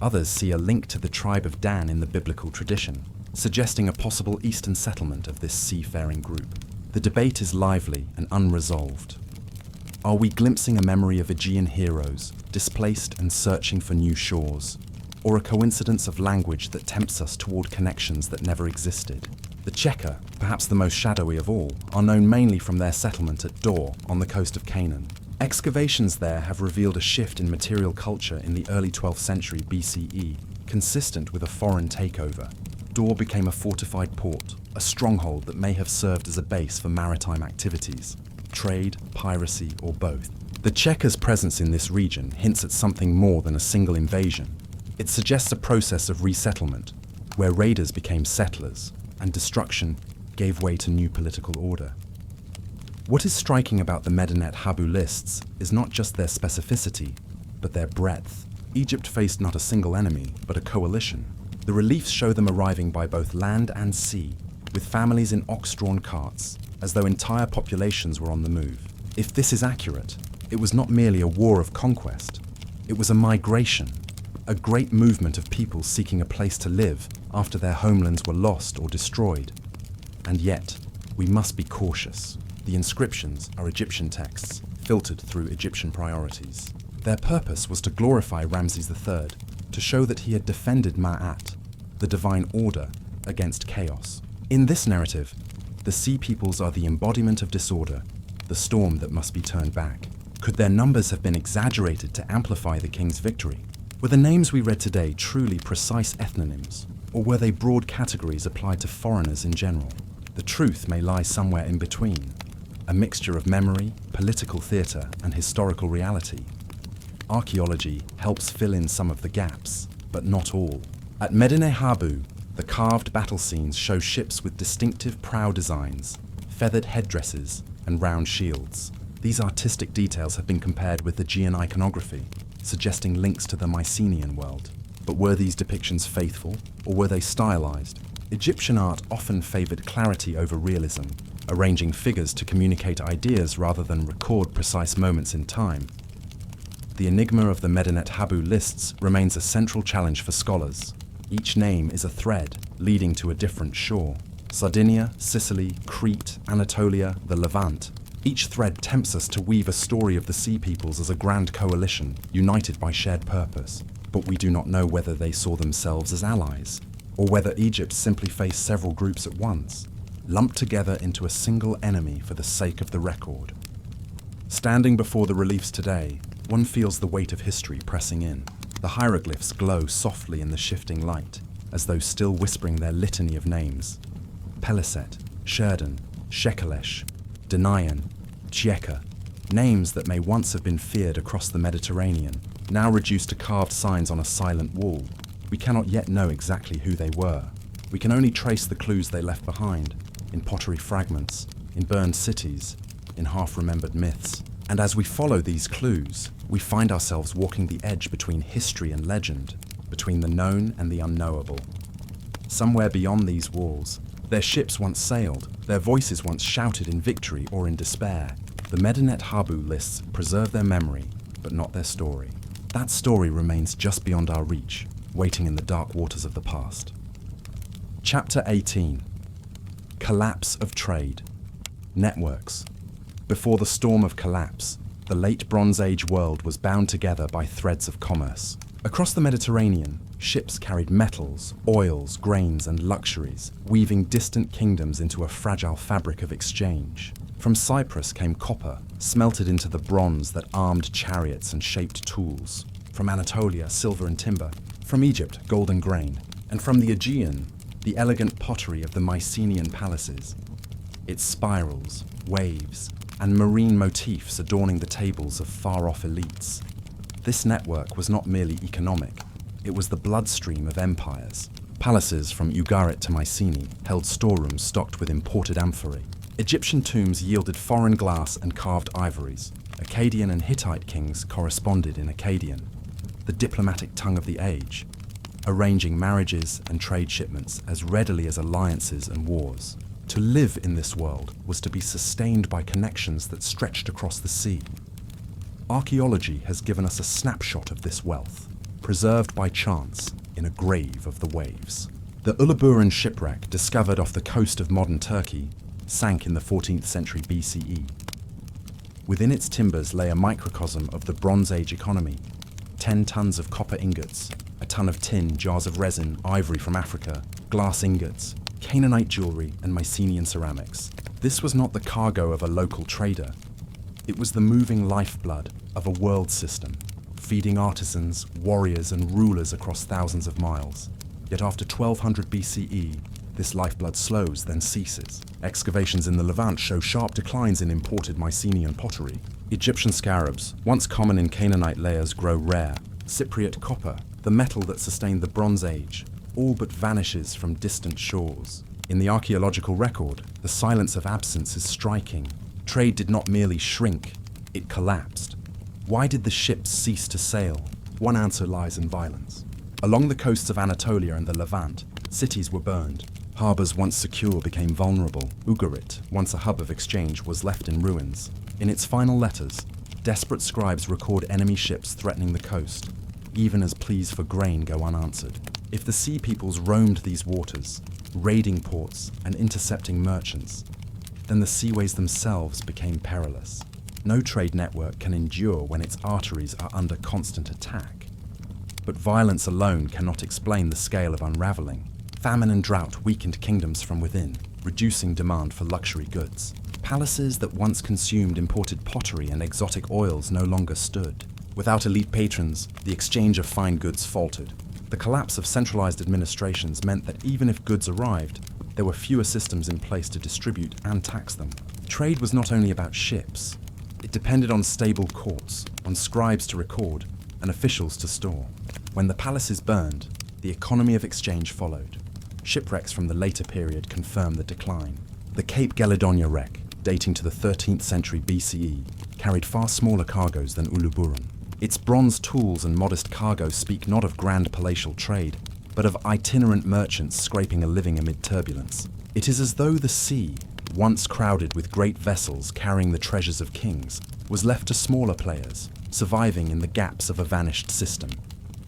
Others see a link to the tribe of Dan in the biblical tradition, suggesting a possible eastern settlement of this seafaring group. The debate is lively and unresolved. Are we glimpsing a memory of Aegean heroes, displaced and searching for new shores, or a coincidence of language that tempts us toward connections that never existed? The Checker, perhaps the most shadowy of all, are known mainly from their settlement at Dor on the coast of Canaan. Excavations there have revealed a shift in material culture in the early 12th century BCE, consistent with a foreign takeover. Dor became a fortified port, a stronghold that may have served as a base for maritime activities, trade, piracy, or both. The Checkers' presence in this region hints at something more than a single invasion. It suggests a process of resettlement, where raiders became settlers, and destruction gave way to new political order. What is striking about the Medinet Habu lists is not just their specificity, but their breadth. Egypt faced not a single enemy, but a coalition. The reliefs show them arriving by both land and sea, with families in ox-drawn carts, as though entire populations were on the move. If this is accurate, it was not merely a war of conquest, it was a migration, a great movement of people seeking a place to live after their homelands were lost or destroyed. And yet, we must be cautious. The inscriptions are Egyptian texts, filtered through Egyptian priorities. Their purpose was to glorify Ramses III, to show that he had defended Ma'at, the divine order, against chaos. In this narrative, the Sea Peoples are the embodiment of disorder, the storm that must be turned back. Could their numbers have been exaggerated to amplify the king's victory? Were the names we read today truly precise ethnonyms, or were they broad categories applied to foreigners in general? The truth may lie somewhere in between, a mixture of memory, political theatre, and historical reality. Archaeology helps fill in some of the gaps, but not all. At Medinet Habu, The carved battle scenes show ships with distinctive prow designs, feathered headdresses, and round shields. These artistic details have been compared with Aegean iconography, suggesting links to the Mycenaean world. But were these depictions faithful, or were they stylized? Egyptian art often favored clarity over realism, arranging figures to communicate ideas rather than record precise moments in time. The enigma of the Medinet Habu lists remains a central challenge for scholars. Each name is a thread leading to a different shore. Sardinia, Sicily, Crete, Anatolia, the Levant. Each thread tempts us to weave a story of the sea peoples as a grand coalition, united by shared purpose. But we do not know whether they saw themselves as allies, or whether Egypt simply faced several groups at once, lumped together into a single enemy for the sake of the record. Standing before the reliefs today, one feels the weight of history pressing in. The hieroglyphs glow softly in the shifting light, as though still whispering their litany of names. Peliset, Sherdan, Shekelesh, Denayan, Chieka, names that may once have been feared across the Mediterranean, now reduced to carved signs on a silent wall. We cannot yet know exactly who they were. We can only trace the clues they left behind, in pottery fragments, in burned cities, in half-remembered myths. And as we follow these clues, we find ourselves walking the edge between history and legend, between the known and the unknowable. Somewhere beyond these walls, their ships once sailed, their voices once shouted in victory or in despair. The Medinet Habu lists preserve their memory, but not their story. That story remains just beyond our reach, waiting in the dark waters of the past. Chapter 18. Collapse of Trade. Networks. Before the storm of collapse, the late Bronze Age world was bound together by threads of commerce. Across the Mediterranean, ships carried metals, oils, grains, and luxuries, weaving distant kingdoms into a fragile fabric of exchange. From Cyprus came copper, smelted into the bronze that armed chariots and shaped tools. From Anatolia, silver and timber. From Egypt, gold and grain. And from the Aegean, the elegant pottery of the Mycenaean palaces. Its spirals, waves, and marine motifs adorning the tables of far-off elites. This network was not merely economic, it was the bloodstream of empires. Palaces from Ugarit to Mycenae held storerooms stocked with imported amphorae. Egyptian tombs yielded foreign glass and carved ivories. Akkadian and Hittite kings corresponded in Akkadian, the diplomatic tongue of the age, arranging marriages and trade shipments as readily as alliances and wars. To live in this world was to be sustained by connections that stretched across the sea. Archaeology has given us a snapshot of this wealth, preserved by chance in a grave of the waves. The Uluburun shipwreck, discovered off the coast of modern Turkey, sank in the 14th century BCE. Within its timbers lay a microcosm of the Bronze Age economy: 10 tons of copper ingots, a ton of tin, jars of resin, ivory from Africa, glass ingots, Canaanite jewelry, and Mycenaean ceramics. This was not the cargo of a local trader. It was the moving lifeblood of a world system, feeding artisans, warriors, and rulers across thousands of miles. Yet after 1200 BCE, this lifeblood slows, then ceases. Excavations in the Levant show sharp declines in imported Mycenaean pottery. Egyptian scarabs, once common in Canaanite layers, grow rare. Cypriot copper, the metal that sustained the Bronze Age, all but vanishes from distant shores. In the archaeological record, the silence of absence is striking. Trade did not merely shrink, it collapsed. Why did the ships cease to sail? One answer lies in violence. Along the coasts of Anatolia and the Levant, cities were burned. Harbours once secure became vulnerable. Ugarit, once a hub of exchange, was left in ruins. In its final letters, desperate scribes record enemy ships threatening the coast, even as pleas for grain go unanswered. If the sea peoples roamed these waters, raiding ports and intercepting merchants, then the seaways themselves became perilous. No trade network can endure when its arteries are under constant attack. But violence alone cannot explain the scale of unraveling. Famine and drought weakened kingdoms from within, reducing demand for luxury goods. Palaces that once consumed imported pottery and exotic oils no longer stood. Without elite patrons, the exchange of fine goods faltered. The collapse of centralized administrations meant that even if goods arrived, there were fewer systems in place to distribute and tax them. Trade was not only about ships. It depended on stable courts, on scribes to record, and officials to store. When the palaces burned, the economy of exchange followed. Shipwrecks from the later period confirm the decline. The Cape Gelidonia wreck, dating to the 13th century BCE, carried far smaller cargoes than Uluburun. Its bronze tools and modest cargo speak not of grand palatial trade, but of itinerant merchants scraping a living amid turbulence. It is as though the sea, once crowded with great vessels carrying the treasures of kings, was left to smaller players, surviving in the gaps of a vanished system.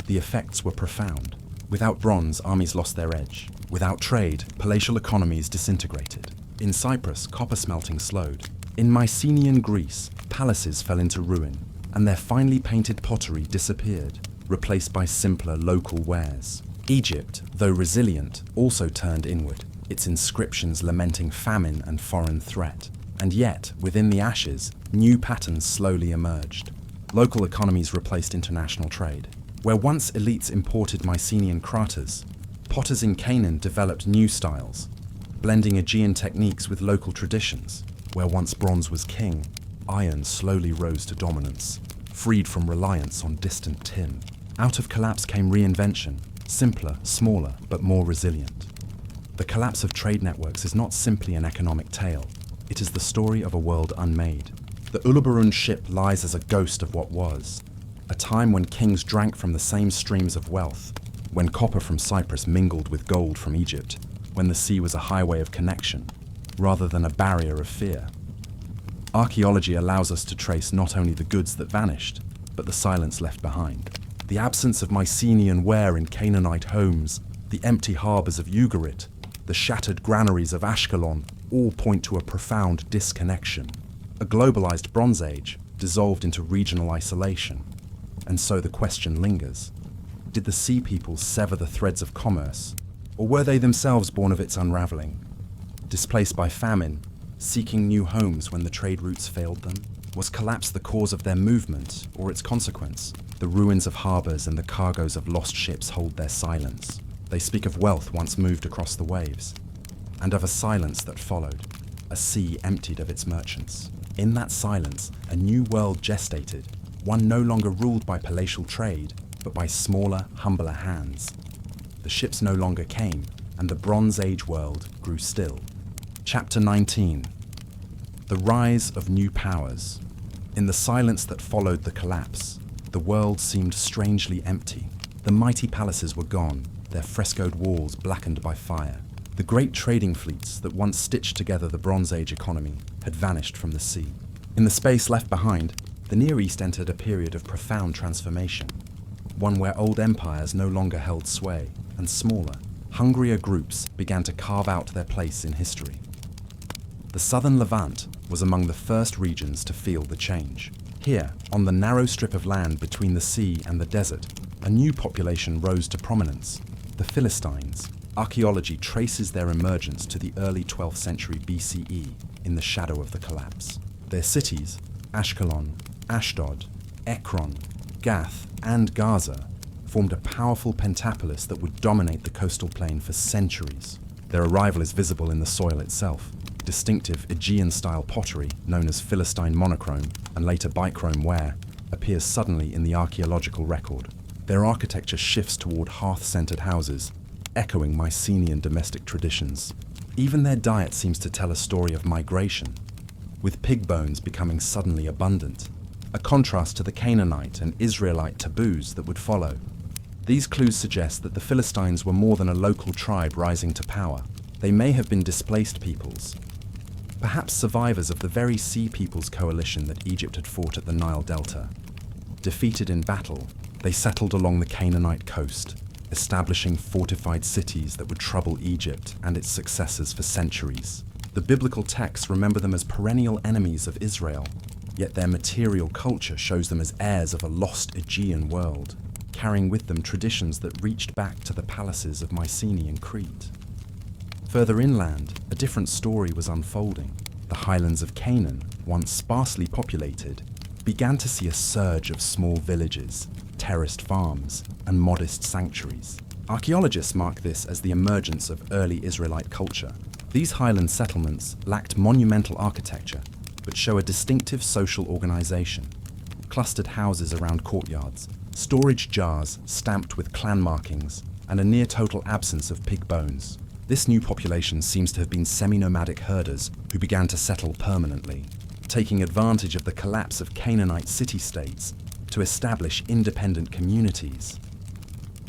The effects were profound. Without bronze, armies lost their edge. Without trade, palatial economies disintegrated. In Cyprus, copper smelting slowed. In Mycenaean Greece, palaces fell into ruin, and their finely painted pottery disappeared, replaced by simpler local wares. Egypt, though resilient, also turned inward, its inscriptions lamenting famine and foreign threat. And yet, within the ashes, new patterns slowly emerged. Local economies replaced international trade. Where once elites imported Mycenaean craters, potters in Canaan developed new styles, blending Aegean techniques with local traditions. Where once bronze was king, iron slowly rose to dominance, freed from reliance on distant tin. Out of collapse came reinvention, simpler, smaller, but more resilient. The collapse of trade networks is not simply an economic tale. It is the story of a world unmade. The Uluburun ship lies as a ghost of what was. A time when kings drank from the same streams of wealth, when copper from Cyprus mingled with gold from Egypt, when the sea was a highway of connection, rather than a barrier of fear. Archaeology allows us to trace not only the goods that vanished, but the silence left behind. The absence of Mycenaean ware in Canaanite homes, the empty harbours of Ugarit, the shattered granaries of Ashkelon, all point to a profound disconnection. A globalized Bronze Age dissolved into regional isolation. And so the question lingers. Did the Sea Peoples sever the threads of commerce, or were they themselves born of its unraveling? Displaced by famine, seeking new homes when the trade routes failed them? Was collapse the cause of their movement, or its consequence? The ruins of harbours and the cargoes of lost ships hold their silence. They speak of wealth once moved across the waves, and of a silence that followed, a sea emptied of its merchants. In that silence, a new world gestated, one no longer ruled by palatial trade, but by smaller, humbler hands. The ships no longer came, and the Bronze Age world grew still. Chapter 19. The Rise of New Powers. In the silence that followed the collapse, the world seemed strangely empty. The mighty palaces were gone, their frescoed walls blackened by fire. The great trading fleets that once stitched together the Bronze Age economy had vanished from the sea. In the space left behind, the Near East entered a period of profound transformation, one where old empires no longer held sway, and smaller, hungrier groups began to carve out their place in history. The southern Levant was among the first regions to feel the change. Here, on the narrow strip of land between the sea and the desert, a new population rose to prominence, the Philistines. Archaeology traces their emergence to the early 12th century BCE in the shadow of the collapse. Their cities, Ashkelon, Ashdod, Ekron, Gath, and Gaza, formed a powerful pentapolis that would dominate the coastal plain for centuries. Their arrival is visible in the soil itself. Distinctive Aegean-style pottery, known as Philistine monochrome and later bichrome ware, appears suddenly in the archaeological record. Their architecture shifts toward hearth-centered houses, echoing Mycenaean domestic traditions. Even their diet seems to tell a story of migration, with pig bones becoming suddenly abundant, a contrast to the Canaanite and Israelite taboos that would follow. These clues suggest that the Philistines were more than a local tribe rising to power. They may have been displaced peoples, perhaps survivors of the very Sea Peoples coalition that Egypt had fought at the Nile Delta. Defeated in battle, they settled along the Canaanite coast, establishing fortified cities that would trouble Egypt and its successors for centuries. The biblical texts remember them as perennial enemies of Israel, yet their material culture shows them as heirs of a lost Aegean world, carrying with them traditions that reached back to the palaces of Mycenaean Crete. Further inland, a different story was unfolding. The highlands of Canaan, once sparsely populated, began to see a surge of small villages, terraced farms, and modest sanctuaries. Archaeologists mark this as the emergence of early Israelite culture. These highland settlements lacked monumental architecture, but show a distinctive social organization. Clustered houses around courtyards, storage jars stamped with clan markings, and a near-total absence of pig bones. This new population seems to have been semi-nomadic herders who began to settle permanently, taking advantage of the collapse of Canaanite city-states to establish independent communities.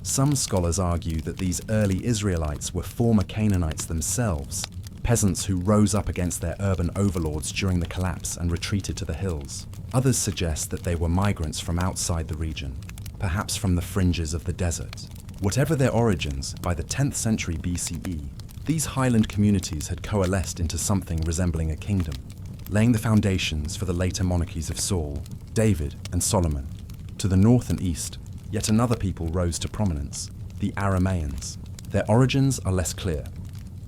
Some scholars argue that these early Israelites were former Canaanites themselves, peasants who rose up against their urban overlords during the collapse and retreated to the hills. Others suggest that they were migrants from outside the region, perhaps from the fringes of the desert. Whatever their origins, by the 10th century BCE, these highland communities had coalesced into something resembling a kingdom, laying the foundations for the later monarchies of Saul, David, and Solomon. To the north and east, yet another people rose to prominence, the Aramaeans. Their origins are less clear,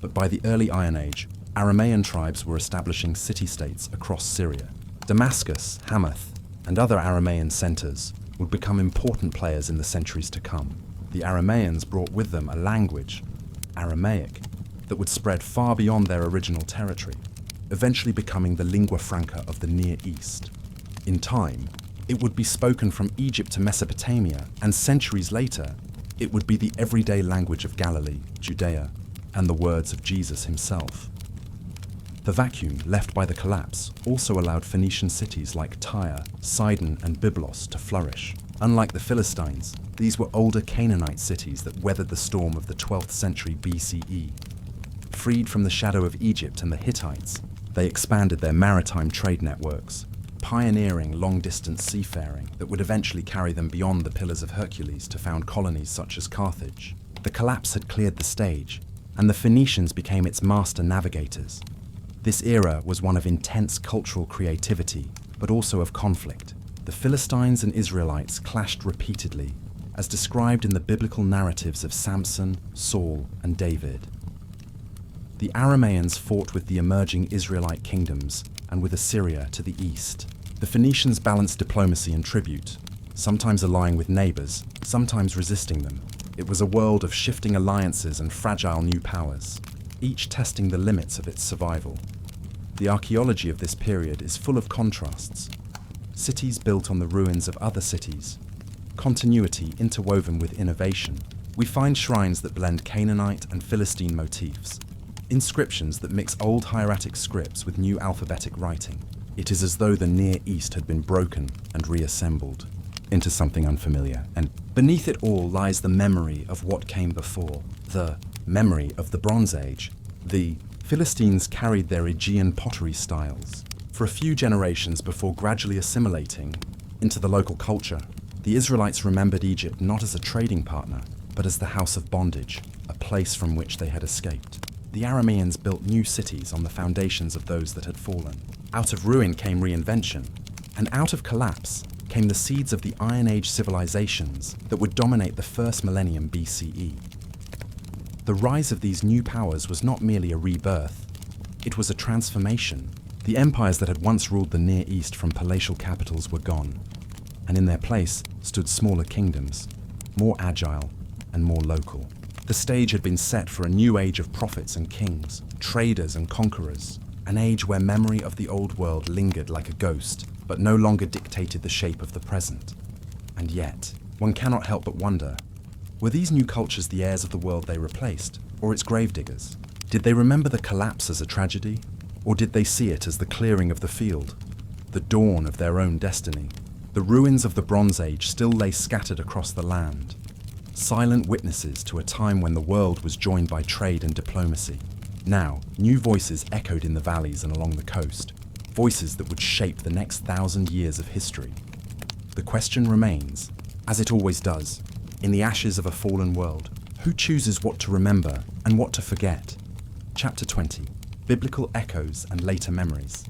but by the early Iron Age, Aramaean tribes were establishing city-states across Syria. Damascus, Hamath, and other Aramaean centers would become important players in the centuries to come. The Aramaeans brought with them a language, Aramaic, that would spread far beyond their original territory, eventually becoming the lingua franca of the Near East. In time, it would be spoken from Egypt to Mesopotamia, and centuries later, it would be the everyday language of Galilee, Judea, and the words of Jesus himself. The vacuum left by the collapse also allowed Phoenician cities like Tyre, Sidon, and Byblos to flourish. Unlike the Philistines, these were older Canaanite cities that weathered the storm of the 12th century BCE. Freed from the shadow of Egypt and the Hittites, they expanded their maritime trade networks, pioneering long-distance seafaring that would eventually carry them beyond the Pillars of Hercules to found colonies such as Carthage. The collapse had cleared the stage, and the Phoenicians became its master navigators. This era was one of intense cultural creativity, but also of conflict. The Philistines and Israelites clashed repeatedly, as described in the biblical narratives of Samson, Saul, and David. The Aramaeans fought with the emerging Israelite kingdoms and with Assyria to the east. The Phoenicians balanced diplomacy and tribute, sometimes allying with neighbors, sometimes resisting them. It was a world of shifting alliances and fragile new powers, each testing the limits of its survival. The archaeology of this period is full of contrasts. Cities built on the ruins of other cities, continuity interwoven with innovation. We find shrines that blend Canaanite and Philistine motifs, inscriptions that mix old hieratic scripts with new alphabetic writing. It is as though the Near East had been broken and reassembled into something unfamiliar, and beneath it all lies the memory of what came before, the memory of the Bronze Age. The Philistines carried their Aegean pottery styles for a few generations before gradually assimilating into the local culture. The Israelites remembered Egypt not as a trading partner, but as the house of bondage, a place from which they had escaped. The Aramaeans built new cities on the foundations of those that had fallen. Out of ruin came reinvention, and out of collapse came the seeds of the Iron Age civilizations that would dominate the first millennium BCE. The rise of these new powers was not merely a rebirth, it was a transformation. The empires that had once ruled the Near East from palatial capitals were gone, and in their place stood smaller kingdoms, more agile and more local. The stage had been set for a new age of prophets and kings, traders and conquerors, an age where memory of the old world lingered like a ghost, but no longer dictated the shape of the present. And yet, one cannot help but wonder, were these new cultures the heirs of the world they replaced, or its gravediggers? Did they remember the collapse as a tragedy, or did they see it as the clearing of the field, the dawn of their own destiny? The ruins of the Bronze Age still lay scattered across the land, silent witnesses to a time when the world was joined by trade and diplomacy. Now, new voices echoed in the valleys and along the coast, voices that would shape the next 1,000 years of history. The question remains, as it always does, in the ashes of a fallen world, who chooses what to remember and what to forget? Chapter 20, Biblical Echoes and Later Memories.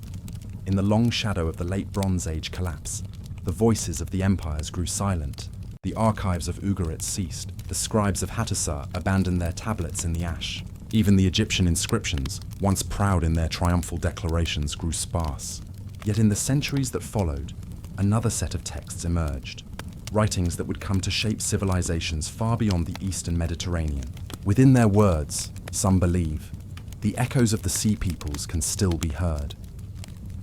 In the long shadow of the late Bronze Age collapse, the voices of the empires grew silent. The archives of Ugarit ceased. The scribes of Hattusa abandoned their tablets in the ash. Even the Egyptian inscriptions, once proud in their triumphal declarations, grew sparse. Yet in the centuries that followed, another set of texts emerged, writings that would come to shape civilizations far beyond the Eastern Mediterranean. Within their words, some believe, the echoes of the sea peoples can still be heard.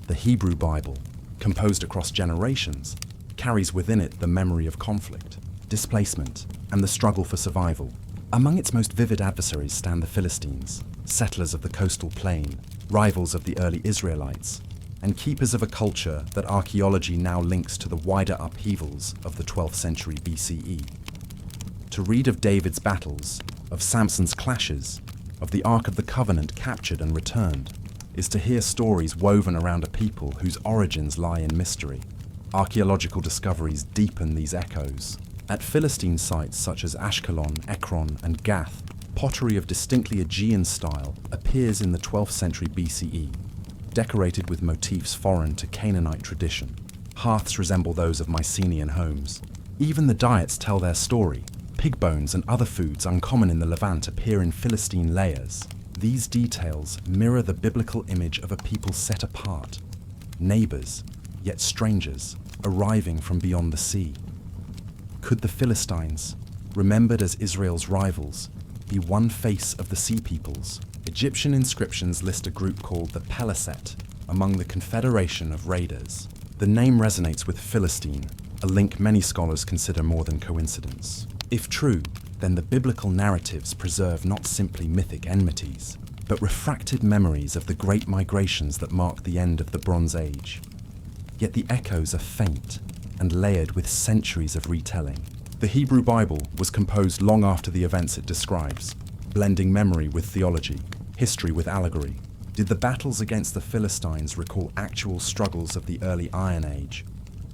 The Hebrew Bible, composed across generations, carries within it the memory of conflict, displacement, and the struggle for survival. Among its most vivid adversaries stand the Philistines, settlers of the coastal plain, rivals of the early Israelites, and keepers of a culture that archaeology now links to the wider upheavals of the 12th century BCE. To read of David's battles, of Samson's clashes, of the Ark of the Covenant captured and returned, is to hear stories woven around a people whose origins lie in mystery. Archaeological discoveries deepen these echoes. At Philistine sites such as Ashkelon, Ekron, and Gath, pottery of distinctly Aegean style appears in the 12th century BCE, decorated with motifs foreign to Canaanite tradition. Hearths resemble those of Mycenaean homes. Even the diets tell their story. Pig bones and other foods uncommon in the Levant appear in Philistine layers. These details mirror the biblical image of a people set apart, neighbors, yet strangers, arriving from beyond the sea. Could the Philistines, remembered as Israel's rivals, be one face of the Sea Peoples? Egyptian inscriptions list a group called the Peliset among the confederation of raiders. The name resonates with Philistine, a link many scholars consider more than coincidence. If true, then the biblical narratives preserve not simply mythic enmities, but refracted memories of the great migrations that mark the end of the Bronze Age. Yet the echoes are faint and layered with centuries of retelling. The Hebrew Bible was composed long after the events it describes, blending memory with theology, history with allegory. Did the battles against the Philistines recall actual struggles of the early Iron Age,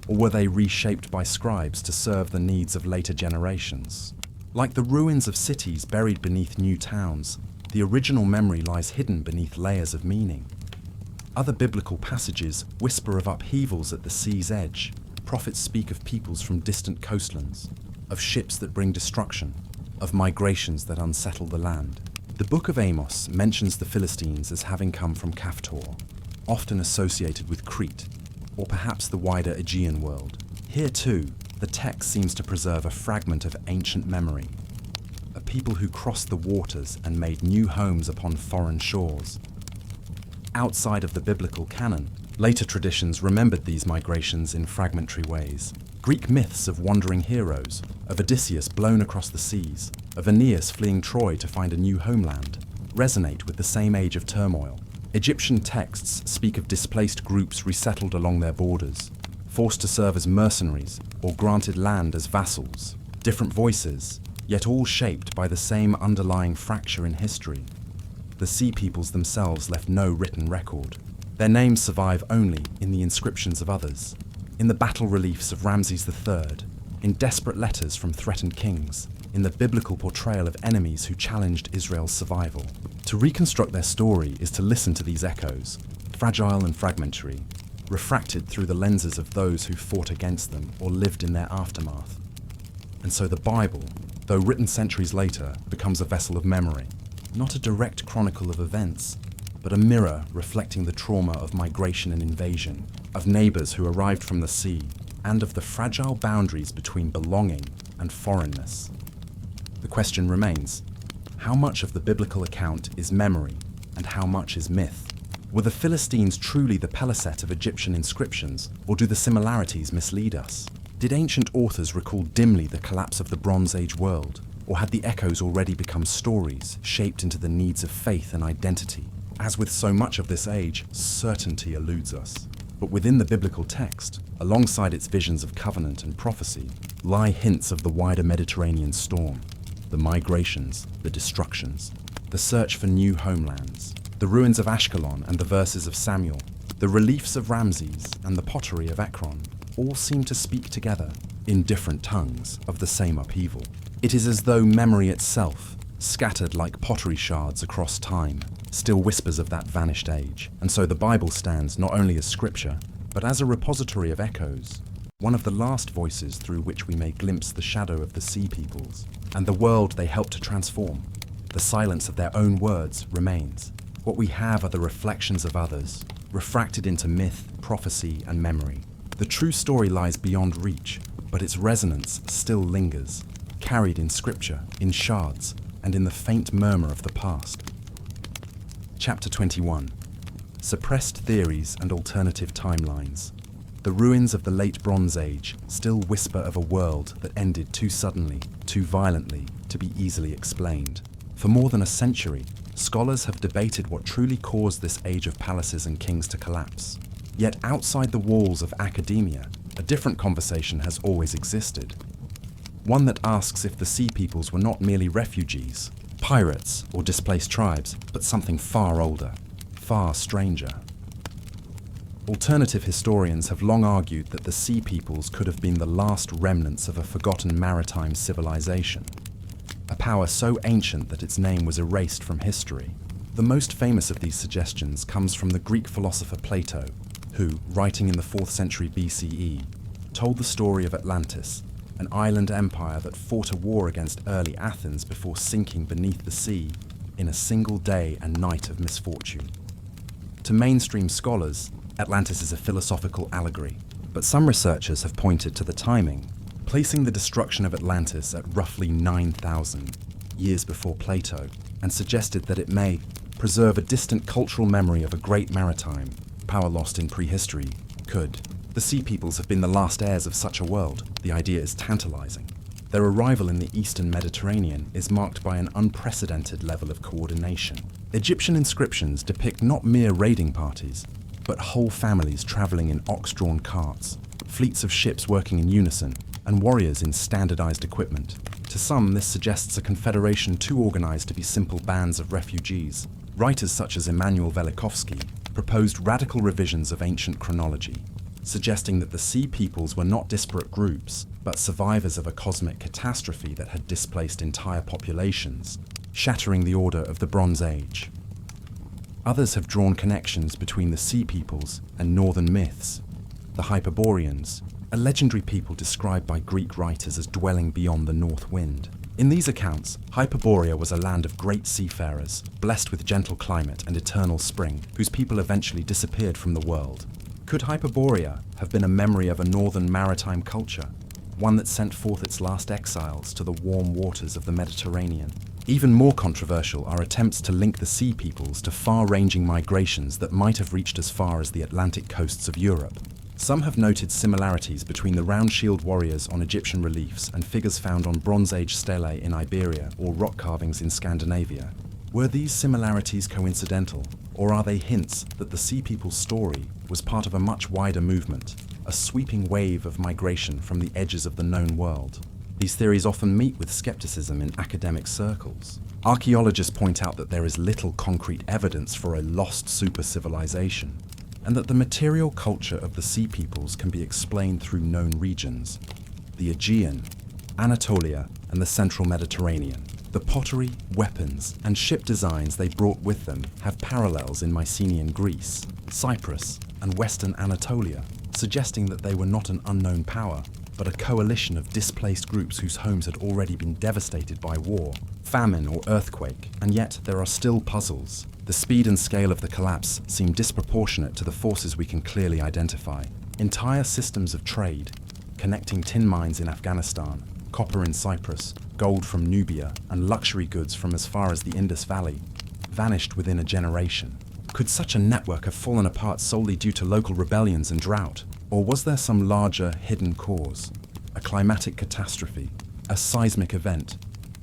or were they reshaped by scribes to serve the needs of later generations? Like the ruins of cities buried beneath new towns, the original memory lies hidden beneath layers of meaning. Other biblical passages whisper of upheavals at the sea's edge. Prophets speak of peoples from distant coastlands, of ships that bring destruction, of migrations that unsettle the land. The Book of Amos mentions the Philistines as having come from Kaftor, often associated with Crete, or perhaps the wider Aegean world. Here too, the text seems to preserve a fragment of ancient memory, a people who crossed the waters and made new homes upon foreign shores. Outside of the biblical canon, later traditions remembered these migrations in fragmentary ways. Greek myths of wandering heroes, of Odysseus blown across the seas, of Aeneas fleeing Troy to find a new homeland, resonate with the same age of turmoil. Egyptian texts speak of displaced groups resettled along their borders, forced to serve as mercenaries or granted land as vassals. Different voices, yet all shaped by the same underlying fracture in history. The Sea Peoples themselves left no written record. Their names survive only in the inscriptions of others, in the battle reliefs of Ramses III, in desperate letters from threatened kings, in the biblical portrayal of enemies who challenged Israel's survival. To reconstruct their story is to listen to these echoes, fragile and fragmentary, refracted through the lenses of those who fought against them or lived in their aftermath. And so the Bible, though written centuries later, becomes a vessel of memory, not a direct chronicle of events, but a mirror reflecting the trauma of migration and invasion, of neighbors who arrived from the sea, and of the fragile boundaries between belonging and foreignness. The question remains, how much of the biblical account is memory, and how much is myth? Were the Philistines truly the Peliset of Egyptian inscriptions, or do the similarities mislead us? Did ancient authors recall dimly the collapse of the Bronze Age world, or had the echoes already become stories shaped into the needs of faith and identity? As with so much of this age, certainty eludes us. But within the biblical text, alongside its visions of covenant and prophecy, lie hints of the wider Mediterranean storm, the migrations, the destructions, the search for new homelands, the ruins of Ashkelon and the verses of Samuel, the reliefs of Ramses and the pottery of Ekron, all seem to speak together, in different tongues, of the same upheaval. It is as though memory itself, scattered like pottery shards across time, still whispers of that vanished age. And so the Bible stands not only as scripture, but as a repository of echoes, one of the last voices through which we may glimpse the shadow of the Sea Peoples, and the world they helped to transform. The silence of their own words remains. What we have are the reflections of others, refracted into myth, prophecy, and memory. The true story lies beyond reach, but its resonance still lingers, carried in scripture, in shards, and in the faint murmur of the past. Chapter 21. Suppressed Theories and Alternative Timelines. The ruins of the Late Bronze Age still whisper of a world that ended too suddenly, too violently, to be easily explained. For more than a century, scholars have debated what truly caused this age of palaces and kings to collapse. Yet outside the walls of academia, a different conversation has always existed. One that asks if the Sea Peoples were not merely refugees, pirates, or displaced tribes, but something far older, far stranger. Alternative historians have long argued that the Sea Peoples could have been the last remnants of a forgotten maritime civilization, a power so ancient that its name was erased from history. The most famous of these suggestions comes from the Greek philosopher Plato, who, writing in the 4th century BCE, told the story of Atlantis, an island empire that fought a war against early Athens before sinking beneath the sea in a single day and night of misfortune. To mainstream scholars, Atlantis is a philosophical allegory, but some researchers have pointed to the timing, placing the destruction of Atlantis at roughly 9,000 years before Plato, and suggested that it may preserve a distant cultural memory of a great maritime, power lost in prehistory, could. The Sea Peoples have been the last heirs of such a world. The idea is tantalizing. Their arrival in the Eastern Mediterranean is marked by an unprecedented level of coordination. Egyptian inscriptions depict not mere raiding parties, but whole families traveling in ox-drawn carts, fleets of ships working in unison, and warriors in standardized equipment. To some, this suggests a confederation too organized to be simple bands of refugees. Writers such as Immanuel Velikovsky proposed radical revisions of ancient chronology, suggesting that the Sea Peoples were not disparate groups, but survivors of a cosmic catastrophe that had displaced entire populations, shattering the order of the Bronze Age. Others have drawn connections between the Sea Peoples and northern myths. The Hyperboreans, a legendary people described by Greek writers as dwelling beyond the north wind. In these accounts, Hyperborea was a land of great seafarers, blessed with gentle climate and eternal spring, whose people eventually disappeared from the world. Could Hyperborea have been a memory of a northern maritime culture, one that sent forth its last exiles to the warm waters of the Mediterranean? Even more controversial are attempts to link the Sea Peoples to far-ranging migrations that might have reached as far as the Atlantic coasts of Europe. Some have noted similarities between the round-shield warriors on Egyptian reliefs and figures found on Bronze Age stelae in Iberia or rock carvings in Scandinavia. Were these similarities coincidental, or are they hints that the Sea People's story was part of a much wider movement, a sweeping wave of migration from the edges of the known world? These theories often meet with skepticism in academic circles. Archaeologists point out that there is little concrete evidence for a lost super-civilization, and that the material culture of the Sea Peoples can be explained through known regions: the Aegean, Anatolia, and the central Mediterranean. The pottery, weapons, and ship designs they brought with them have parallels in Mycenaean Greece, Cyprus, and western Anatolia, suggesting that they were not an unknown power, but a coalition of displaced groups whose homes had already been devastated by war, famine, or earthquake. And yet there are still puzzles. The speed and scale of the collapse seem disproportionate to the forces we can clearly identify. Entire systems of trade, connecting tin mines in Afghanistan, copper in Cyprus, gold from Nubia, and luxury goods from as far as the Indus Valley, vanished within a generation. Could such a network have fallen apart solely due to local rebellions and drought? Or was there some larger, hidden cause? A climatic catastrophe, a seismic event,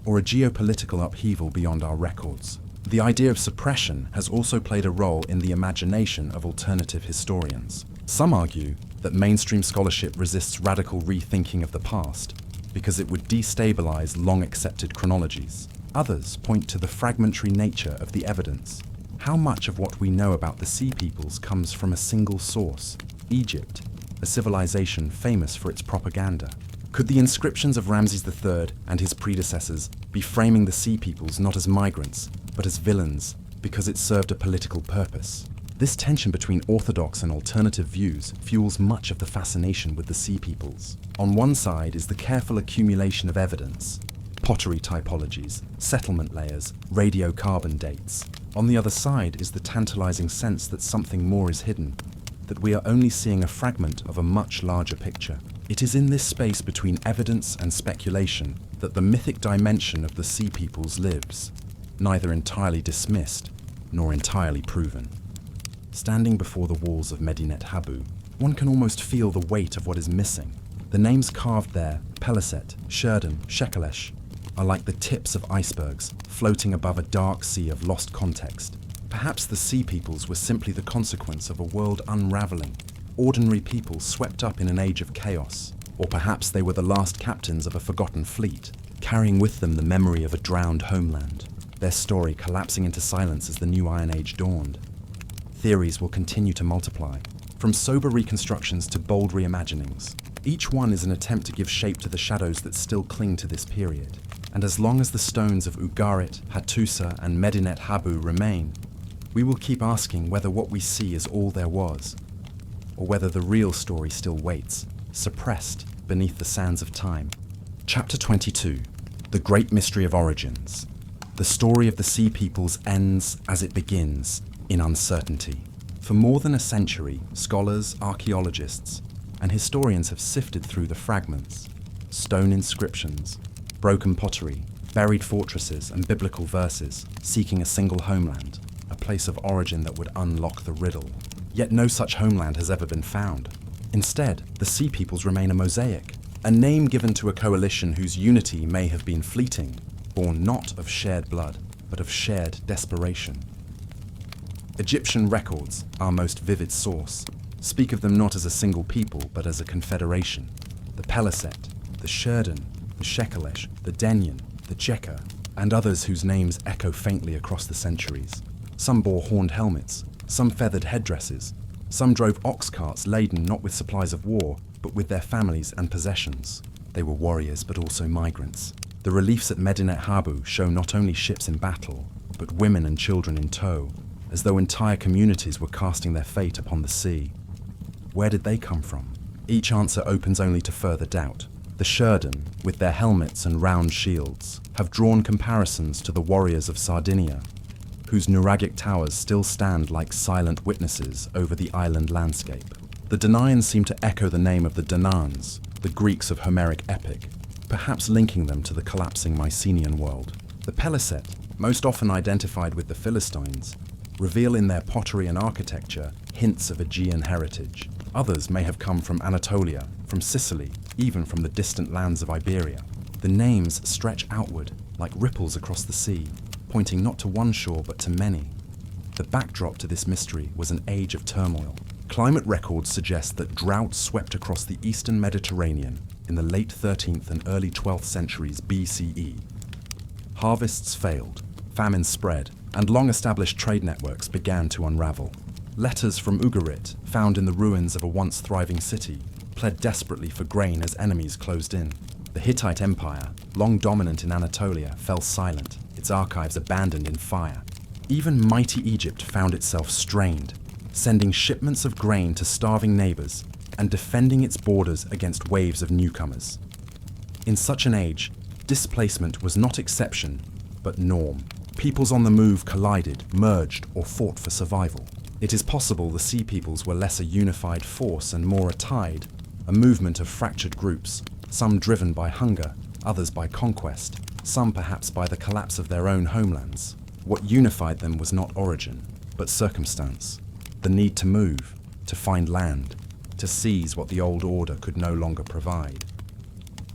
or a geopolitical upheaval beyond our records? The idea of suppression has also played a role in the imagination of alternative historians. Some argue that mainstream scholarship resists radical rethinking of the past because it would destabilize long-accepted chronologies. Others point to the fragmentary nature of the evidence. How much of what we know about the Sea Peoples comes from a single source, Egypt, a civilization famous for its propaganda? Could the inscriptions of Ramses III and his predecessors be framing the Sea Peoples not as migrants, but as villains, because it served a political purpose? This tension between orthodox and alternative views fuels much of the fascination with the Sea Peoples. On one side is the careful accumulation of evidence, pottery typologies, settlement layers, radiocarbon dates. On the other side is the tantalizing sense that something more is hidden, that we are only seeing a fragment of a much larger picture. It is in this space between evidence and speculation that the mythic dimension of the Sea Peoples lives, neither entirely dismissed nor entirely proven. Standing before the walls of Medinet Habu, One can almost feel the weight of what is missing. The names carved there, Peliset, Sherden, Shekelesh, are like the tips of icebergs floating above a dark sea of lost context. Perhaps the sea peoples were simply the consequence of a world unraveling, ordinary people swept up in an age of chaos. Or perhaps they were the last captains of a forgotten fleet, carrying with them the memory of a drowned homeland, their story collapsing into silence as the new Iron Age dawned. Theories will continue to multiply, from sober reconstructions to bold reimaginings. Each one is an attempt to give shape to the shadows that still cling to this period. And as long as the stones of Ugarit, Hattusa, and Medinet Habu remain, we will keep asking whether what we see is all there was, or whether the real story still waits, suppressed beneath the sands of time. Chapter 22. The Great Mystery of Origins. The story of the Sea Peoples ends as it begins, in uncertainty. For more than a century, scholars, archaeologists, and historians have sifted through the fragments, stone inscriptions, broken pottery, buried fortresses, and biblical verses, seeking a single homeland, a place of origin that would unlock the riddle. Yet no such homeland has ever been found. Instead, the Sea Peoples remain a mosaic, a name given to a coalition whose unity may have been fleeting, born not of shared blood, but of shared desperation. Egyptian records, our most vivid source, speak of them not as a single people, but as a confederation. The Peliset, the Sherden, the Shekelesh, the Denyen, the Jekka, and others whose names echo faintly across the centuries. Some bore horned helmets, some feathered headdresses, some drove ox carts laden not with supplies of war, but with their families and possessions. They were warriors, but also migrants. The reliefs at Medinet Habu show not only ships in battle, but women and children in tow, as though entire communities were casting their fate upon the sea. Where did they come from? Each answer opens only to further doubt. The Sherden, with their helmets and round shields, have drawn comparisons to the warriors of Sardinia, whose nuragic towers still stand like silent witnesses over the island landscape. The Danaians seem to echo the name of the Danans, the Greeks of Homeric epic, perhaps linking them to the collapsing Mycenaean world. The Peliset, most often identified with the Philistines, reveal in their pottery and architecture hints of Aegean heritage. Others may have come from Anatolia, from Sicily, even from the distant lands of Iberia. The names stretch outward, like ripples across the sea, pointing not to one shore but to many. The backdrop to this mystery was an age of turmoil. Climate records suggest that drought swept across the eastern Mediterranean in the late 13th and early 12th centuries BCE. Harvests failed, famine spread, and long-established trade networks began to unravel. Letters from Ugarit, found in the ruins of a once thriving city, pled desperately for grain as enemies closed in. The Hittite Empire, long dominant in Anatolia, fell silent, its archives abandoned in fire. Even mighty Egypt found itself strained, sending shipments of grain to starving neighbors and defending its borders against waves of newcomers. In such an age, displacement was not exception, but norm. Peoples on the move collided, merged, or fought for survival. It is possible the Sea Peoples were less a unified force and more a tide, a movement of fractured groups, some driven by hunger, others by conquest, some perhaps by the collapse of their own homelands. What unified them was not origin, but circumstance, the need to move, to find land, to seize what the old order could no longer provide.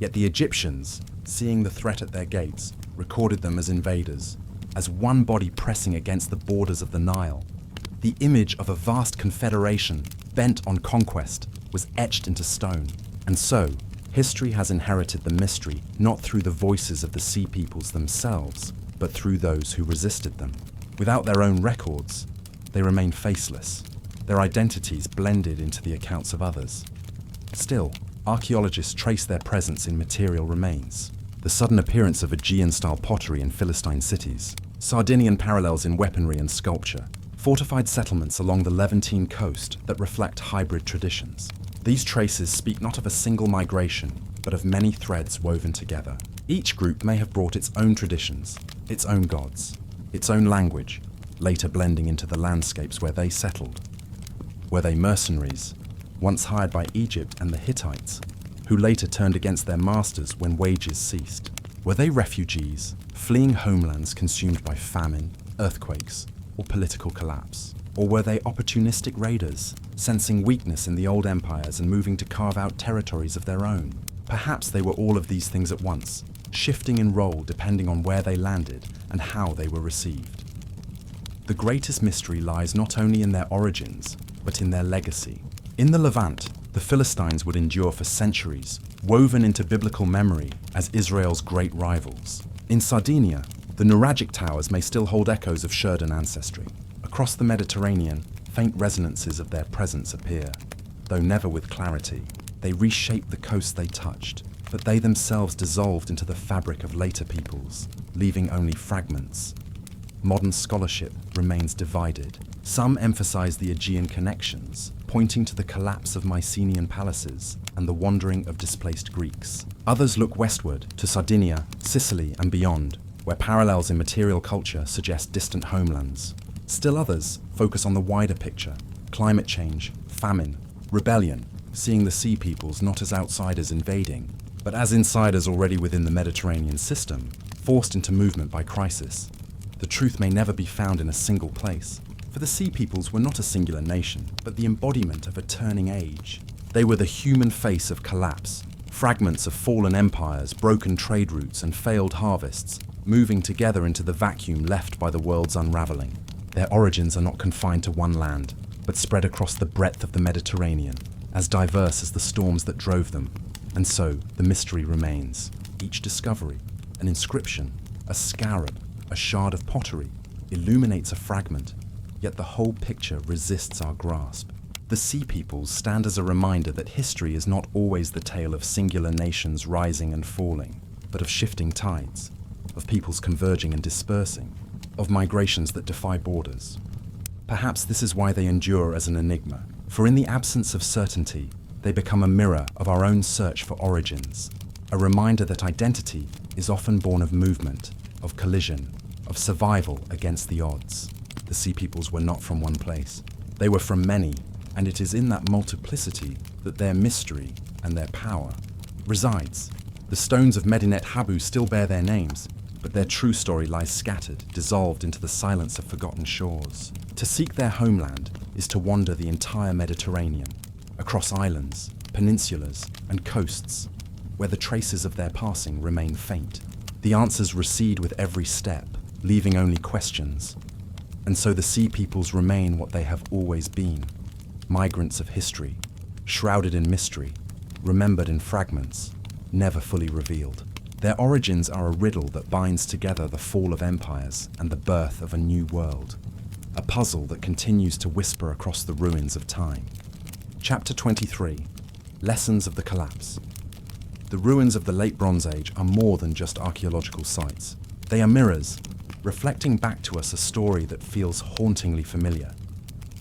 Yet the Egyptians, seeing the threat at their gates, recorded them as invaders, as one body pressing against the borders of the Nile. The image of a vast confederation bent on conquest was etched into stone, and so history has inherited the mystery not through the voices of the Sea Peoples themselves, but through those who resisted them. Without their own records, they remain faceless, their identities blended into the accounts of others. Still, archaeologists trace their presence in material remains. The sudden appearance of Aegean-style pottery in Philistine cities, Sardinian parallels in weaponry and sculpture, fortified settlements along the Levantine coast that reflect hybrid traditions. These traces speak not of a single migration, but of many threads woven together. Each group may have brought its own traditions, its own gods, its own language, later blending into the landscapes where they settled. Were they mercenaries, once hired by Egypt and the Hittites, who later turned against their masters when wages ceased? Were they refugees, fleeing homelands consumed by famine, earthquakes, or political collapse? Or were they opportunistic raiders, sensing weakness in the old empires and moving to carve out territories of their own? Perhaps they were all of these things at once, shifting in role depending on where they landed and how they were received. The greatest mystery lies not only in their origins, but in their legacy. In the Levant, the Philistines would endure for centuries, woven into biblical memory as Israel's great rivals. In Sardinia, the Nuragic towers may still hold echoes of Shurden ancestry. Across the Mediterranean, faint resonances of their presence appear. Though never with clarity, they reshaped the coast they touched, but they themselves dissolved into the fabric of later peoples, leaving only fragments. Modern scholarship remains divided. Some emphasize the Aegean connections, pointing to the collapse of Mycenaean palaces and the wandering of displaced Greeks. Others look westward to Sardinia, Sicily, and beyond, where parallels in material culture suggest distant homelands. Still others focus on the wider picture: climate change, famine, rebellion, seeing the sea peoples not as outsiders invading, but as insiders already within the Mediterranean system, forced into movement by crisis. The truth may never be found in a single place, for the sea peoples were not a singular nation, but the embodiment of a turning age. They were the human face of collapse, fragments of fallen empires, broken trade routes, and failed harvests, moving together into the vacuum left by the world's unraveling. Their origins are not confined to one land, but spread across the breadth of the Mediterranean, as diverse as the storms that drove them. And so, the mystery remains. Each discovery, an inscription, a scarab, a shard of pottery, illuminates a fragment, yet the whole picture resists our grasp. The sea peoples stand as a reminder that history is not always the tale of singular nations rising and falling, but of shifting tides, of peoples converging and dispersing, of migrations that defy borders. Perhaps this is why they endure as an enigma, for in the absence of certainty, they become a mirror of our own search for origins, a reminder that identity is often born of movement, of collision, of survival against the odds. The sea peoples were not from one place. They were from many, and it is in that multiplicity that their mystery and their power resides. The stones of Medinet Habu still bear their names, but their true story lies scattered, dissolved into the silence of forgotten shores. To seek their homeland is to wander the entire Mediterranean, across islands, peninsulas, and coasts, where the traces of their passing remain faint. The answers recede with every step, leaving only questions. And so the sea peoples remain what they have always been, migrants of history, shrouded in mystery, remembered in fragments, never fully revealed. Their origins are a riddle that binds together the fall of empires and the birth of a new world, a puzzle that continues to whisper across the ruins of time. Chapter 23, Lessons of the Collapse. The ruins of the Late Bronze Age are more than just archaeological sites. They are mirrors, reflecting back to us a story that feels hauntingly familiar.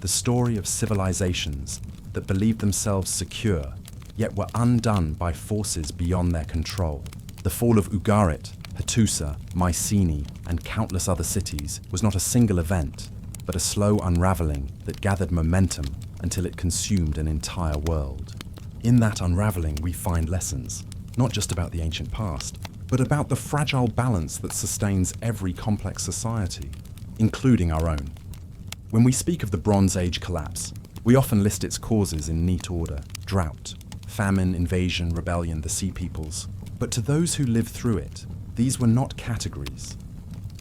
The story of civilizations that believed themselves secure, yet were undone by forces beyond their control. The fall of Ugarit, Hattusa, Mycenae, and countless other cities was not a single event, but a slow unraveling that gathered momentum until it consumed an entire world. In that unraveling, we find lessons, not just about the ancient past, but about the fragile balance that sustains every complex society, including our own. When we speak of the Bronze Age collapse, we often list its causes in neat order: drought, famine, invasion, rebellion, the sea peoples. But to those who lived through it, these were not categories.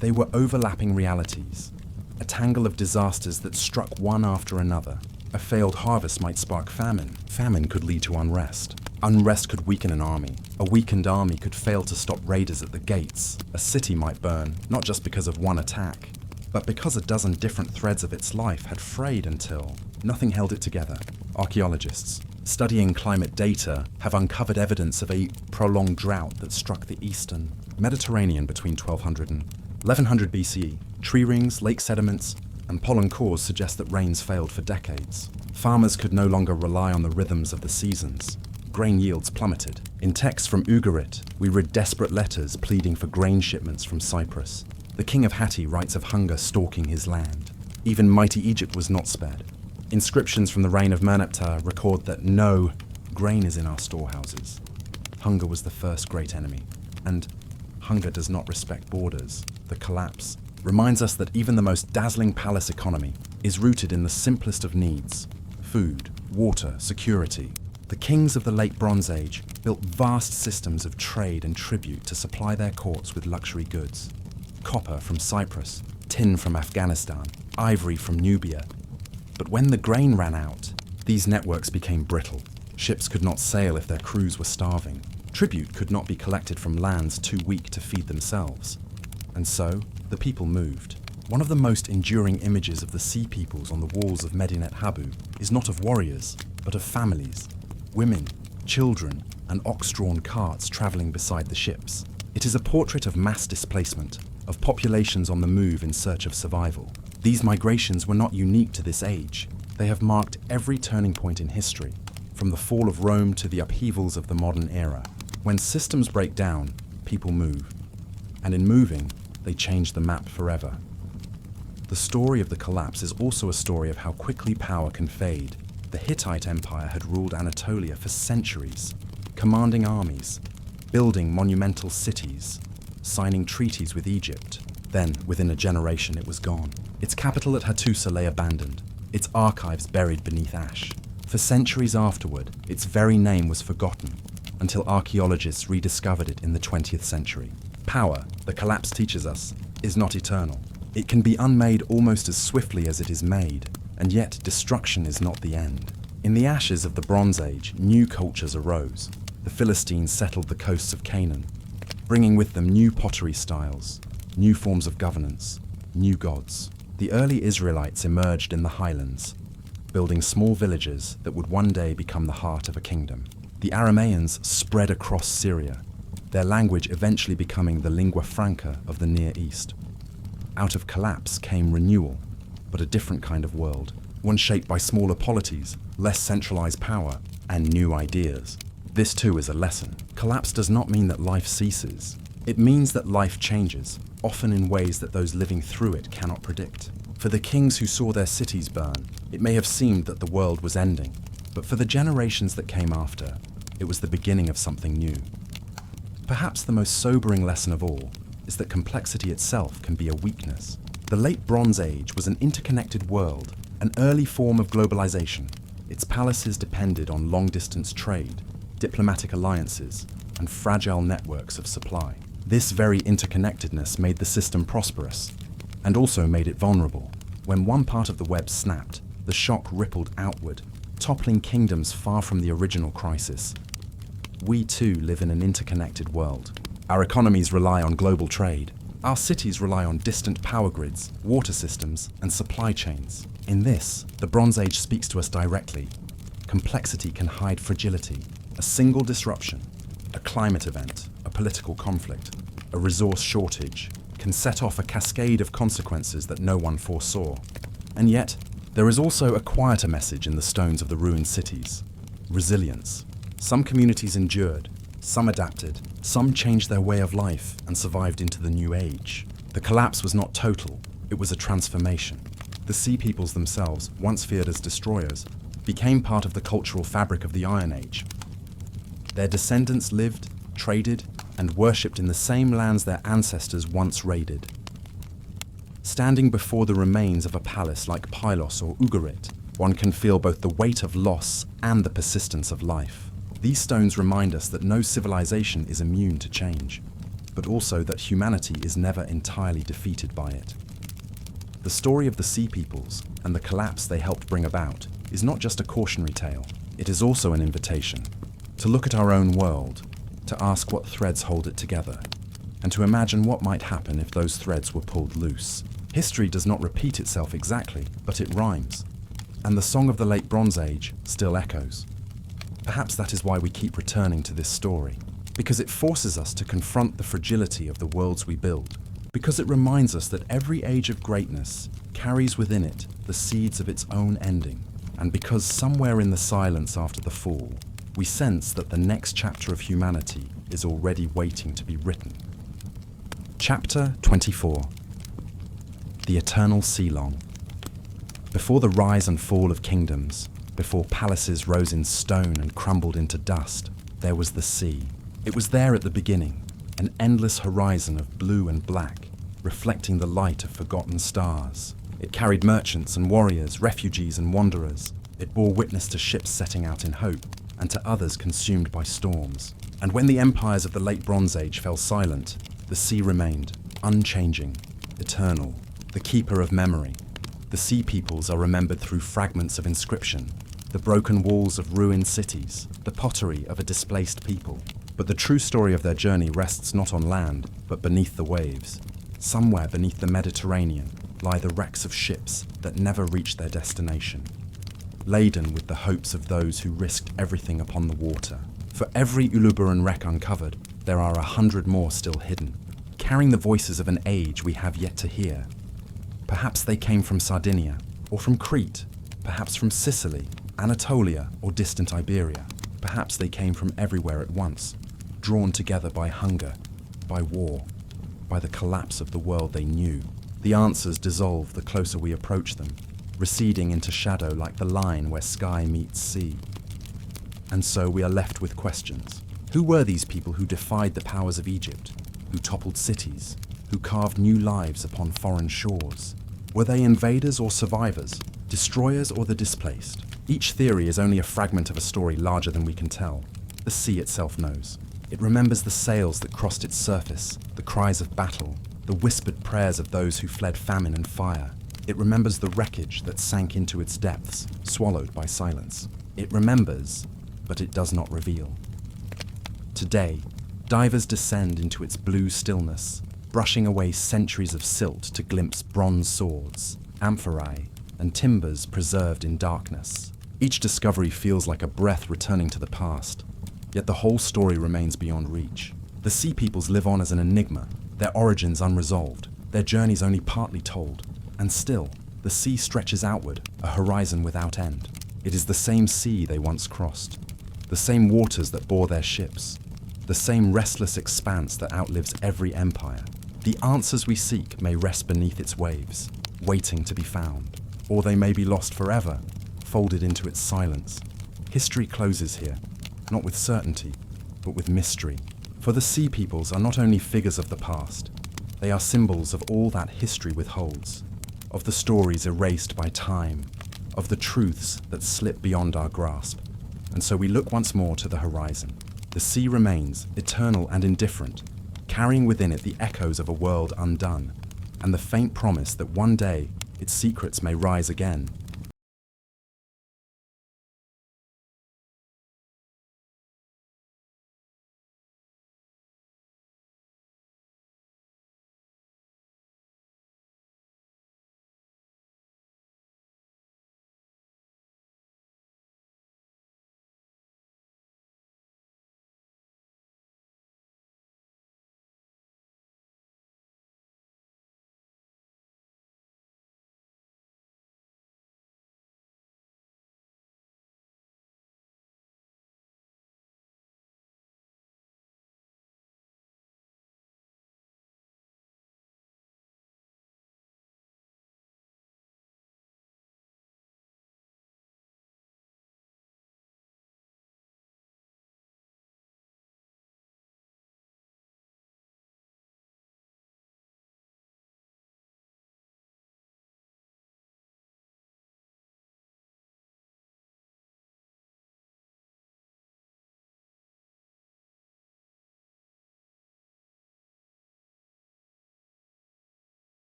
They were overlapping realities, a tangle of disasters that struck one after another. A failed harvest might spark famine. Famine could lead to unrest. Unrest could weaken an army. A weakened army could fail to stop raiders at the gates. A city might burn, not just because of one attack, but because a dozen different threads of its life had frayed until nothing held it together. Archaeologists, studying climate data, have uncovered evidence of a prolonged drought that struck the eastern Mediterranean between 1200 and 1100 BCE. Tree rings, lake sediments, and pollen cores suggest that rains failed for decades. Farmers could no longer rely on the rhythms of the seasons. Grain yields plummeted. In texts from Ugarit, we read desperate letters pleading for grain shipments from Cyprus. The king of Hatti writes of hunger stalking his land. Even mighty Egypt was not spared. Inscriptions from the reign of Merneptah record that no grain is in our storehouses. Hunger was the first great enemy, and hunger does not respect borders. The collapse reminds us that even the most dazzling palace economy is rooted in the simplest of needs: food, water, security. The kings of the Late Bronze Age built vast systems of trade and tribute to supply their courts with luxury goods. Copper from Cyprus, tin from Afghanistan, ivory from Nubia. But when the grain ran out, these networks became brittle. Ships could not sail if their crews were starving. Tribute could not be collected from lands too weak to feed themselves. And so, the people moved. One of the most enduring images of the sea peoples on the walls of Medinet Habu is not of warriors, but of families. Women, children, and ox-drawn carts travelling beside the ships. It is a portrait of mass displacement, of populations on the move in search of survival. These migrations were not unique to this age. They have marked every turning point in history, from the fall of Rome to the upheavals of the modern era. When systems break down, people move. And in moving, they change the map forever. The story of the collapse is also a story of how quickly power can fade. The Hittite Empire had ruled Anatolia for centuries, commanding armies, building monumental cities, signing treaties with Egypt. Then, within a generation, it was gone. Its capital at Hattusa lay abandoned, its archives buried beneath ash. For centuries afterward, its very name was forgotten, until archaeologists rediscovered it in the 20th century. Power, the collapse teaches us, is not eternal. It can be unmade almost as swiftly as it is made. And yet, destruction is not the end. In the ashes of the Bronze Age, new cultures arose. The Philistines settled the coasts of Canaan, bringing with them new pottery styles, new forms of governance, new gods. The early Israelites emerged in the highlands, building small villages that would one day become the heart of a kingdom. The Aramaeans spread across Syria, their language eventually becoming the lingua franca of the Near East. Out of collapse came renewal, but a different kind of world, one shaped by smaller polities, less centralized power, and new ideas. This too is a lesson. Collapse does not mean that life ceases. It means that life changes, often in ways that those living through it cannot predict. For the kings who saw their cities burn, it may have seemed that the world was ending, but for the generations that came after, it was the beginning of something new. Perhaps the most sobering lesson of all is that complexity itself can be a weakness. The Late Bronze Age was an interconnected world, an early form of globalization. Its palaces depended on long-distance trade, diplomatic alliances, and fragile networks of supply. This very interconnectedness made the system prosperous, and also made it vulnerable. When one part of the web snapped, the shock rippled outward, toppling kingdoms far from the original crisis. We too live in an interconnected world. Our economies rely on global trade. Our cities rely on distant power grids, water systems, and supply chains. In this, the Bronze Age speaks to us directly. Complexity can hide fragility. A single disruption, a climate event, a political conflict, a resource shortage, can set off a cascade of consequences that no one foresaw. And yet, there is also a quieter message in the stones of the ruined cities: resilience. Some communities endured, some adapted, some changed their way of life and survived into the new age. The collapse was not total, it was a transformation. The sea peoples themselves, once feared as destroyers, became part of the cultural fabric of the Iron Age. Their descendants lived, traded, and worshipped in the same lands their ancestors once raided. Standing before the remains of a palace like Pylos or Ugarit, one can feel both the weight of loss and the persistence of life. These stones remind us that no civilization is immune to change, but also that humanity is never entirely defeated by it. The story of the Sea Peoples and the collapse they helped bring about is not just a cautionary tale, it is also an invitation to look at our own world, to ask what threads hold it together, and to imagine what might happen if those threads were pulled loose. History does not repeat itself exactly, but it rhymes, and the song of the Late Bronze Age still echoes. Perhaps that is why we keep returning to this story, because it forces us to confront the fragility of the worlds we build, because it reminds us that every age of greatness carries within it the seeds of its own ending, and because somewhere in the silence after the fall, we sense that the next chapter of humanity is already waiting to be written. Chapter 24. The Eternal Sealong. Before the rise and fall of kingdoms, before palaces rose in stone and crumbled into dust, there was the sea. It was there at the beginning, an endless horizon of blue and black, reflecting the light of forgotten stars. It carried merchants and warriors, refugees and wanderers. It bore witness to ships setting out in hope, and to others consumed by storms. And when the empires of the late Bronze Age fell silent, the sea remained, unchanging, eternal, the keeper of memory. The sea peoples are remembered through fragments of inscription, the broken walls of ruined cities, the pottery of a displaced people. But the true story of their journey rests not on land, but beneath the waves. Somewhere beneath the Mediterranean lie the wrecks of ships that never reached their destination, laden with the hopes of those who risked everything upon the water. For every Uluburun wreck uncovered, there are 100 more still hidden, carrying the voices of an age we have yet to hear. Perhaps they came from Sardinia, or from Crete, perhaps from Sicily, Anatolia, or distant Iberia. Perhaps they came from everywhere at once, drawn together by hunger, by war, by the collapse of the world they knew. The answers dissolve the closer we approach them, receding into shadow like the line where sky meets sea. And so we are left with questions. Who were these people who defied the powers of Egypt, who toppled cities, who carved new lives upon foreign shores? Were they invaders or survivors, destroyers or the displaced? Each theory is only a fragment of a story larger than we can tell. The sea itself knows. It remembers the sails that crossed its surface, the cries of battle, the whispered prayers of those who fled famine and fire. It remembers the wreckage that sank into its depths, swallowed by silence. It remembers, but it does not reveal. Today, divers descend into its blue stillness, brushing away centuries of silt to glimpse bronze swords, amphorae, and timbers preserved in darkness. Each discovery feels like a breath returning to the past, yet the whole story remains beyond reach. The sea peoples live on as an enigma, their origins unresolved, their journeys only partly told. And still, the sea stretches outward, a horizon without end. It is the same sea they once crossed, the same waters that bore their ships, the same restless expanse that outlives every empire. The answers we seek may rest beneath its waves, waiting to be found, or they may be lost forever, folded into its silence. History closes here, not with certainty, but with mystery. For the sea peoples are not only figures of the past, they are symbols of all that history withholds, of the stories erased by time, of the truths that slip beyond our grasp. And so we look once more to the horizon. The sea remains, eternal and indifferent, carrying within it the echoes of a world undone, and the faint promise that one day its secrets may rise again,